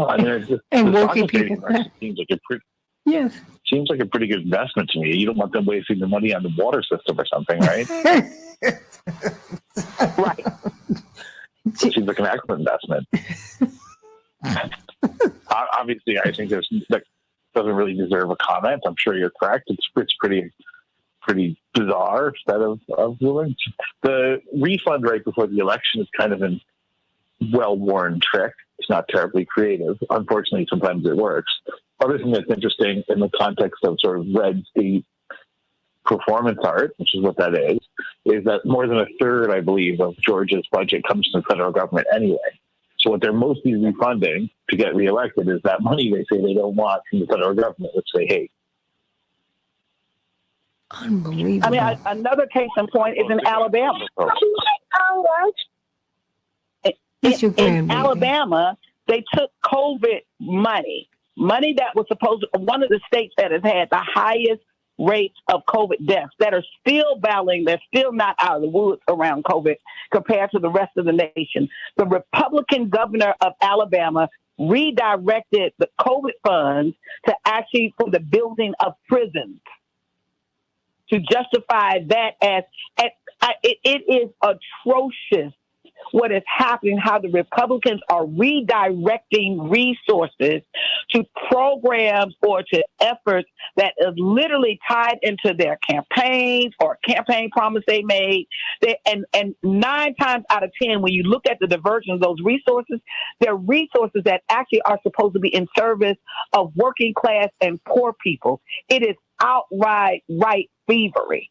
I mean, and the working soccer people. stadium seems like Yes. Seems like a pretty good investment to me. You don't want them wasting the money on the water system or something, right? Right. It seems like an excellent investment. Obviously, I think that doesn't really deserve a comment. I'm sure you're correct. It's pretty bizarre set of rulings. The refund right before the election is kind of a well-worn trick. It's not terribly creative. Unfortunately, sometimes it works. Other thing that's interesting in the context of sort of red state performance art, which is what that is that more than a third, I believe, of Georgia's budget comes from the federal government anyway. So what they're mostly refunding to get reelected is that money they say they don't want from the federal government, which they hate. Unbelievable. I mean, another case in point is in Alabama. In Alabama, they took COVID money that was one of the states that has had the highest rates of COVID deaths that are still battling. They're still not out of the woods around COVID compared to the rest of the nation. The Republican governor of Alabama redirected the COVID funds to actually for the building of prisons, to justify that as it is atrocious what is happening, how the Republicans are redirecting resources to programs or to efforts that is literally tied into their campaigns or campaign promise they made. And 9 times out of 10, when you look at the diversion of those resources, they're resources that actually are supposed to be in service of working class and poor people. It is outright thievery.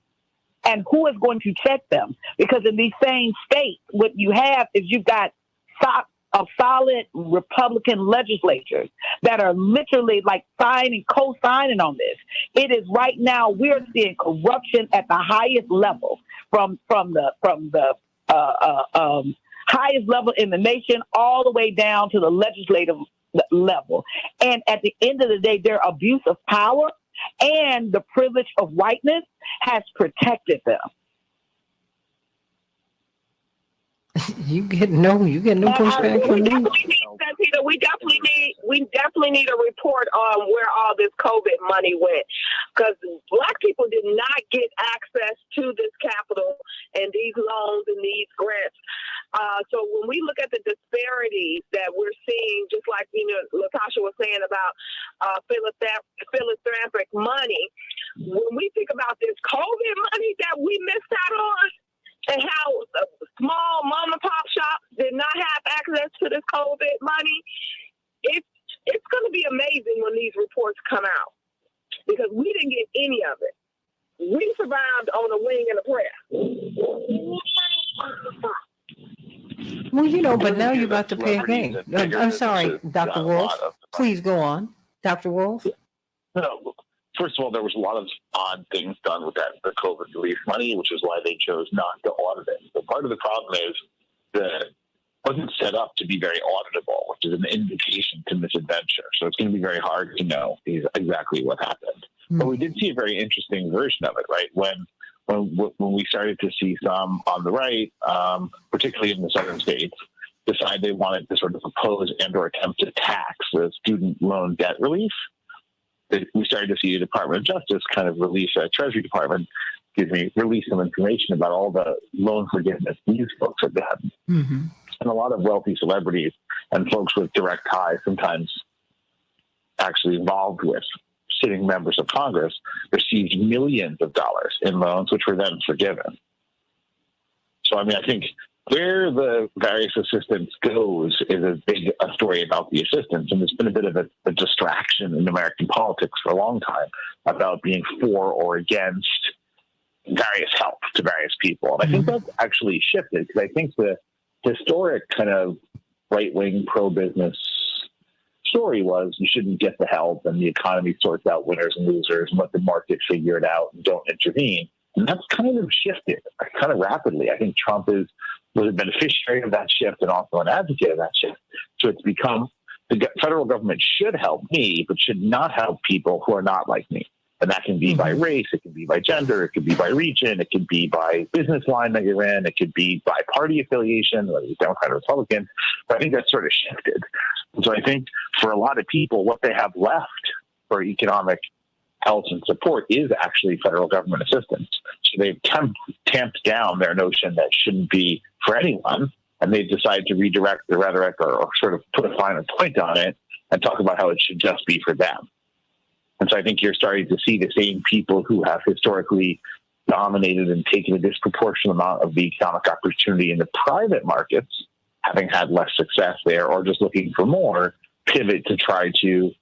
And who is going to check them? Because in these same states, what you have is you've got solid Republican legislatures that are literally like co-signing on this. It is right now we're seeing corruption at the highest level, from the highest level in the nation all the way down to the legislative level. And at the end of the day, their abuse of power and the privilege of whiteness has protected them. You get no pushback from me. Santita, we definitely need a report on where all this COVID money went, because Black people did not get access to this capital and these loans and these grants. So when we look at the disparities that we're seeing, just like Latasha was saying about philanthropic money, when we think about this COVID money that we missed out on, and how small mom and pop shops did not have access to this COVID money, it's going to be amazing when these reports come out, because we didn't get any of it. We survived on a wing and a prayer. Well, but now you're about to pay again. I'm sorry, Dr. Wolf. Please go on, Dr. Wolf. No. First of all, there was a lot of odd things done with the COVID relief money, which is why they chose not to audit it. But part of the problem is that it wasn't set up to be very auditable, which is an invitation to misadventure. So it's going to be very hard to know exactly what happened. But we did see a very interesting version of it, right? When we started to see some on the right, particularly in the southern states, decide they wanted to sort of oppose and or attempt to tax the student loan debt relief, we started to see the Department of Justice kind of release, Treasury Department, release some information about all the loan forgiveness these folks have done. Mm-hmm. And a lot of wealthy celebrities and folks with direct ties, sometimes actually involved with sitting members of Congress, received millions of dollars in loans, which were then forgiven. So, I think where the various assistance goes is a big story about the assistance, and there's been a bit of a distraction in American politics for a long time about being for or against various help to various people. And I think that's actually shifted, because I think the historic kind of right-wing pro-business story was you shouldn't get the help and the economy sorts out winners and losers and let the market figure it out and don't intervene. And that's kind of shifted kind of rapidly. I think Trump was a beneficiary of that shift and also an advocate of that shift. So it's become the federal government should help me, but should not help people who are not like me. And that can be by race, it can be by gender, it could be by region, it could be by business line that you're in, it could be by party affiliation, whether you're Democrat or Republican. But I think that's sort of shifted. And so I think for a lot of people, what they have left for economic health and support is actually federal government assistance. So they've tamped down their notion that shouldn't be for anyone, and they've decided to redirect the rhetoric or sort of put a finer point on it and talk about how it should just be for them. And so I think you're starting to see the same people who have historically dominated and taken a disproportionate amount of the economic opportunity in the private markets, having had less success there or just looking for more, pivot to try to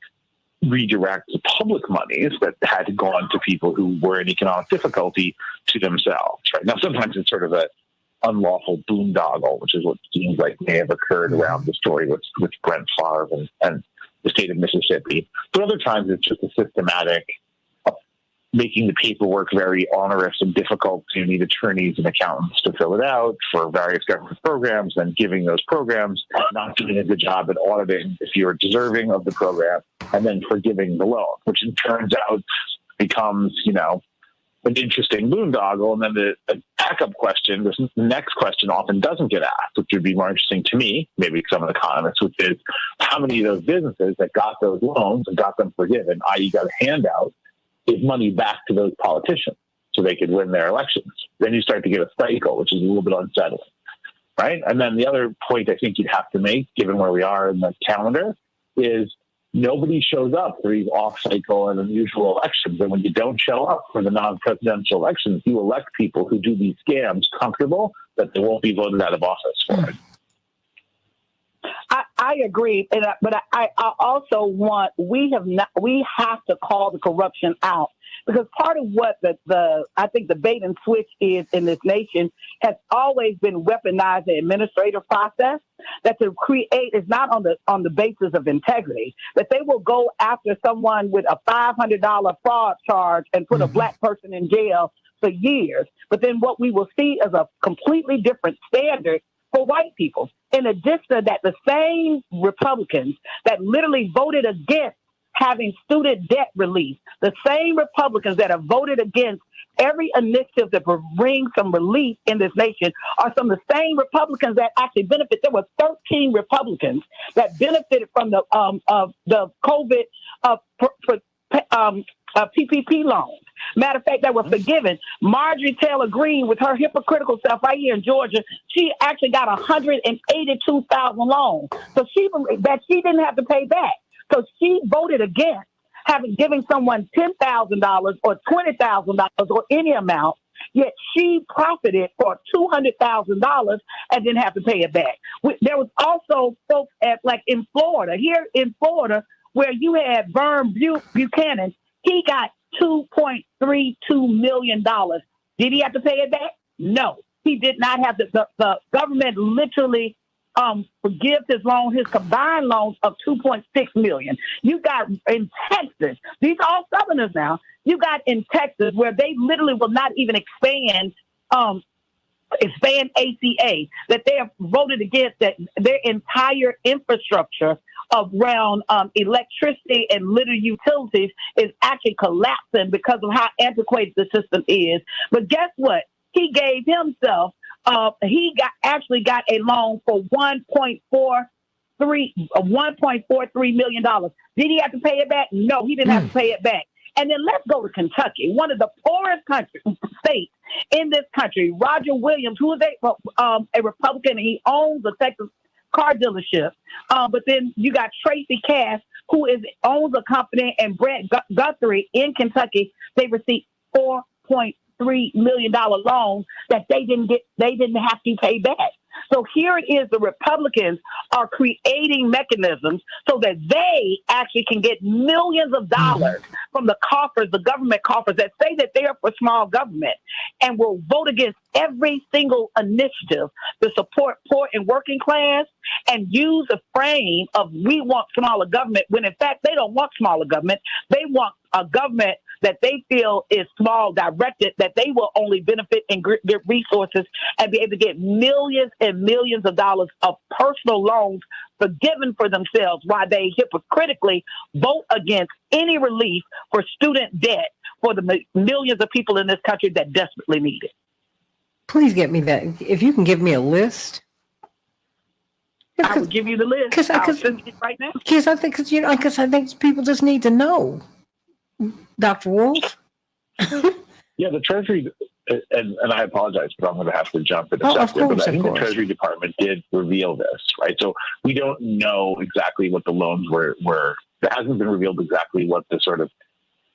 redirect the public monies that had gone to people who were in economic difficulty to themselves. Right now, sometimes it's sort of an unlawful boondoggle, which is what seems like may have occurred around the story with Brent Favre and the state of Mississippi. But other times it's just a systematic making the paperwork very onerous and difficult. So you need attorneys and accountants to fill it out for various government programs, and giving those programs, not doing a good job at auditing if you're deserving of the program, and then forgiving the loan, which it turns out becomes, an interesting boondoggle. And then the backup question, the next question often doesn't get asked, which would be more interesting to me, maybe some economists, which is how many of those businesses that got those loans and got them forgiven, i.e. got a handout, give money back to those politicians so they could win their elections. Then you start to get a cycle, which is a little bit unsettling, right? And then the other point I think you'd have to make, given where we are in the calendar, is nobody shows up for these off-cycle and unusual elections. And when you don't show up for the non-presidential elections, you elect people who do these scams comfortable that they won't be voted out of office for it. I agree, but I also want we have to call the corruption out, because part of what I think the bait and switch is in this nation has always been weaponized the administrative process. That to create is not on the basis of integrity. That they will go after someone with a $500 fraud charge and put a black person in jail for years. But then what we will see is a completely different standard for white people. In addition to that, the same Republicans that literally voted against having student debt relief. The same Republicans that have voted against every initiative that will bring some relief in this nation are some of the same Republicans that actually benefit. There were 13 Republicans that benefited from the COVID PPP loans. Matter of fact, that were forgiven. Marjorie Taylor Greene, with her hypocritical self right here in Georgia, she actually got $182,000 loan. So she didn't have to pay back. So she voted against giving someone $10,000 or $20,000 or any amount, yet she profited for $200,000 and didn't have to pay it back. There was also folks in Florida, where you had Vern Buchanan. He got $2.32 million. Did he have to pay it back? No, he did not have to. The government literally forgives his loan, his combined loans of $2.6 million. You got in Texas, these are all Southerners now. You got in Texas where they literally will not even expand ACA, that they have voted against, that their entire infrastructure around electricity and little utilities is actually collapsing because of how antiquated the system is. But guess what? He gave himself, actually got a loan for $1.43 million. Did he have to pay it back? No, he didn't have to pay it back. And then let's go to Kentucky, one of the poorest states in this country. Roger Williams, who is a Republican, and he owns a Texas car dealership. But then you got Tracy Cass, who owns a company, and Brett Guthrie in Kentucky. They received $4.3 million loan that they didn't have to pay back. So here it is, the Republicans are creating mechanisms so that they actually can get millions of dollars from the coffers, the government coffers that say that they are for small government, and will vote against every single initiative to support poor and working class, and use a frame of we want smaller government, when in fact they don't want smaller government. They want a government that they feel is small, directed, that they will only benefit and get resources and be able to get millions and millions of dollars of personal loans forgiven for themselves, while they hypocritically vote against any relief for student debt for the millions of people in this country that desperately need it. Please get me that. If you can give me a list. I will give you the list. I'll send it right now. Because I think people just need to know. Dr. Wolf? Yeah, the Treasury, and I apologize, but I'm going to have to jump in a second. But I think the Treasury Department did reveal this, right? So we don't know exactly what the loans were. It hasn't been revealed exactly what the sort of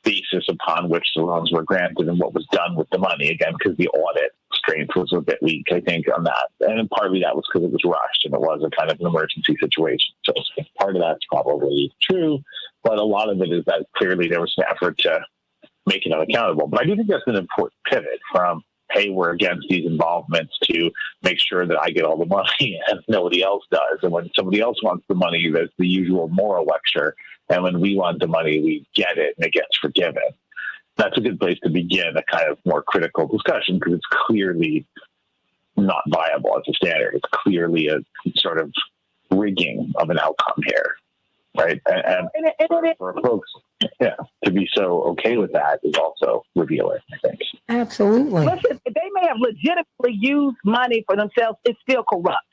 basis upon which the loans were granted and what was done with the money, again, because the audit strength was a bit weak, I think, on that. And partly that was because it was rushed and it was a kind of an emergency situation. So part of that's probably true, but a lot of it is that clearly there was an effort to make it unaccountable. But I do think that's an important pivot from, hey, we're against these involvements, to make sure that I get all the money and nobody else does. And when somebody else wants the money, there's the usual moral lecture. And when we want the money, we get it and it gets forgiven. That's a good place to begin a kind of more critical discussion, because it's clearly not viable as a standard. It's clearly a sort of rigging of an outcome here, right? And for folks, to be so okay with that is also revealing, I think. Absolutely. Listen, they may have legitimately used money for themselves. It's still corrupt.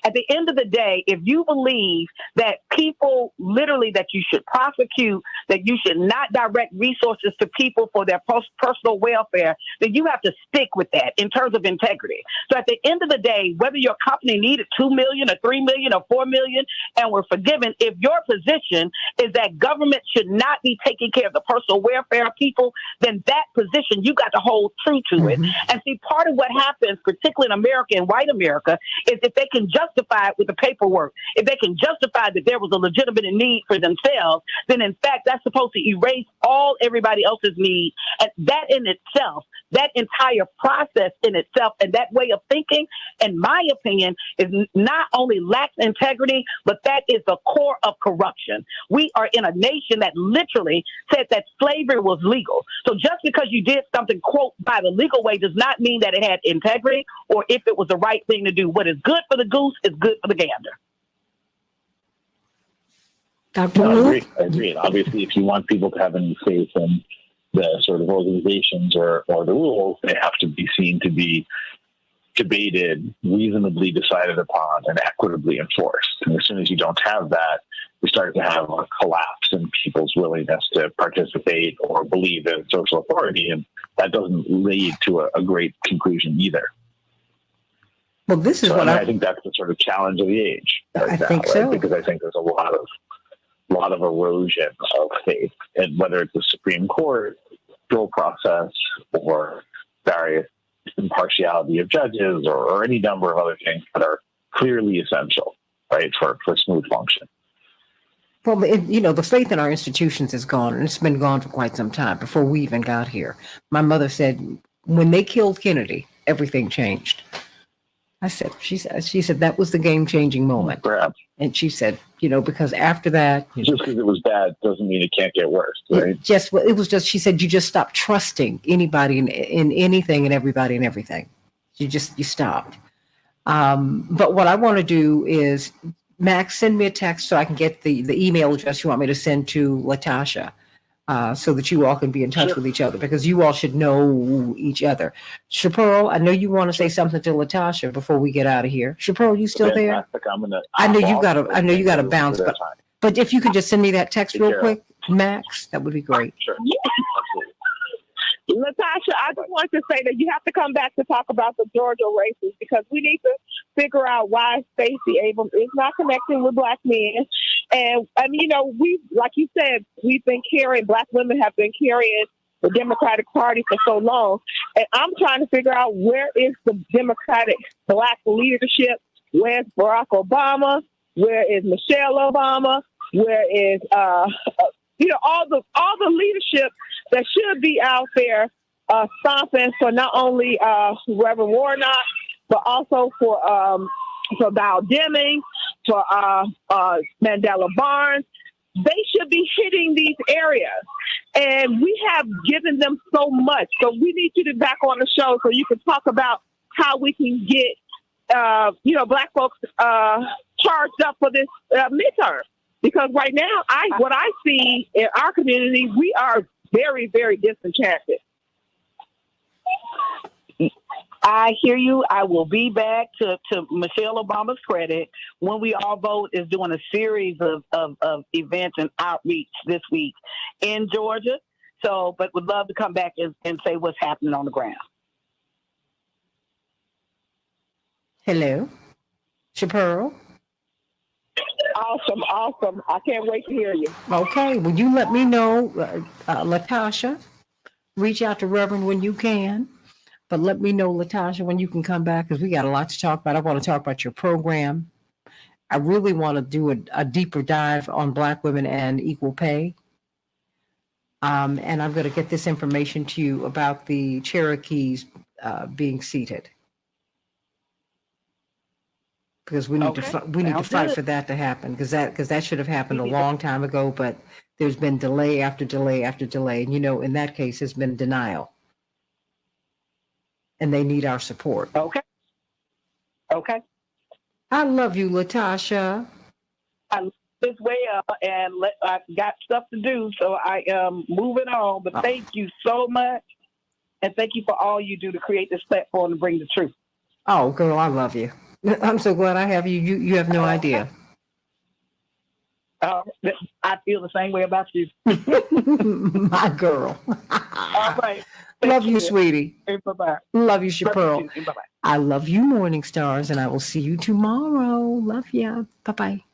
At the end of the day, if you believe that people literally, that you should prosecute, that you should not direct resources to people for their personal welfare, then you have to stick with that in terms of integrity. So at the end of the day, whether your company needed $2 million or $3 million or $4 million and were forgiven, if your position is that government should not be taking care of the personal welfare of people, then that position you got to hold true to it. And see, part of what happens, particularly in America and white America, is if they can justify it with the paperwork, if they can justify that there was a legitimate need for themselves, then in fact that's supposed to erase everybody else's need. And that in itself, that entire process in itself, and that way of thinking, in my opinion, is not only lacks integrity, but that is the core of corruption. We are in a nation that literally said that slavery was legal. So just because you did something, quote, by the legal way, does not mean that it had integrity or if it was the right thing to do. What is good for the goose is good for the gander. Dr. No, Wolf? I agree. And obviously, if you want people to have any faith in the sort of organizations or the rules, they have to be seen to be debated, reasonably decided upon, and equitably enforced. And as soon as you don't have that, you start to have a collapse in people's willingness to participate or believe in social authority, and that doesn't lead to a great conclusion either. Well, this is what I think that's the sort of challenge of the age. I think so. Because I think there's a lot of erosion of faith, and whether it's the Supreme Court, appeal process, or various impartiality of judges, or any number of other things that are clearly essential, right, for smooth function. Well, the faith in our institutions is gone, and it's been gone for quite some time before we even got here. My mother said, when they killed Kennedy, everything changed. She said that was the game-changing moment. Perhaps. And she said, because after that, just because it was bad doesn't mean it can't get worse, right? She said, you just stopped trusting anybody in anything and everybody and everything. You stopped. But what I want to do is, Max, send me a text so I can get the email address you want me to send to Latasha, so that you all can be in touch with each other, because you all should know each other. Chaparral, I know you want to say something to Latasha before we get out of here. Chaparral, you still there? I know you got to bounce, but if you could just send me that text real quick, Max, that would be great. Sure. Latasha, I just want to say that you have to come back to talk about the Georgia races, because we need to figure out why Stacey Abrams is not connecting with black men. And we, like you said, black women have been carrying the Democratic Party for so long. And I'm trying to figure out, where is the Democratic black leadership? Where's Barack Obama? Where is Michelle Obama? Where is all the leadership that should be out there stomping for not only Reverend Warnock, but also for Val Deming, for Mandela Barnes. They should be hitting these areas, and we have given them so much. So we need you to be back on the show so you can talk about how we can get black folks charged up for this midterm. Because right now, what I see in our community, we are very, very disenchanted. I hear you. I will be back to Michelle Obama's credit. When We All Vote is doing a series of events and outreach this week in Georgia. So, but would love to come back and say what's happening on the ground. Hello, Chaparral. Awesome. I can't wait to hear you. Okay, well, you let me know, Latasha. Reach out to Reverend when you can. But let me know, Latasha, when you can come back, because we got a lot to talk about. I want to talk about your program. I really want to do a deeper dive on Black women and equal pay. And I'm going to get this information to you about the Cherokees being seated. Because we need to fight for that to happen, because that should have happened a long time ago, but there's been delay after delay after delay. And, in that case, it's been denial. And they need our support. Okay. I love you, Latasha. I love this way up, and I got stuff to do, so I am moving on. But thank you so much, and thank you for all you do to create this platform to bring the truth. Oh, girl, I love you. I'm so glad I have you. You have no idea. I feel the same way about you. My girl. All right. Love you, sweetie. Bye-bye. Love you, Chaparral. Bye-bye. I love you, Morning Stars, and I will see you tomorrow. Love ya. Bye-bye.